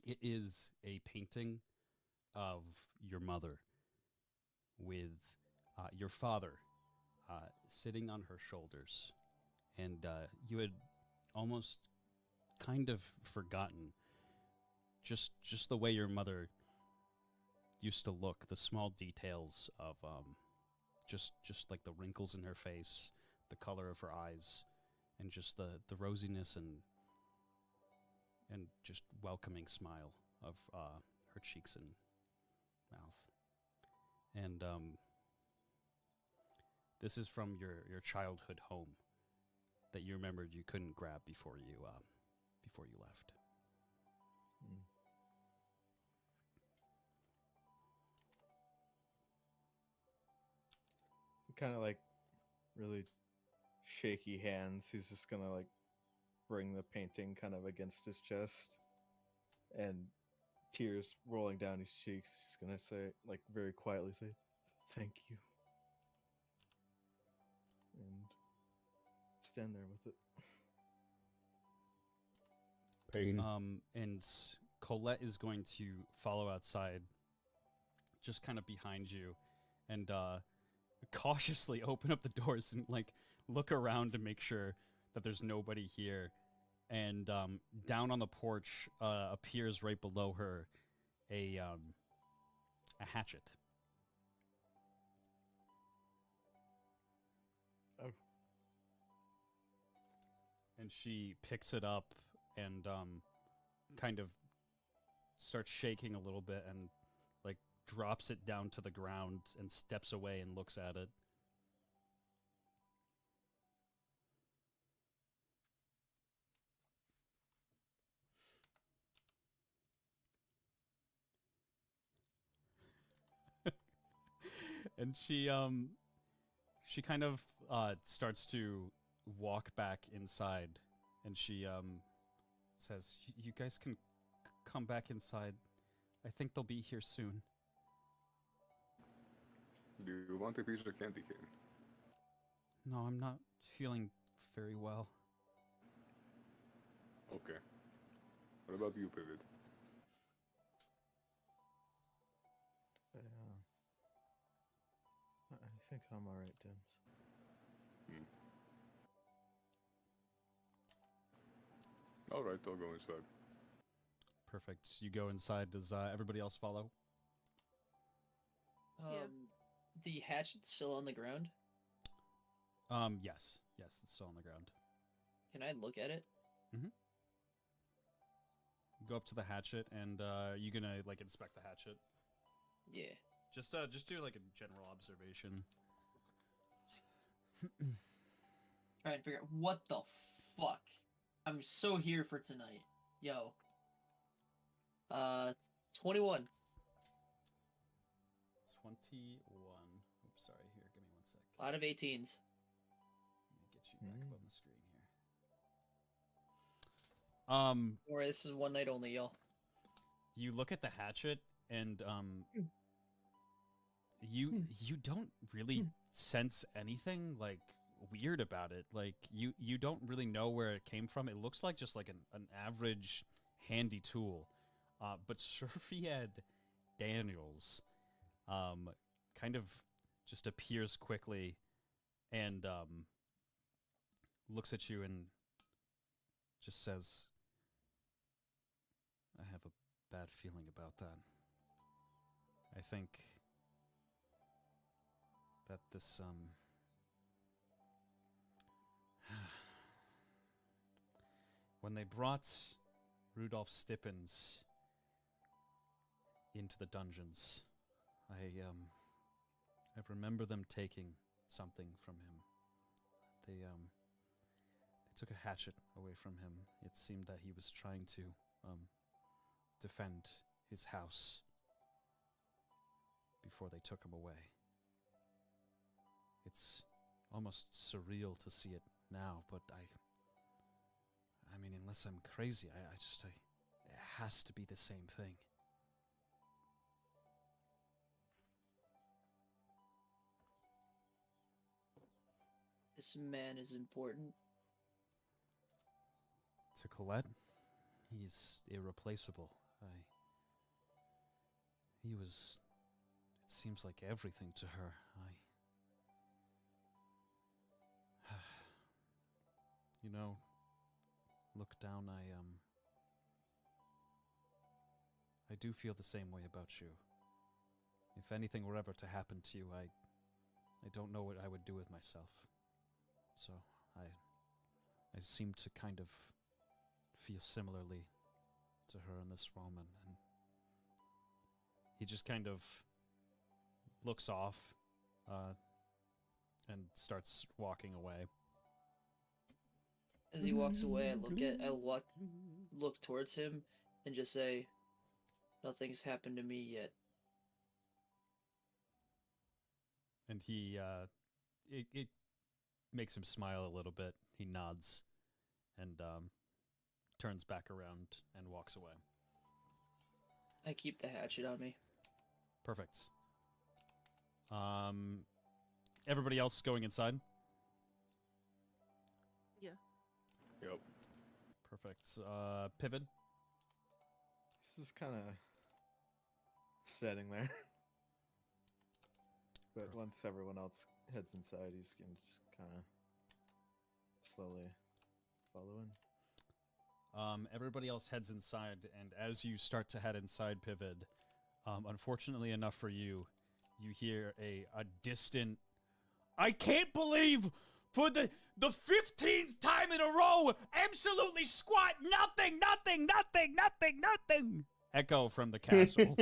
it is a painting of your mother with your father sitting on her shoulders, and you had almost kind of forgotten just the way your mother used to look, the small details of just like the wrinkles in her face, the color of her eyes, and just the rosiness and just welcoming smile of her cheeks and mouth. And this is from your childhood home that you remembered you couldn't grab before you left. Kind of like really shaky hands. He's just gonna like bring the painting kind of against his chest and tears rolling down his cheeks. He's gonna say, like, very quietly, say, "Thank you," and stand there with it. Pain. And Colette is going to follow outside, just kind of behind you, and cautiously open up the doors and like look around to make sure that there's nobody here. And down on the porch appears right below her a hatchet. Oh. And she picks it up and kind of starts shaking a little bit and like drops it down to the ground and steps away and looks at it. And she kind of starts to walk back inside, and she says, "You guys can come back inside. I think they'll be here soon." Do you want a piece of candy cane? No, I'm not feeling very well. Okay. What about you, Pivot? I think I'm alright, Dims. Alright, I'll go inside. Perfect. You go inside. Does everybody else follow? The hatchet's still on the ground. Yes. Yes, it's still on the ground. Can I look at it? Mm-hmm. Go up to the hatchet, and you gonna like inspect the hatchet? Yeah. Just do like a general observation. Try and figure out what the fuck. I'm so here for tonight. Yo. 21. 21. Oops, sorry. Here, give me 1 sec. A lot of 18s. Let me get you back up on the screen here. Or this is one night only, y'all. You look at the hatchet, and you don't really sense anything like weird about it. Like you don't really know where it came from. It looks like just like an average handy tool. But Surfied Daniels kind of just appears quickly and looks at you and just says, "I have a bad feeling about that. I think that this when they brought Rudolph Stippens into the dungeons, I remember them taking something from him. They took a hatchet away from him. It seemed that he was trying to defend his house before they took him away. It's almost surreal to see it now, but I mean, unless I'm crazy, it has to be the same thing." This man is important. To Colette, he's irreplaceable. He was, it seems like everything to her. You know, look down, I do feel the same way about you. If anything were ever to happen to you, I don't know what I would do with myself. So, I seem to kind of feel similarly to her in this moment, and he just kind of looks off, and starts walking away. As he walks away, I look towards him and just say, "Nothing's happened to me yet." And he, it makes him smile a little bit. He nods and turns back around and walks away. I keep the hatchet on me. Perfect. Everybody else going inside? Yeah. Yep. Perfect. Pivot. This is kind of sitting there. But once everyone else heads inside, he's going to just kind of slowly follow in. Everybody else heads inside, and as you start to head inside, Pivot, unfortunately enough for you, you hear a distant, I can't believe for the 15th time in a row, absolutely squat, nothing, echo from the castle.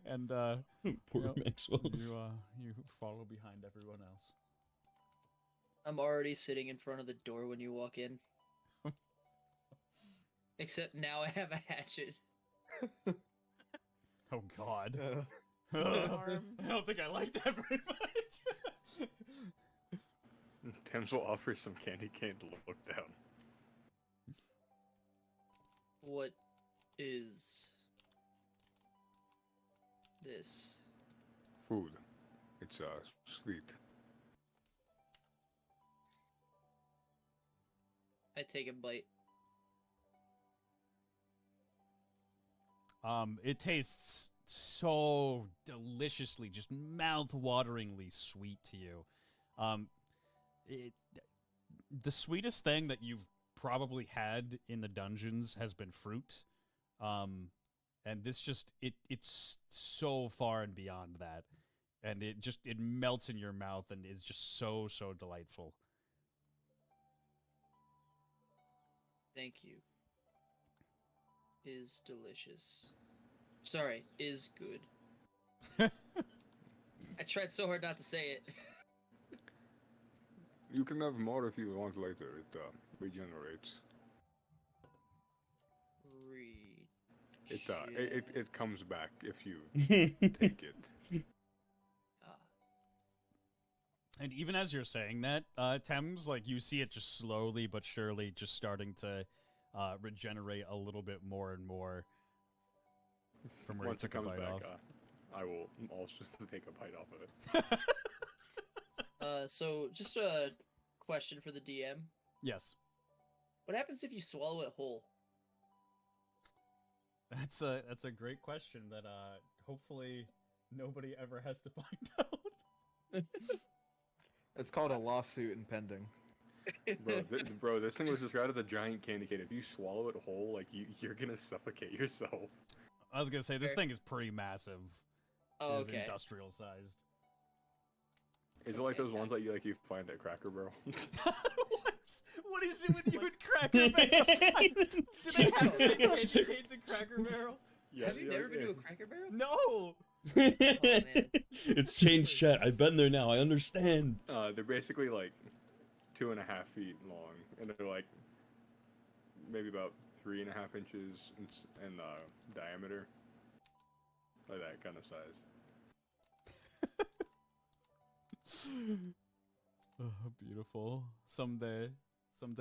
And Poor Maxwell. You follow behind everyone else. I'm already sitting in front of the door when you walk in. Except now I have a hatchet. Oh God. I don't think I like that very much. Thames will offer some candy cane to look down. What is this? Food. It's sweet. I take a bite. It tastes so deliciously, just mouth-wateringly sweet to you. The sweetest thing that you've probably had in the dungeons has been fruit. And this just, it's so far and beyond that. And it melts in your mouth and is just so delightful. Thank you. Is delicious. Sorry, is good. I tried so hard not to say it. You can have more if you want later. It regenerates. It comes back if you take it. And even as you're saying that, Thames, like, you see it just slowly but surely just starting to regenerate a little bit more and more from where Once you it took a comes bite back, off. I will also take a bite off of it. So just a question for the DM. Yes. What happens if you swallow it whole? That's a great question that hopefully nobody ever has to find out. It's called a lawsuit impending. Bro, this thing was described as a giant candy cane. If you swallow it whole, like you're gonna suffocate yourself. I was gonna say this thing is pretty massive. Oh, It is okay. industrial sized. Is it like those ones that you find at Cracker Barrel? What is it with you and Cracker Barrel? Do they have candy canes at Cracker Barrel? Yeah, Have you never been to a Cracker Barrel? No. It's changed, chat. I've been there now. I understand. They're basically like 2.5 feet long, and they're like maybe about 3.5 inches in diameter, like that kind of size. Oh, beautiful. Someday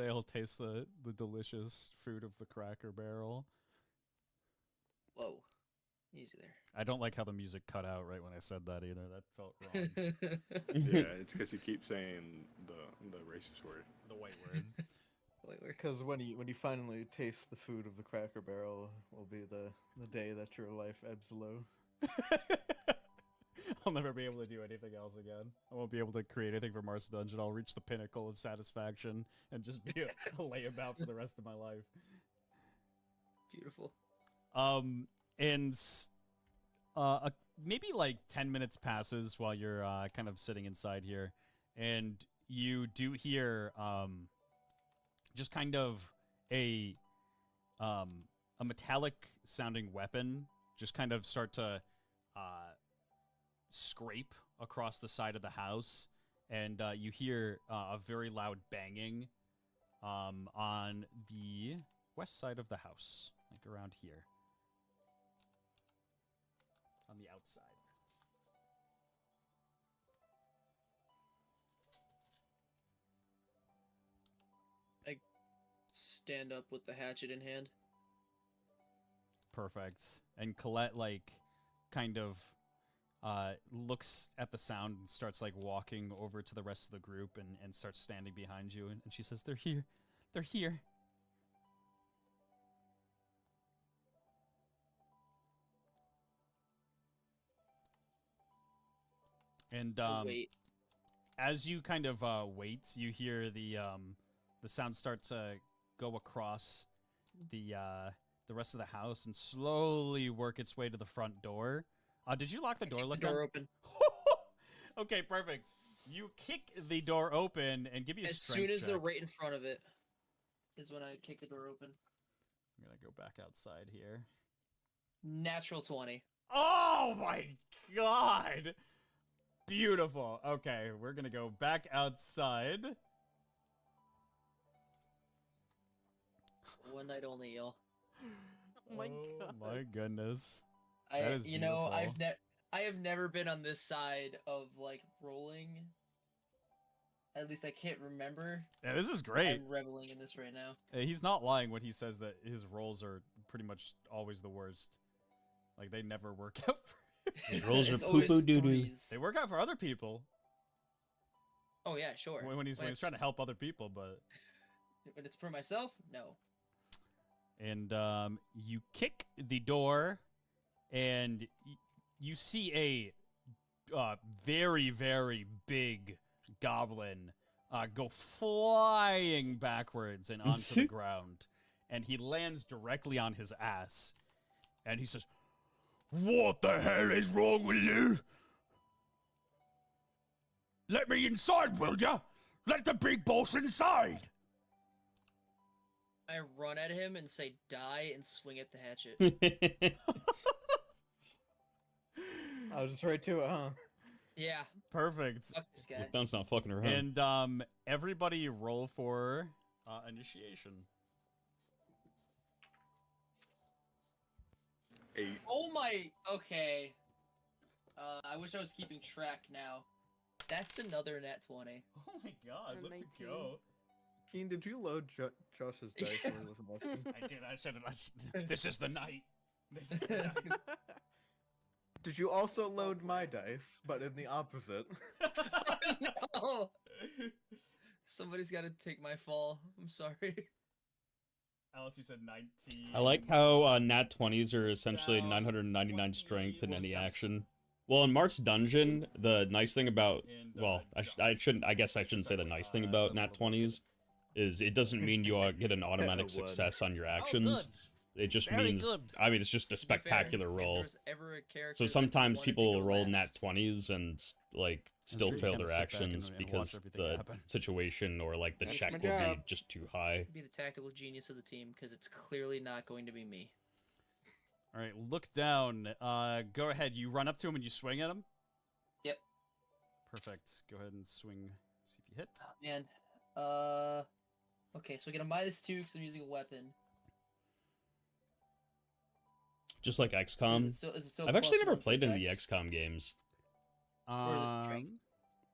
I'll taste the delicious fruit of the Cracker Barrel. Whoa. Easy there. I don't like how the music cut out right when I said that either. That felt wrong. Yeah, it's because you keep saying the racist word. The white word. Because when you finally taste the food of the Cracker Barrel, will be the day that your life ebbs low. I'll never be able to do anything else again. I won't be able to create anything for Mars Dungeon. I'll reach the pinnacle of satisfaction and just be a layabout for the rest of my life. Beautiful. And maybe like 10 minutes passes while you're kind of sitting inside here, and you do hear just kind of a metallic sounding weapon just kind of start to scrape across the side of the house, and you hear a very loud banging on the west side of the house, like around here. On the outside. I stand up with the hatchet in hand. Perfect. And Colette, like, kind of looks at the sound and starts, like, walking over to the rest of the group and starts standing behind you. And she says, "They're here. They're here." And wait. as you kind of wait, you hear the sound start to go across the rest of the house and slowly work its way to the front door. Did you lock the door? Kick the door open. Okay, perfect. You kick the door open and give me a As strength soon as check. they're right in front of it, is when I kick the door open. I'm gonna go back outside here. Natural 20. Oh my god! Beautiful. Okay, we're gonna go back outside. One night only, y'all. Oh my god. My goodness. I That is beautiful. I have never been on this side of like rolling. At least I can't remember. Yeah, this is great. I'm reveling in this right now. He's not lying when he says that his rolls are pretty much always the worst. Like, they never work out for him. His rolls are It's always poo-poo doo-doo. threes. They work out for other people. Oh yeah, sure. When he's trying to help other people, but... When it's for myself, no. And you kick the door, and you see a very, very big goblin go flying backwards and onto the ground. And he lands directly on his ass. And he says, "What the hell is wrong with you? Let me inside, will ya? Let the big boss inside!" I run at him and say die and swing at the hatchet. I was just right to it, huh? Yeah. Perfect. Fuck this guy. Lockdown's not fucking around. And everybody roll for initiation. 8. Oh my. Okay. I wish I was keeping track now. That's another nat 20. Oh my god, Or let's 19. go. Keen, did you load Josh's dice when he was watching? I did. I said this is the night. This is the night. Did you also load my dice, but in the opposite? No. Somebody's got to take my fall. I'm sorry. Alice, you said 19. I like how nat 20s are essentially 999 strength in any action. Well, in Mart's dungeon, the nice thing about, well, I guess I shouldn't say the nice thing about nat 20s is it doesn't mean you get an automatic success on your actions. It just means, I mean, it's just a spectacular roll. So sometimes people will roll nat 20s and, like, still fail their actions because the situation or, like, the check will be just too high. Be the tactical genius of the team because it's clearly not going to be me. All right, look down. Go ahead. You run up to him and you swing at him? Yep. Perfect. Go ahead and swing. See if you hit. Oh, man. Okay, so I get a -2 because I'm using a weapon. Just like XCOM. Is it still I've actually +1 never for played any of the dex? XCOM games. Or is it strength?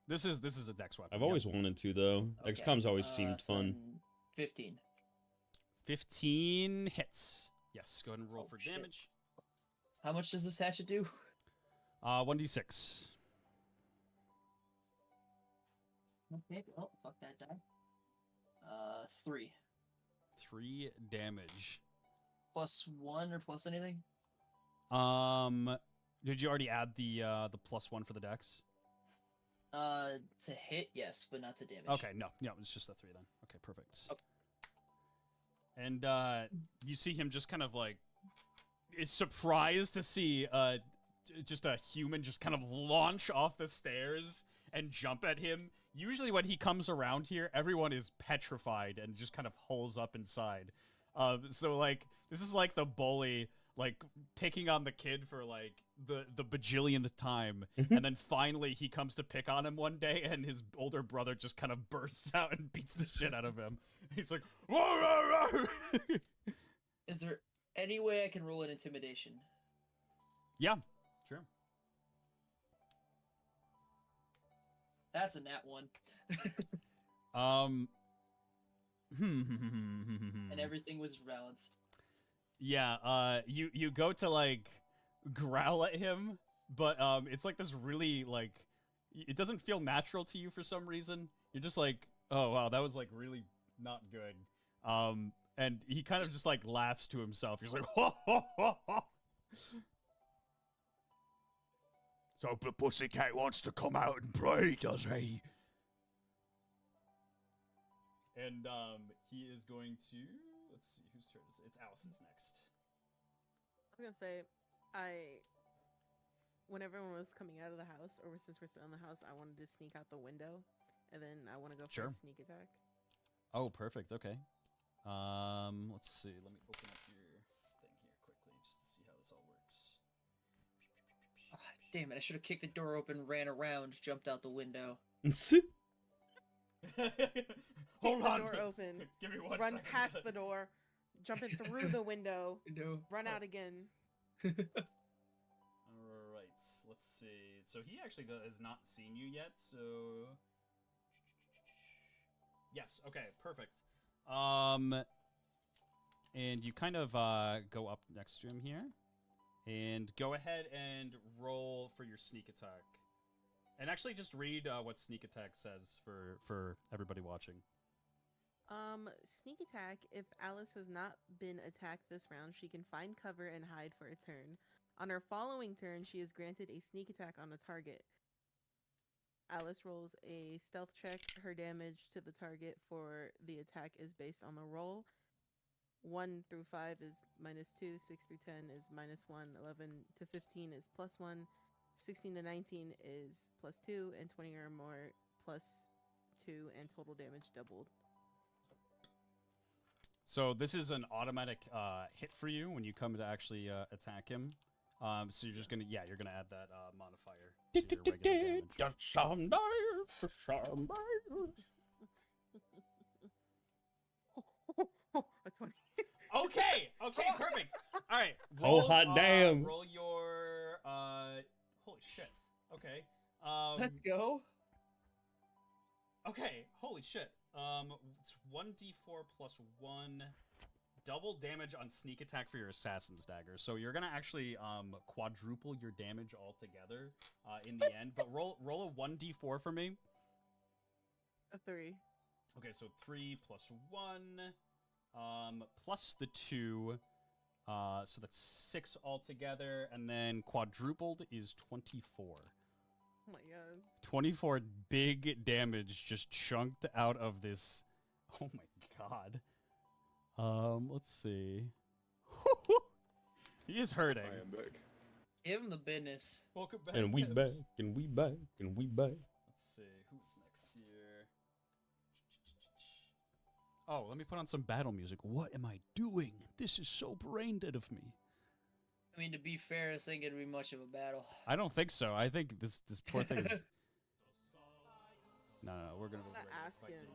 This is a dex weapon. I've always wanted to, though. Okay, XCOM's always seemed fun. 15. 15 hits. Yes, go ahead and roll for shit. damage. How much does this hatchet do? 1d6. Okay. Oh, fuck that die. 3. 3 damage. +1 or plus anything? Did you already add the +1 for the dex? To hit, yes, but not to damage. Okay, no, it's just a 3 then. Okay, perfect. Okay. And you see him just kind of like is surprised to see just a human just kind of launch off the stairs and jump at him. Usually when he comes around here, everyone is petrified and just kind of holes up inside. So like this is like the bully like picking on the kid for like the bajillionth time, and then finally he comes to pick on him one day, and his older brother just kind of bursts out and beats the shit out of him. He's like, "Whoa, whoa, whoa." Is there any way I can roll an intimidation? Yeah, sure. That's a nat 1. And everything was balanced. Yeah, you go to like growl at him, but it's like this really like it doesn't feel natural to you for some reason. You're just like, oh wow, that was like really not good. And he kind of just like laughs to himself. He's like, ho ho ho ho. So the pussycat wants to come out and play, does he? And he is going to, let's see, whose turn is it? It's Alice's next. I was gonna say, when everyone was coming out of the house, or since we're still in the house, I wanted to sneak out the window, and then I want to go for Sure. a sneak attack. Oh, perfect. Okay. Let's see. Let me open up your thing here quickly just to see how this all works. Ah, damn it! I should have kicked the door open, ran around, jumped out the window. Hold the on. door open. Give me one Run second. past the door, jump in through the window, No. run out again. Alright, let's see. So he actually has not seen you yet, so... Yes, okay, perfect. And you kind of go up next to him here. And go ahead and roll for your sneak attack. And actually just read what sneak attack says for everybody watching. Sneak attack. If Alice has not been attacked this round, she can find cover and hide for a turn. On her following turn, she is granted a sneak attack on a target. Alice rolls a stealth check. Her damage to the target for the attack is based on the roll. 1 through 5 is -2, 6 through 10 is -1, 11 to 15 is +1, 16 to 19 is +2, and 20 or more +2, and total damage doubled. So this is an automatic hit for you when you come to actually attack him. So you're just gonna, you're gonna add that modifier to your regular damage. A 20. Okay, perfect. All right. Oh, hot damn. Roll your holy shit. Okay. Let's go. Okay, holy shit. It's 1d4 plus 1 double damage on sneak attack for your assassin's dagger. So you're gonna actually quadruple your damage altogether in the end. But roll a 1d4 for me. A 3. Okay, so 3 plus 1 plus the 2. So that's 6 altogether, and then quadrupled is 24. Oh my god. 24 big damage just chunked out of this. Oh my god. Let's see. He is hurting. I am back. Give him the business. Welcome back. And we Tibbs. back, and we back, and we back. Let's see, who's next here? Oh, let me put on some battle music. What am I doing? This is so brain dead of me. I mean, to be fair, this ain't gonna be much of a battle. I don't think so. I think this poor thing is. No, we're gonna. I'm gonna ask him,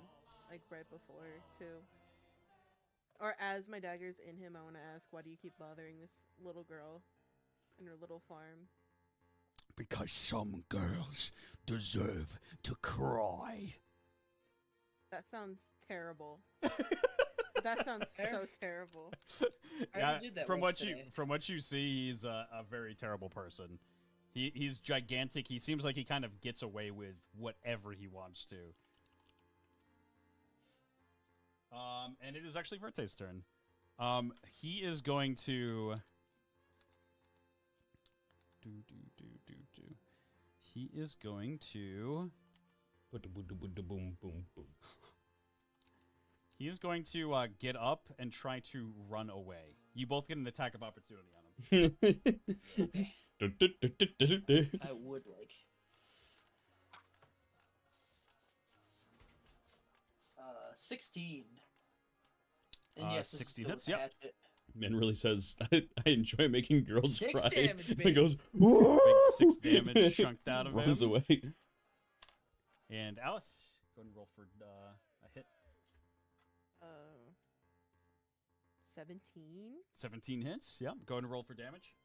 like right before too, or as my dagger's in him, I want to ask, why do you keep bothering this little girl in her little farm? Because some girls deserve to cry. That sounds terrible. That sounds so terrible. Yeah, from what you see, he's a very terrible person. He's gigantic. He seems like he kind of gets away with whatever he wants to. And it is actually Verte's turn. He is going to He is going to He is going to get up and try to run away. You both get an attack of opportunity on him. I would like. 16. And yes, 16 hits, yep. hatchet. Man really says, I enjoy making girls 6 cry. damage, He baby. goes, Big 6 damage chunked out of runs him. away. And Alice, go ahead and roll for a hit. 17. 17 hits. Yep. Go ahead and roll for damage.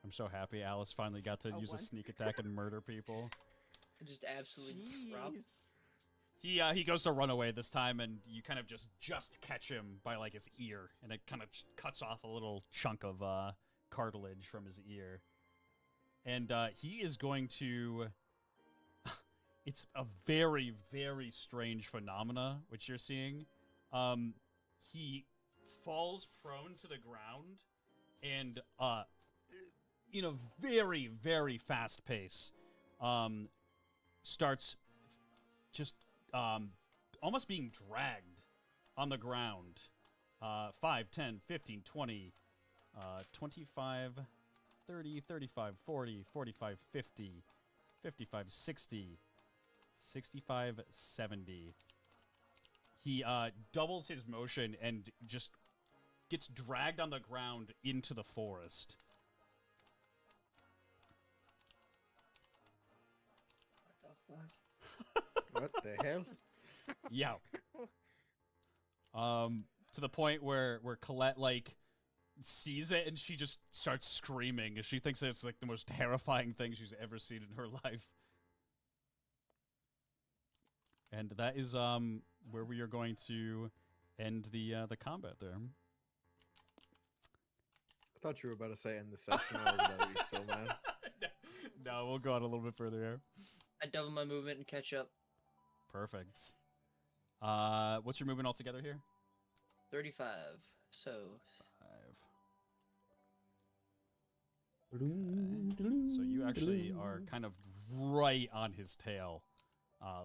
I'm so happy Alice finally got to use a sneak attack and murder people. Just absolutely drop. He goes to run away this time, and you kind of just catch him by like his ear, and it kind of cuts off a little chunk of cartilage from his ear, and he is going to. It's a very, very strange phenomena which you're seeing. He falls prone to the ground, and in a very, very fast pace, starts just almost being dragged on the ground. 5, 10, 15, 20, 25, 30, 35, 40, 45, 50, 55, 60, 65, 70. He doubles his motion and just gets dragged on the ground into the forest. What the hell? Yeah. To the point where Colette like sees it and she just starts screaming. She thinks that it's like the most terrifying thing she's ever seen in her life. And that is where we are going to end the combat there. I thought you were about to say end the session. I was about to be so mad. No, we'll go on a little bit further here. I double my movement and catch up. Perfect. What's your movement altogether here? 35. So. 5. Okay. So you actually are kind of right on his tail.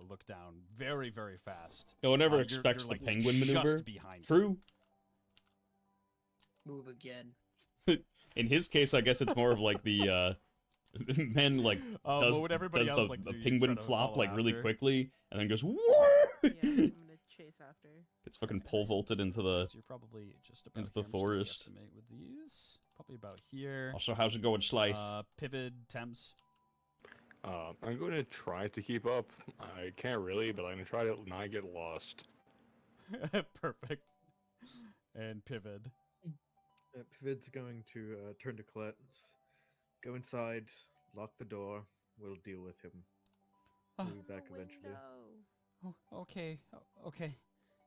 Look down very, very fast. No one ever expects you're the penguin just maneuver. Behind True. Move again. In his case, I guess it's more of like the man like does, what would everybody does else the, like the to do? You penguin try to flop follow like really after? quickly and then goes. Yeah, I'm gonna chase after. It's fucking pole vaulted into the So you're probably just about into the here. I'm just gonna forest. guesstimate with these. Probably about here. Also, how's it going, Slice? Pivot, Thames. I'm going to try to keep up. I can't really, but I'm going to try to not get lost. Perfect. And Pivot. Pivot's going to turn to Colette. Go inside, lock the door. We'll deal with him. We'll be back eventually. Oh, okay. Okay.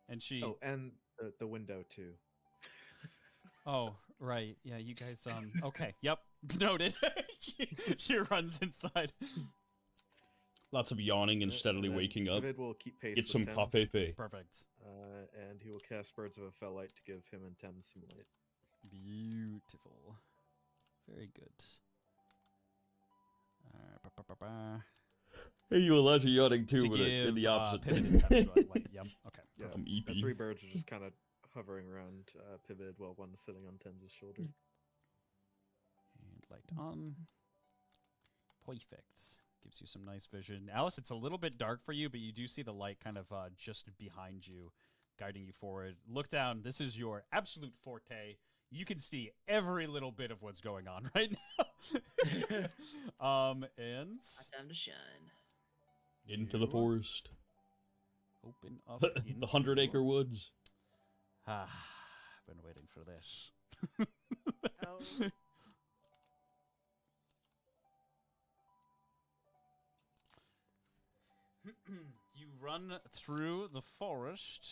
And she. Oh, and the window too. Oh, right. Yeah, you guys. Okay. Yep. Noted. she runs inside. Lots of yawning and steadily then waking up. Pivot will keep pace Get with some Thames. coffee. Perfect. And he will cast Birds of a Fell Light to give him and Thames some light. Beautiful. Very good. Hey, you allowed to yawning too, To but in give, the opposite. Pivot and Thames light. Yep. Okay. Yeah, I'm the EP. three birds are just kind of hovering around Pivot while one is sitting on Thames' shoulder. And light on. Perfect. Gives you some nice vision. Alice, it's a little bit dark for you, but you do see the light kind of just behind you, guiding you forward. Look down. This is your absolute forte. You can see every little bit of what's going on right now. And Time to shine. Into the forest. Open up The into 100-acre woods. Ah, I've been waiting for this. Oh. You run through the forest,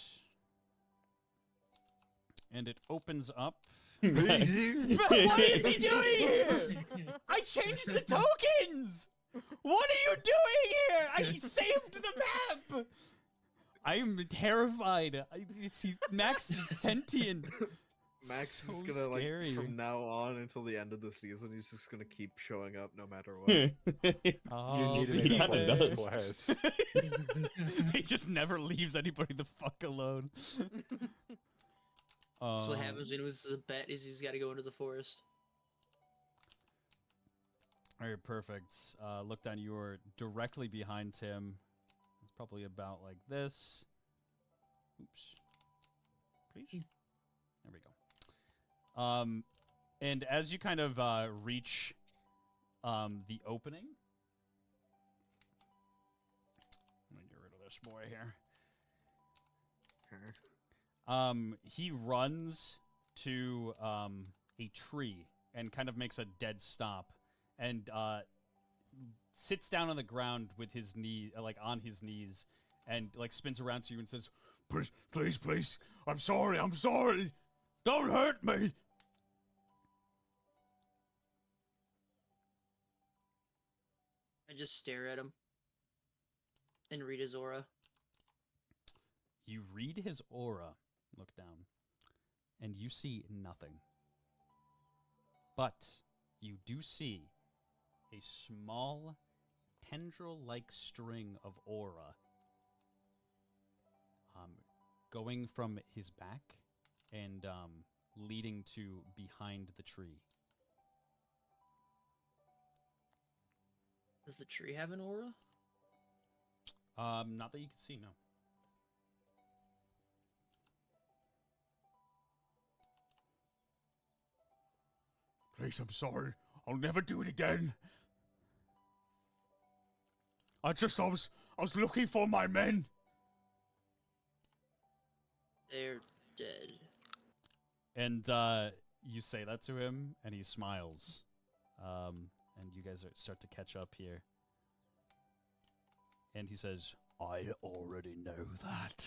and it opens up. Nice. But what is he doing here? I changed the tokens! What are you doing here? I saved the map! I'm terrified. Max is sentient. Max So is gonna scary. from now on until the end of the season, he's just gonna keep showing up no matter what. Oh, need to he make a kinda plan does. class. He just never leaves anybody the fuck alone. That's what happens when he loses a bet. Is he's got to go into the forest. All right, perfect. Look down. You are directly behind him. It's probably about like this. Oops. Please. There we go. And as you kind of reach the opening, I'm gonna get rid of this boy here. He runs to a tree and kind of makes a dead stop and sits down on the ground with his knee, like on his knees, and like spins around to you and says, Please, please, please. I'm sorry. I'm sorry. Don't hurt me. I just stare at him and read his aura. You read his aura, look down, and you see nothing. But you do see a small tendril-like string of aura going from his back and leading to behind the tree. Does the tree have an aura? Not that you can see, no. Please, I'm sorry. I'll never do it again. I was looking for my men. They're dead. And you say that to him, and he smiles. And you guys start to catch up here. And he says, I already know that.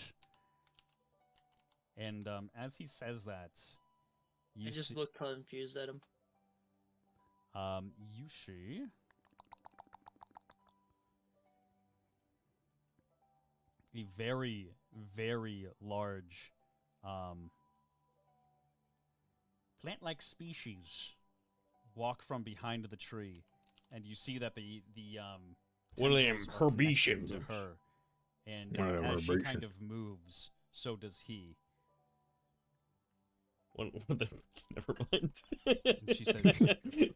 And as he says that, I just look confused at him. You see a very, very large plant-like species walk from behind the tree, and you see that the William tendrils are connected Herbician. to her, and William as she Herbician. kind of moves, so does he. Never mind. And she says,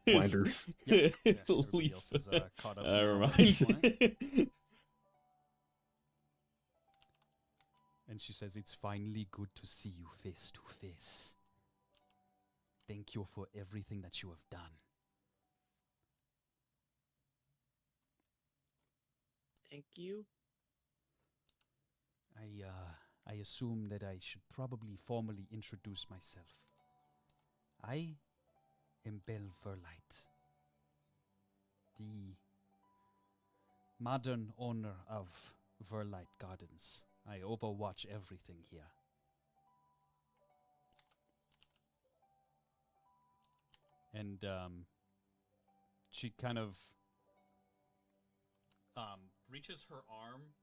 Blinders. Yeah, everybody else is caught up. Never now at this mind. point. And she says, it's finally good to see you face to face. Thank you for everything that you have done. Thank you. I assume that I should probably formally introduce myself. I am Belle Verlight, the modern owner of Verlight Gardens. I overwatch everything here. And she kind of reaches her arm,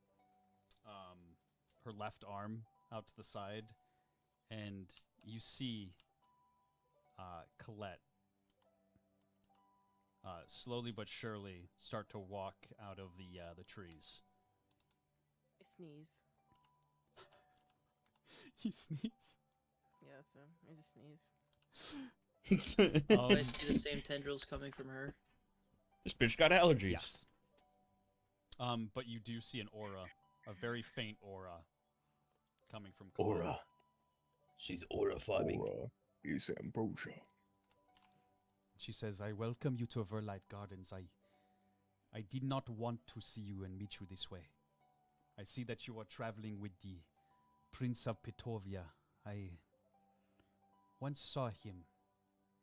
her left arm, out to the side, and you see Colette slowly but surely start to walk out of the trees. I sneeze. You sneeze? Yeah, so I just sneeze. I see the same tendrils coming from her. This bitch got allergies. Yes. But you do see an aura, a very faint aura, coming from Colette. Aura. She's aura-farming. Aura is ambrosia. She says, I welcome you to Verlight Gardens. I did not want to see you and meet you this way. I see that you are traveling with the Prince of Pitovia. I once saw him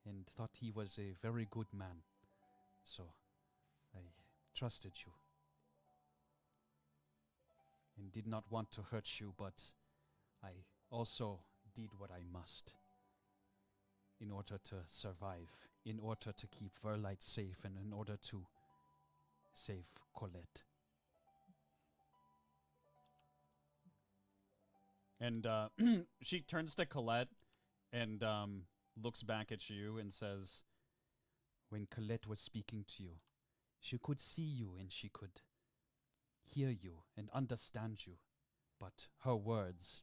and thought he was a very good man. So I trusted you. And did not want to hurt you, but I also did what I must in order to survive, in order to keep Verlight safe, and in order to save Colette. And she turns to Colette and looks back at you and says, when Colette was speaking to you, she could see you and she could hear you and understand you, but her words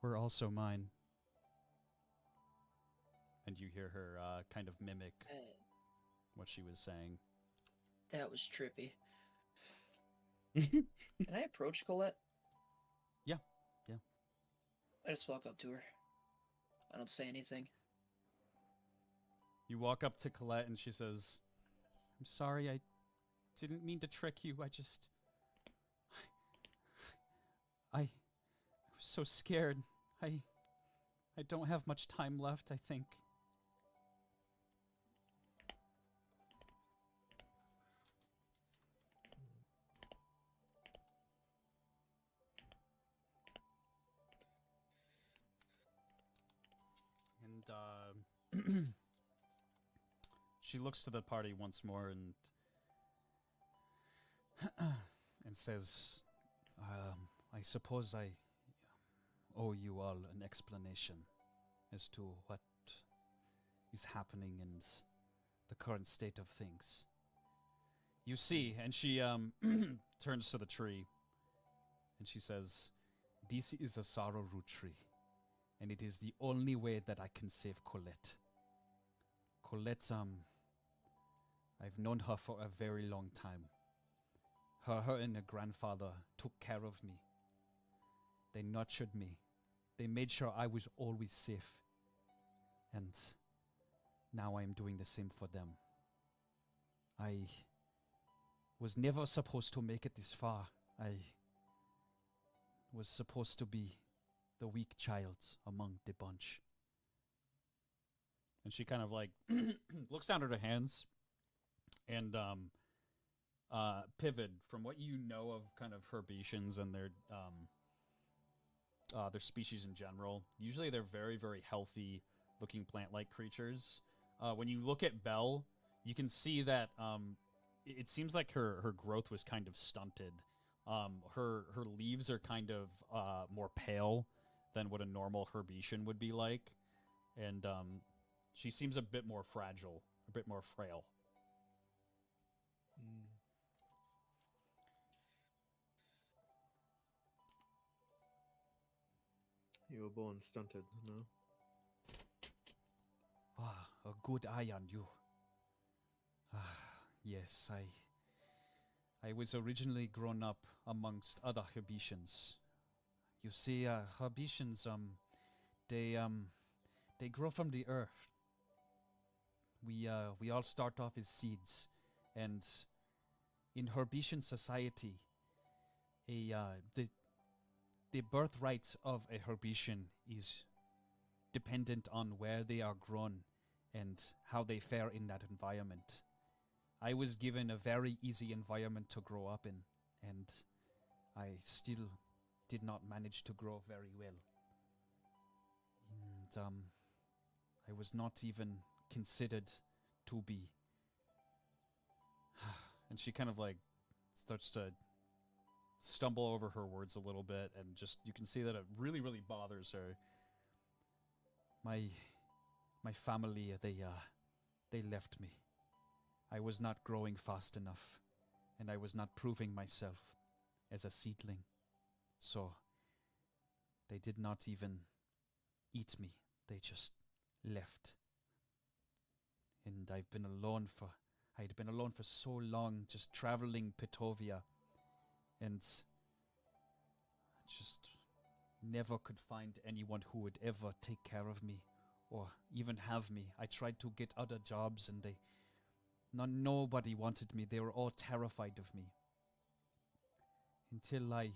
were also mine. And you hear her kind of mimic what she was saying. That was trippy. Can I approach Colette? Yeah. I just walk up to her. I don't say anything. You walk up to Colette and she says, I'm sorry, I didn't mean to trick you. I was so scared. I don't have much time left, I think. And she looks to the party once more and and says, I suppose I owe you all an explanation as to what is happening and the current state of things. You see, and she turns to the tree and she says, this is a sorrow root tree, and it is the only way that I can save Colette. Colette, I've known her for a very long time. Her and her grandfather took care of me. They nurtured me. They made sure I was always safe. And now I am doing the same for them. I was never supposed to make it this far. I was supposed to be the weak child among the bunch. And she kind of like looks down at her hands and Pivot, from what you know of kind of Herbaceans and their species in general, usually they're very, very healthy looking plant-like creatures. When you look at Belle, you can see that it seems like her growth was kind of stunted. Her leaves are kind of more pale than what a normal Herbacean would be like. And she seems a bit more fragile, a bit more frail. You were born stunted, no? Ah, a good eye on you. Ah, yes, I was originally grown up amongst other Herbaceans. You see, Herbaceans, they grow from the earth. We all start off as seeds, and in Herbacean society, the birthright of a Herbacean is dependent on where they are grown and how they fare in that environment. I was given a very easy environment to grow up in, and I still did not manage to grow very well. And I was not even considered to be. And she kind of like starts to stumble over her words a little bit, and just you can see that it really, really bothers her. My family, they left me. I was not growing fast enough, and I was not proving myself as a seedling. So they did not even eat me. They just left. And I'd been alone for so long, just traveling Petovia, and just never could find anyone who would ever take care of me or even have me. I tried to get other jobs, and nobody wanted me. They were all terrified of me. Until I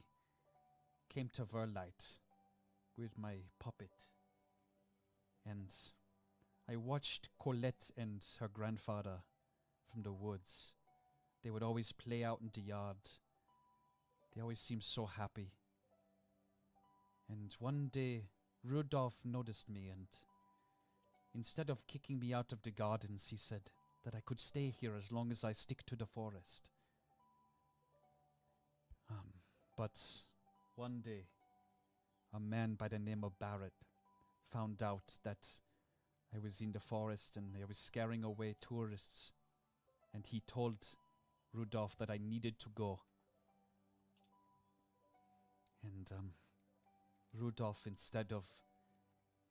came to Verlight with my puppet, and I watched Colette and her grandfather from the woods. They would always play out in the yard. They always seemed so happy. And one day, Rudolph noticed me, and instead of kicking me out of the gardens, he said that I could stay here as long as I stick to the forest. But one day, a man by the name of Barrett found out that I was in the forest and I was scaring away tourists. And he told Rudolph that I needed to go. And Rudolph, instead of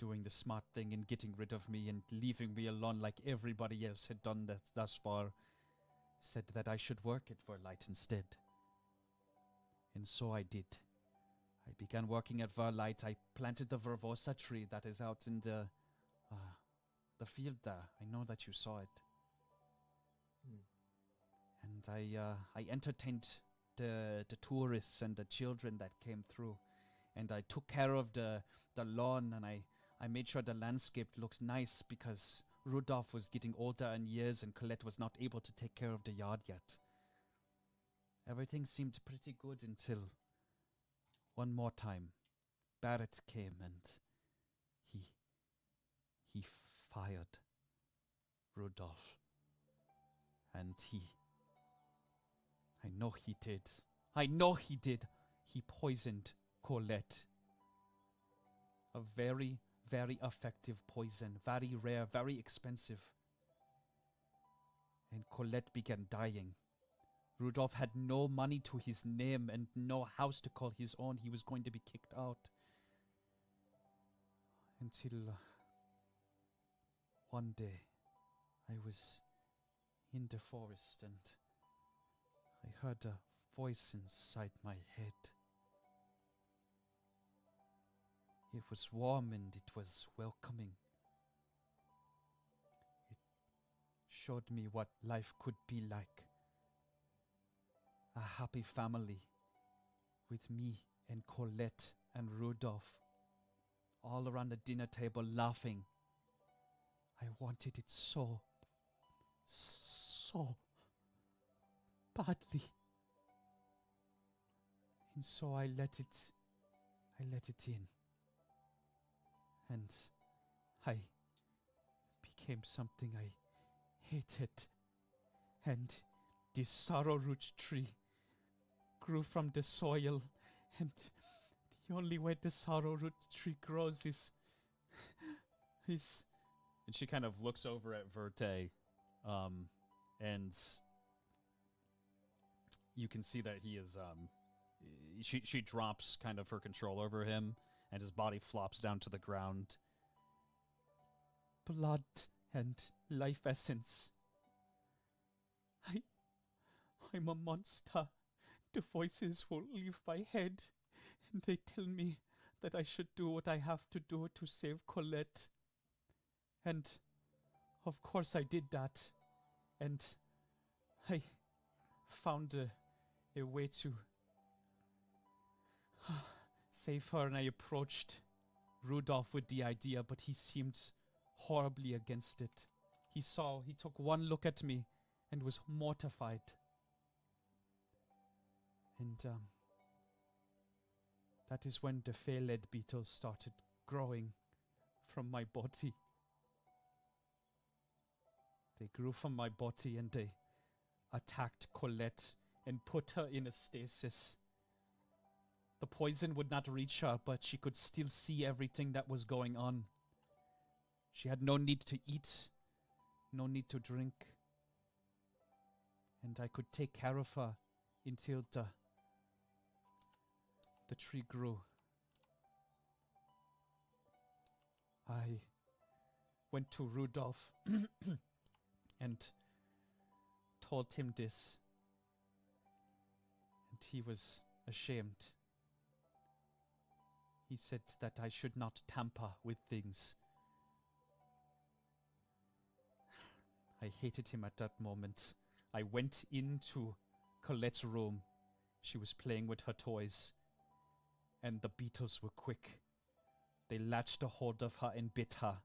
doing the smart thing and getting rid of me and leaving me alone like everybody else had done thus far, said that I should work at Verlight instead. And so I did. I began working at Verlight. I planted the Vervosa tree that is out in the field there. I know that you saw it. And I entertained the tourists and the children that came through. And I took care of the lawn, and I made sure the landscape looked nice because Rudolph was getting older in years and Colette was not able to take care of the yard yet. Everything seemed pretty good until one more time Barrett came, and he fired Rudolph. And I know he did. I know he did. He poisoned Colette. A very, very effective poison. Very rare, very expensive. And Colette began dying. Rudolph had no money to his name and no house to call his own. He was going to be kicked out. Until one day, I was in the forest and I heard a voice inside my head. It was warm and it was welcoming. It showed me what life could be like. A happy family with me and Colette and Rudolph all around the dinner table laughing. I wanted it so badly. And so I let it in. And I became something I hated. And this sorrow root tree grew from the soil, and the only way the sorrow root tree grows is and she kind of looks over at Verte, and you can see that he is she drops kind of her control over him, and his body flops down to the ground. Blood and life essence. I'm a monster. The voices won't leave my head, and they tell me that I should do what I have to do to save Colette. And of course I did that, and I found a way to save her, and I approached Rudolph with the idea, but he seemed horribly against it. He took one look at me and was mortified. And that is when the Phaled beetles started growing from my body. They grew from my body and they attacked Colette and put her in a stasis. The poison would not reach her, but she could still see everything that was going on. She had no need to eat, no need to drink. And I could take care of her until the tree grew. I went to Rudolph and told him this. And he was ashamed. He said that I should not tamper with things. I hated him at that moment. I went into Colette's room. She was playing with her toys. And the beetles were quick. They latched a hold of her and bit her.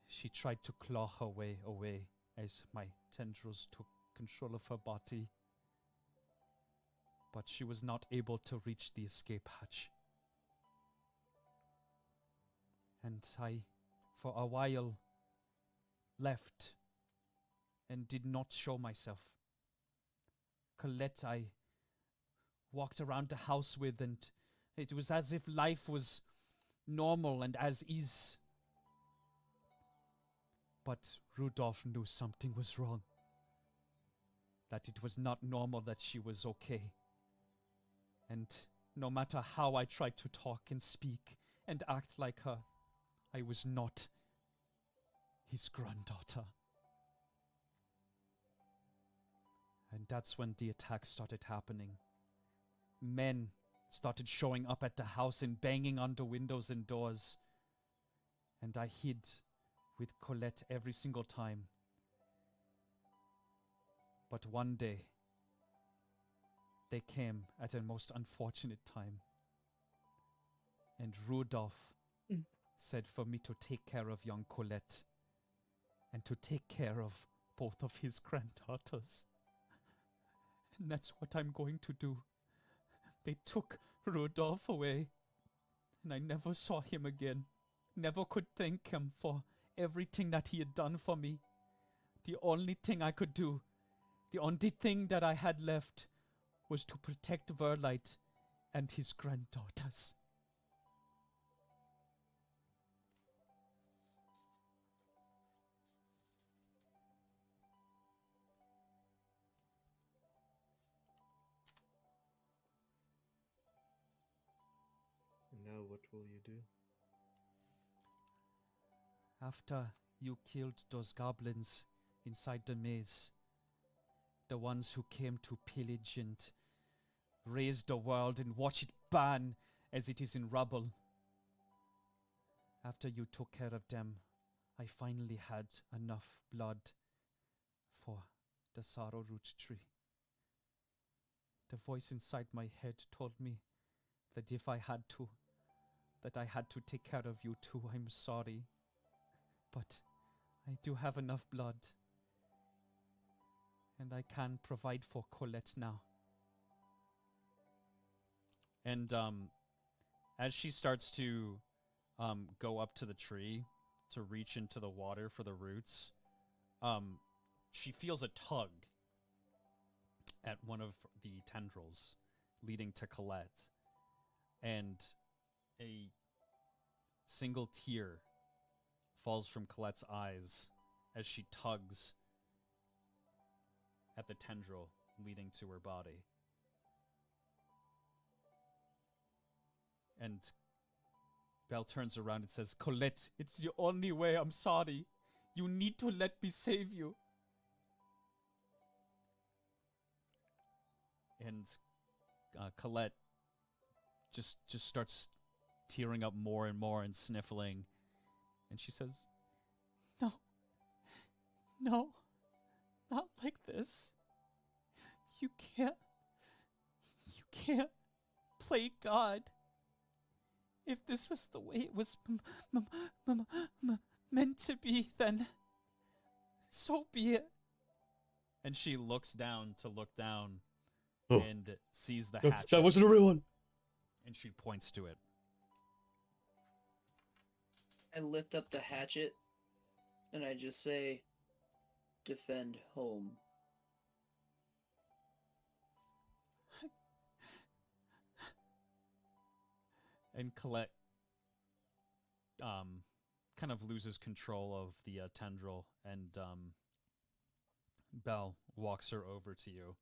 She tried to claw her way away as my tendrils took control of her body. But she was not able to reach the escape hatch. And I, for a while, left and did not show myself. Colette I walked around the house with, and it was as if life was normal and as is. But Rudolph knew something was wrong. That it was not normal, that she was okay. And no matter how I tried to talk and speak and act like her, I was not his granddaughter. And that's when the attacks started happening. Men started showing up at the house and banging on the windows and doors. And I hid with Colette every single time. But one day, they came at a most unfortunate time. And Rudolph said for me to take care of young Colette and to take care of both of his granddaughters. And that's what I'm going to do. They took Rudolph away, and I never saw him again. never could thank him for everything that he had done for me. The only thing I could do, the only thing that I had left, was to protect Verlight and his granddaughters. And now what will you do? After you killed those goblins inside the maze, the ones who came to pillage and raze the world and watch it burn as it is in rubble. After you took care of them, I finally had enough blood for the sorrow root tree. The voice inside my head told me that if I had to, that I had to take care of you too. I'm sorry. But I do have enough blood. And I can provide for Colette now. And as she starts to go up to the tree to reach into the water for the roots, she feels a tug at one of the tendrils leading to Colette. And a single tear falls from Colette's eyes as she tugs at the tendril leading to her body. And Belle turns around and says, Colette, it's the only way, I'm sorry. You need to let me save you. And Colette just starts tearing up more and more and sniffling. And she says, No, not like this. You can't play God. If this was the way it was meant to be, then so be it. And she looks down to look down and sees the hatchet. That wasn't a real one. And she points to it. I lift up the hatchet and I just say, defend home. And Colette kind of loses control of the tendril, and Belle walks her over to you,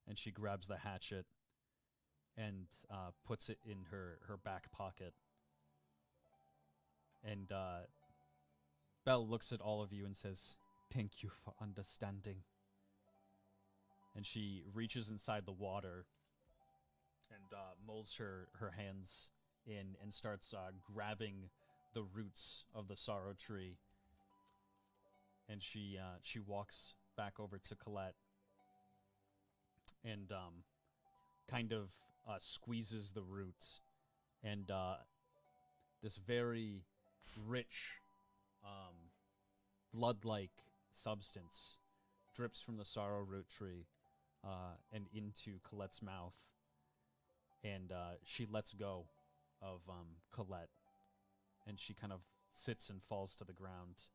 and she grabs the hatchet and puts it in her back pocket. And Belle looks at all of you and says, thank you for understanding. And she reaches inside the water and molds her hands in and starts grabbing the roots of the sorrow tree. And she walks back over to Colette and kind of squeezes the roots. And this very rich, blood-like substance drips from the sorrow root tree and into Colette's mouth. And she lets go of Colette, and she kind of sits and falls to the ground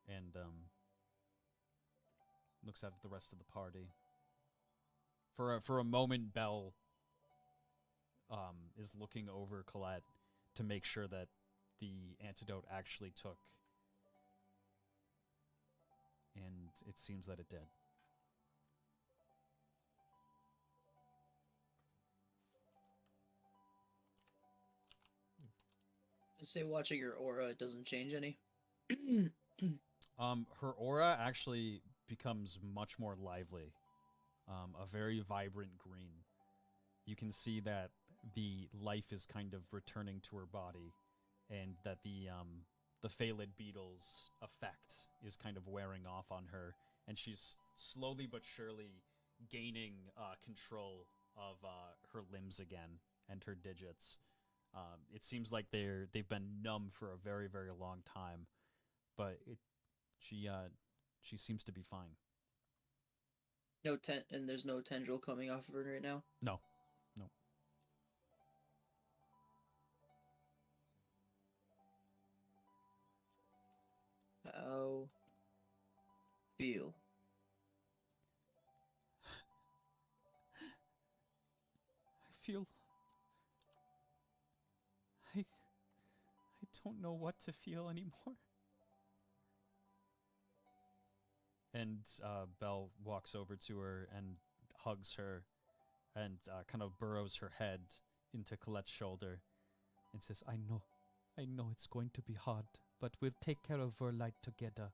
and looks at the rest of the party. For a moment, Belle is looking over Colette to make sure that the antidote actually took, and it seems that it did. Say watching your aura, it doesn't change any. Her aura actually becomes much more lively, a very vibrant green. You can see that the life is kind of returning to her body, and that the Phalid beetle's effect is kind of wearing off on her, and she's slowly but surely gaining control of her limbs again and her digits. It seems like they've been numb for a very, very long time, but she seems to be fine. And there's no tendril coming off of her right now? No. feel? I feel. I don't know what to feel anymore. And Belle walks over to her and hugs her and kind of burrows her head into Colette's shoulder and says, I know it's going to be hard, but we'll take care of Verlight together.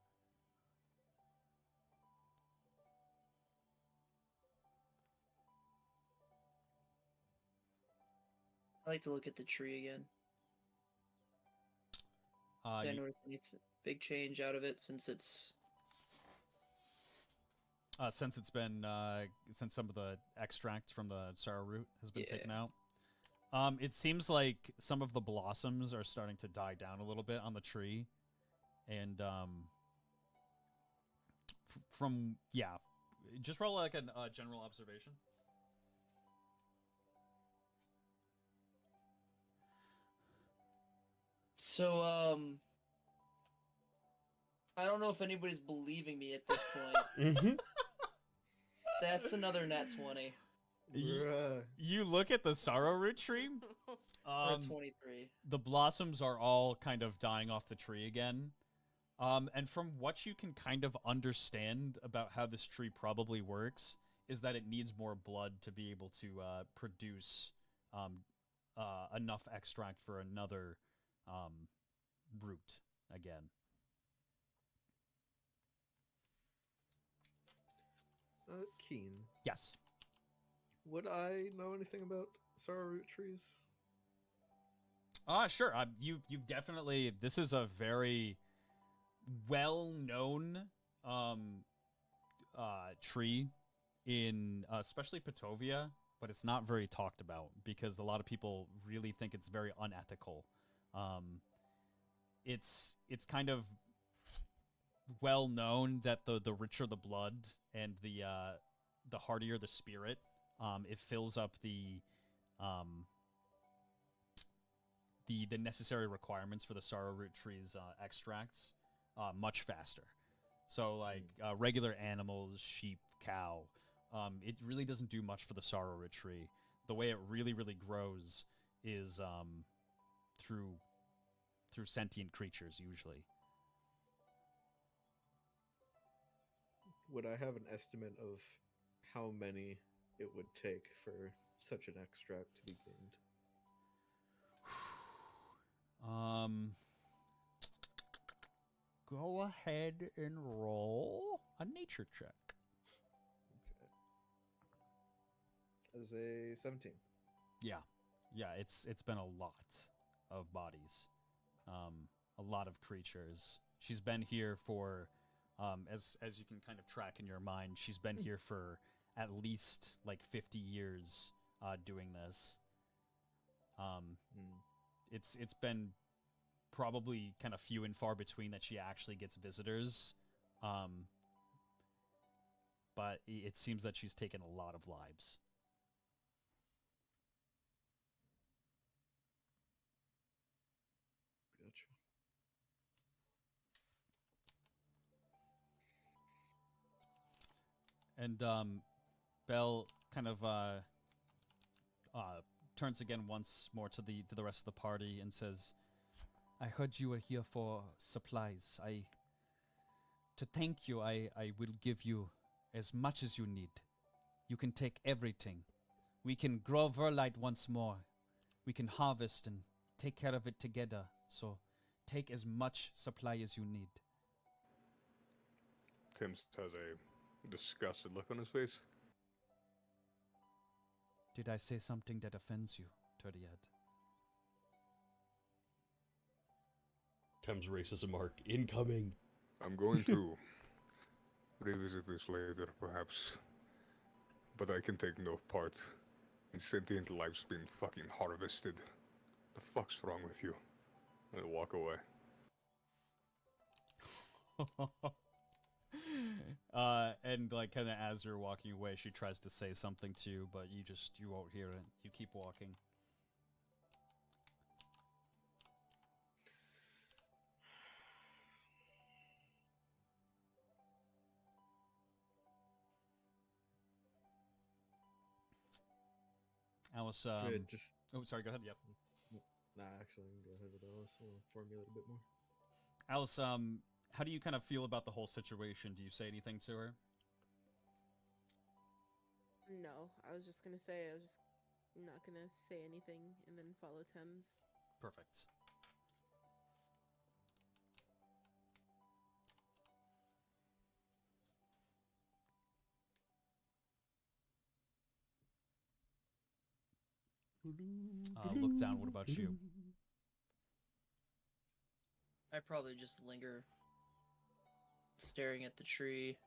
I like to look at the tree again. Did I notice any big change out of it since it's... Since it's been, since some of the extract from the sorrow root has been taken out. It seems like some of the blossoms are starting to die down a little bit on the tree. And, just roll like a general observation. So, I don't know if anybody's believing me at this point. That's another nat 20. You look at the sorrow root tree. Or 23. The blossoms are all kind of dying off the tree again. And from what you can kind of understand about how this tree probably works is that it needs more blood to be able to produce enough extract for another root again. Keen. Yes. Would I know anything about sorrow root trees? Sure. You've definitely. This is a very well-known tree in especially Petovia, but it's not very talked about because a lot of people really think it's very unethical. It's kind of well known that the richer the blood and the hardier the spirit, it fills up the necessary requirements for the sorrow root tree's extracts much faster. So like regular animals, sheep, cow, it really doesn't do much for the sorrow root tree. The way it really grows is through sentient creatures usually. Would I have an estimate of how many it would take for such an extract to be gained? Go ahead and roll a nature check. Okay. As a 17. Yeah, it's been a lot of bodies, a lot of creatures. She's been here for, as you can kind of track in your mind, she's been here for at least like 50 years doing this. It's been probably kind of few and far between that she actually gets visitors, but it seems that she's taken a lot of lives. Gotcha. And Belle kind of turns again once more to the rest of the party and says, I heard you were here for supplies. To thank you, I will give you as much as you need. You can take everything. We can grow Verlight once more. We can harvest and take care of it together. So take as much supply as you need. Tim has a disgusted look on his face. Did I say something that offends you, Turdiad? Tim's racism arc incoming. I'm going to revisit this later, perhaps. But I can take no part in sentient lives being fucking harvested. The fuck's wrong with you? And walk away. And like kind of as you're walking away, she tries to say something to you, but you won't hear it. You keep walking. Alice, just... Oh, sorry, go ahead, yep. Nah, actually, I can go ahead with Alice. I'll formulate a bit more. Alice, how do you kind of feel about the whole situation? Do you say anything to her? No, I was just gonna say, I was just not gonna say anything and then follow Thames. Perfect. Look down, what about you? I probably just linger, staring at the tree.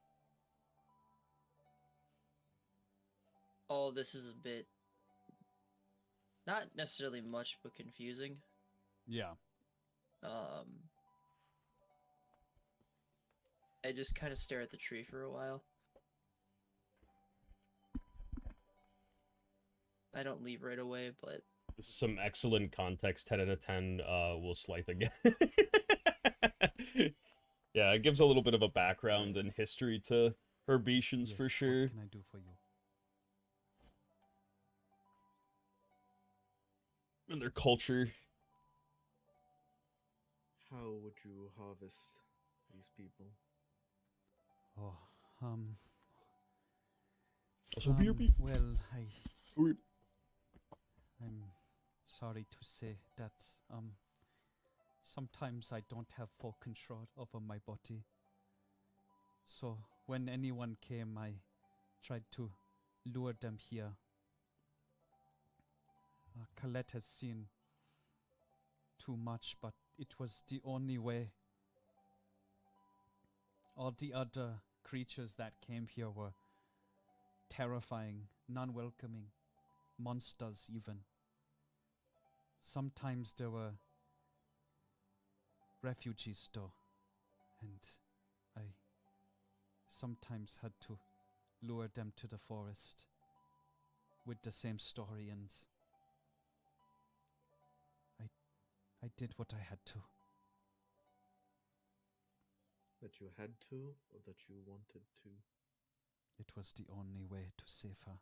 All this is a bit, not necessarily much, but confusing. Yeah. I just kind of stare at the tree for a while. I don't leave right away, but... This is some excellent context. 10 out of 10 will slight again. Yeah, it gives a little bit of a background and history to Herbaceans for sure. What can I do for you? And their culture. How would you harvest these people? Oh, well, I'm sorry to say that, sometimes I don't have full control over my body. So, when anyone came, I tried to lure them here. Colette has seen too much, but it was the only way. All the other creatures that came here were terrifying, non-welcoming, monsters even. Sometimes there were refugees though, and I sometimes had to lure them to the forest with the same story, and I did what I had to. That you had to, or that you wanted to? It was the only way to save her.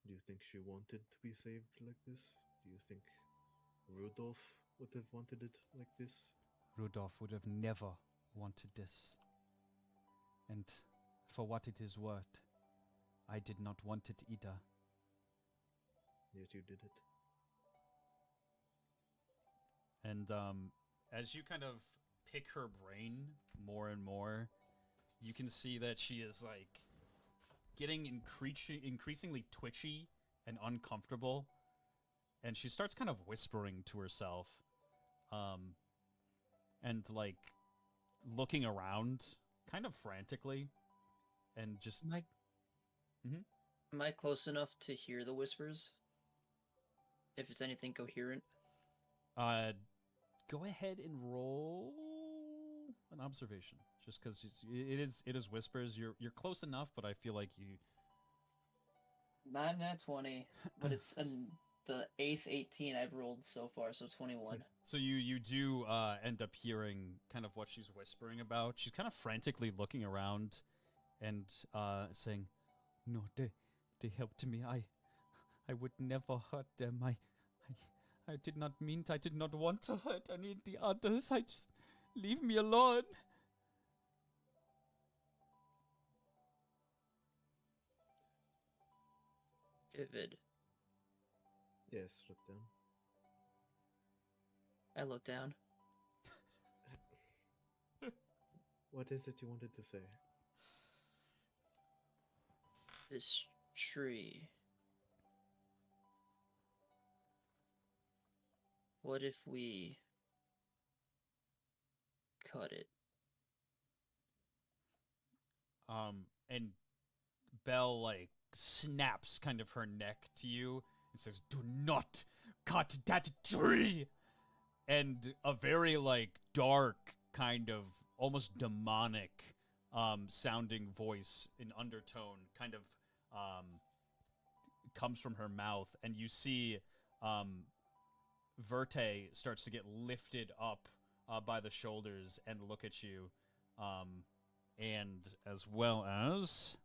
Do you think she wanted to be saved like this? Do you think Rudolph would have wanted it like this? Rudolph would have never wanted this. And for what it is worth, I did not want it either. Yet you did it. And as you kind of pick her brain more and more, you can see that she is like getting increasingly twitchy and uncomfortable, and she starts kind of whispering to herself, and like looking around kind of frantically, and just Am I close enough to hear the whispers? If it's anything coherent? Go ahead and roll an observation, just because it is whispers. You're close enough, but I feel like you. Not nat 20, but it's the 8th 18 I've rolled so far, so 21. So you do end up hearing kind of what she's whispering about. She's kind of frantically looking around and saying, "No, they helped me. I would never hurt them. I did not mean to. I did not want to hurt any of the others. I just leave me alone." Vivid. Yes, look down. I look down. What is it you wanted to say? This tree. What if we cut it? And Belle like snaps kind of her neck to you and says, "Do not cut that tree!" And a very like dark kind of almost demonic sounding voice in undertone kind of comes from her mouth, and you see Verte starts to get lifted up by the shoulders and look at you, and as well as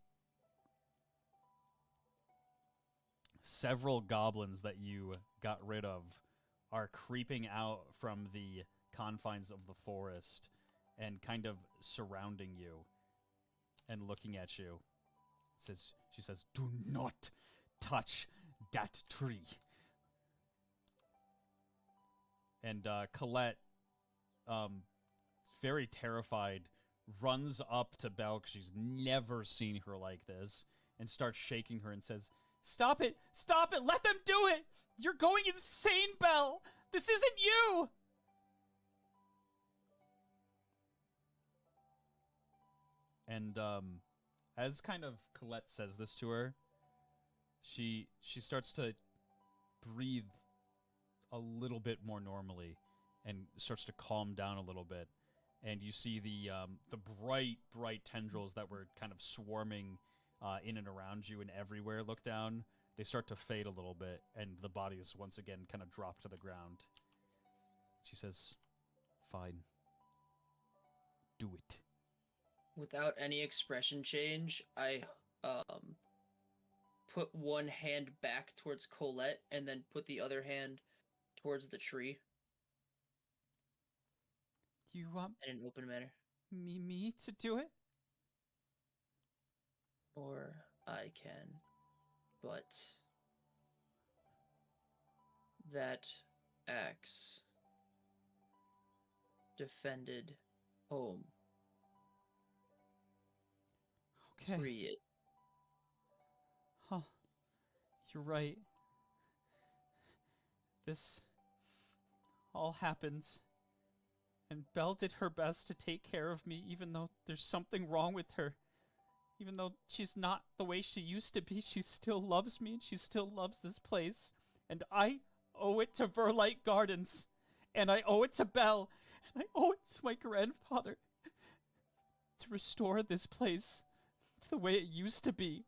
several goblins that you got rid of are creeping out from the confines of the forest and kind of surrounding you and looking at you. She says, "Do not touch that tree." And Colette, very terrified, runs up to Belle, because she's never seen her like this, and starts shaking her and says, "Stop it! Stop it! Let them do it! You're going insane, Belle! This isn't you!" And as kind of Colette says this to her, she starts to breathe a little bit more normally and starts to calm down a little bit. And you see the bright tendrils that were kind of swarming in and around you and everywhere look down. They start to fade a little bit, and the bodies once again kind of drop to the ground. She says, "Fine. Do it." Without any expression change, I put one hand back towards Colette and then put the other hand towards the tree. You want in an open manner. Me to do it? Or I can, but that axe defended home. Okay. Free it. Huh. You're right. This all happens. And Belle did her best to take care of me, even though there's something wrong with her. Even though she's not the way she used to be, she still loves me and she still loves this place. And I owe it to Verlight Gardens. And I owe it to Belle. And I owe it to my grandfather to restore this place to the way it used to be.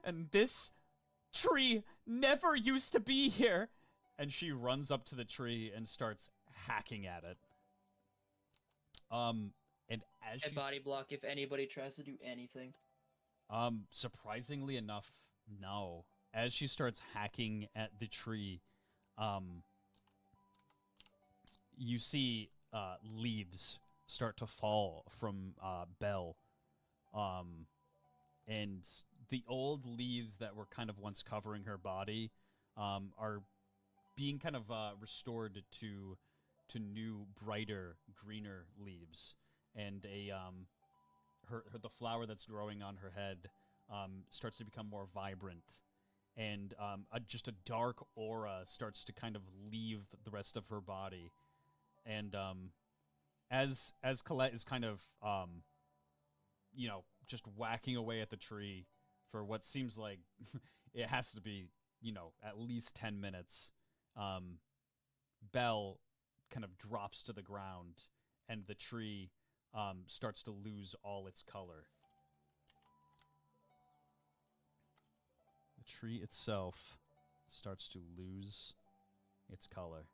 And this tree never used to be here. And she runs up to the tree and starts hacking at it. And as I she body block if anybody tries to do anything. Surprisingly enough, no. As she starts hacking at the tree, you see leaves start to fall from Belle. And the old leaves that were kind of once covering her body are being kind of restored to new, brighter, greener leaves. And the flower that's growing on her head starts to become more vibrant. And just a dark aura starts to kind of leave the rest of her body. And as Colette is kind of, just whacking away at the tree for what seems like it has to be, at least 10 minutes, Belle kind of drops to the ground, and the tree starts to lose all its color. The tree itself starts to lose its color.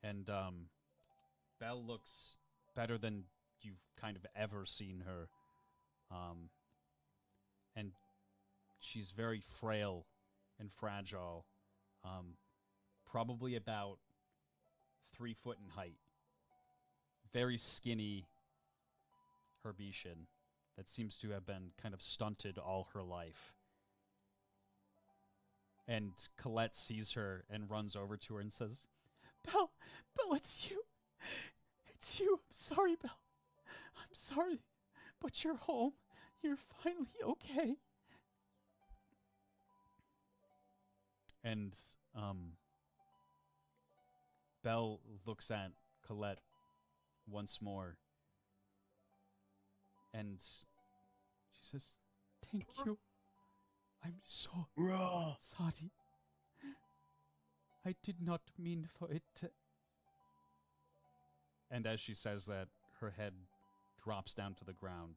And Belle looks better than you've kind of ever seen her. And she's very frail and fragile. Probably about 3 foot in height. Very skinny Herbition that seems to have been kind of stunted all her life. And Colette sees her and runs over to her and says, Belle, it's you. It's you. I'm sorry, Belle. I'm sorry. But you're home. You're finally okay. And, Belle looks at Colette once more. And she says, thank you. I'm so sorry. I did not mean for it to... And as she says that, her head drops down to the ground.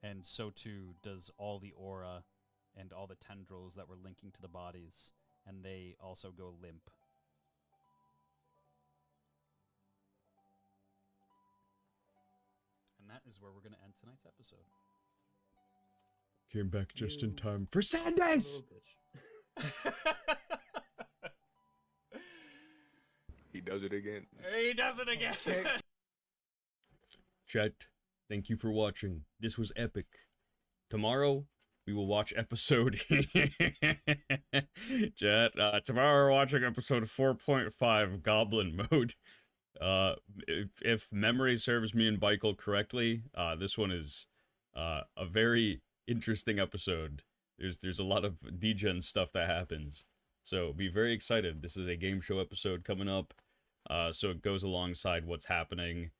And so too does all the aura and all the tendrils that were linking to the bodies. And they also go limp. And that is where we're going to end tonight's episode. Came back just in time for Sanders! He does it again. He does it again. Chat, thank you for watching. This was epic. Tomorrow, we will watch episode... Chat, tomorrow we're watching episode 4.5, Goblin Mode. If memory serves me and Michael correctly, this one is a very interesting episode. There's a lot of degen stuff that happens. So be very excited. This is a game show episode coming up. So it goes alongside what's happening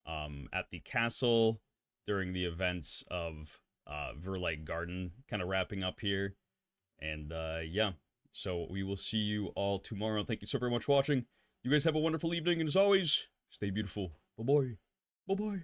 at the castle during the events of Verlight Garden kind of wrapping up here. And yeah, so we will see you all tomorrow. Thank you so very much for watching. You guys have a wonderful evening, and as always, stay beautiful. Bye-bye. Bye-bye.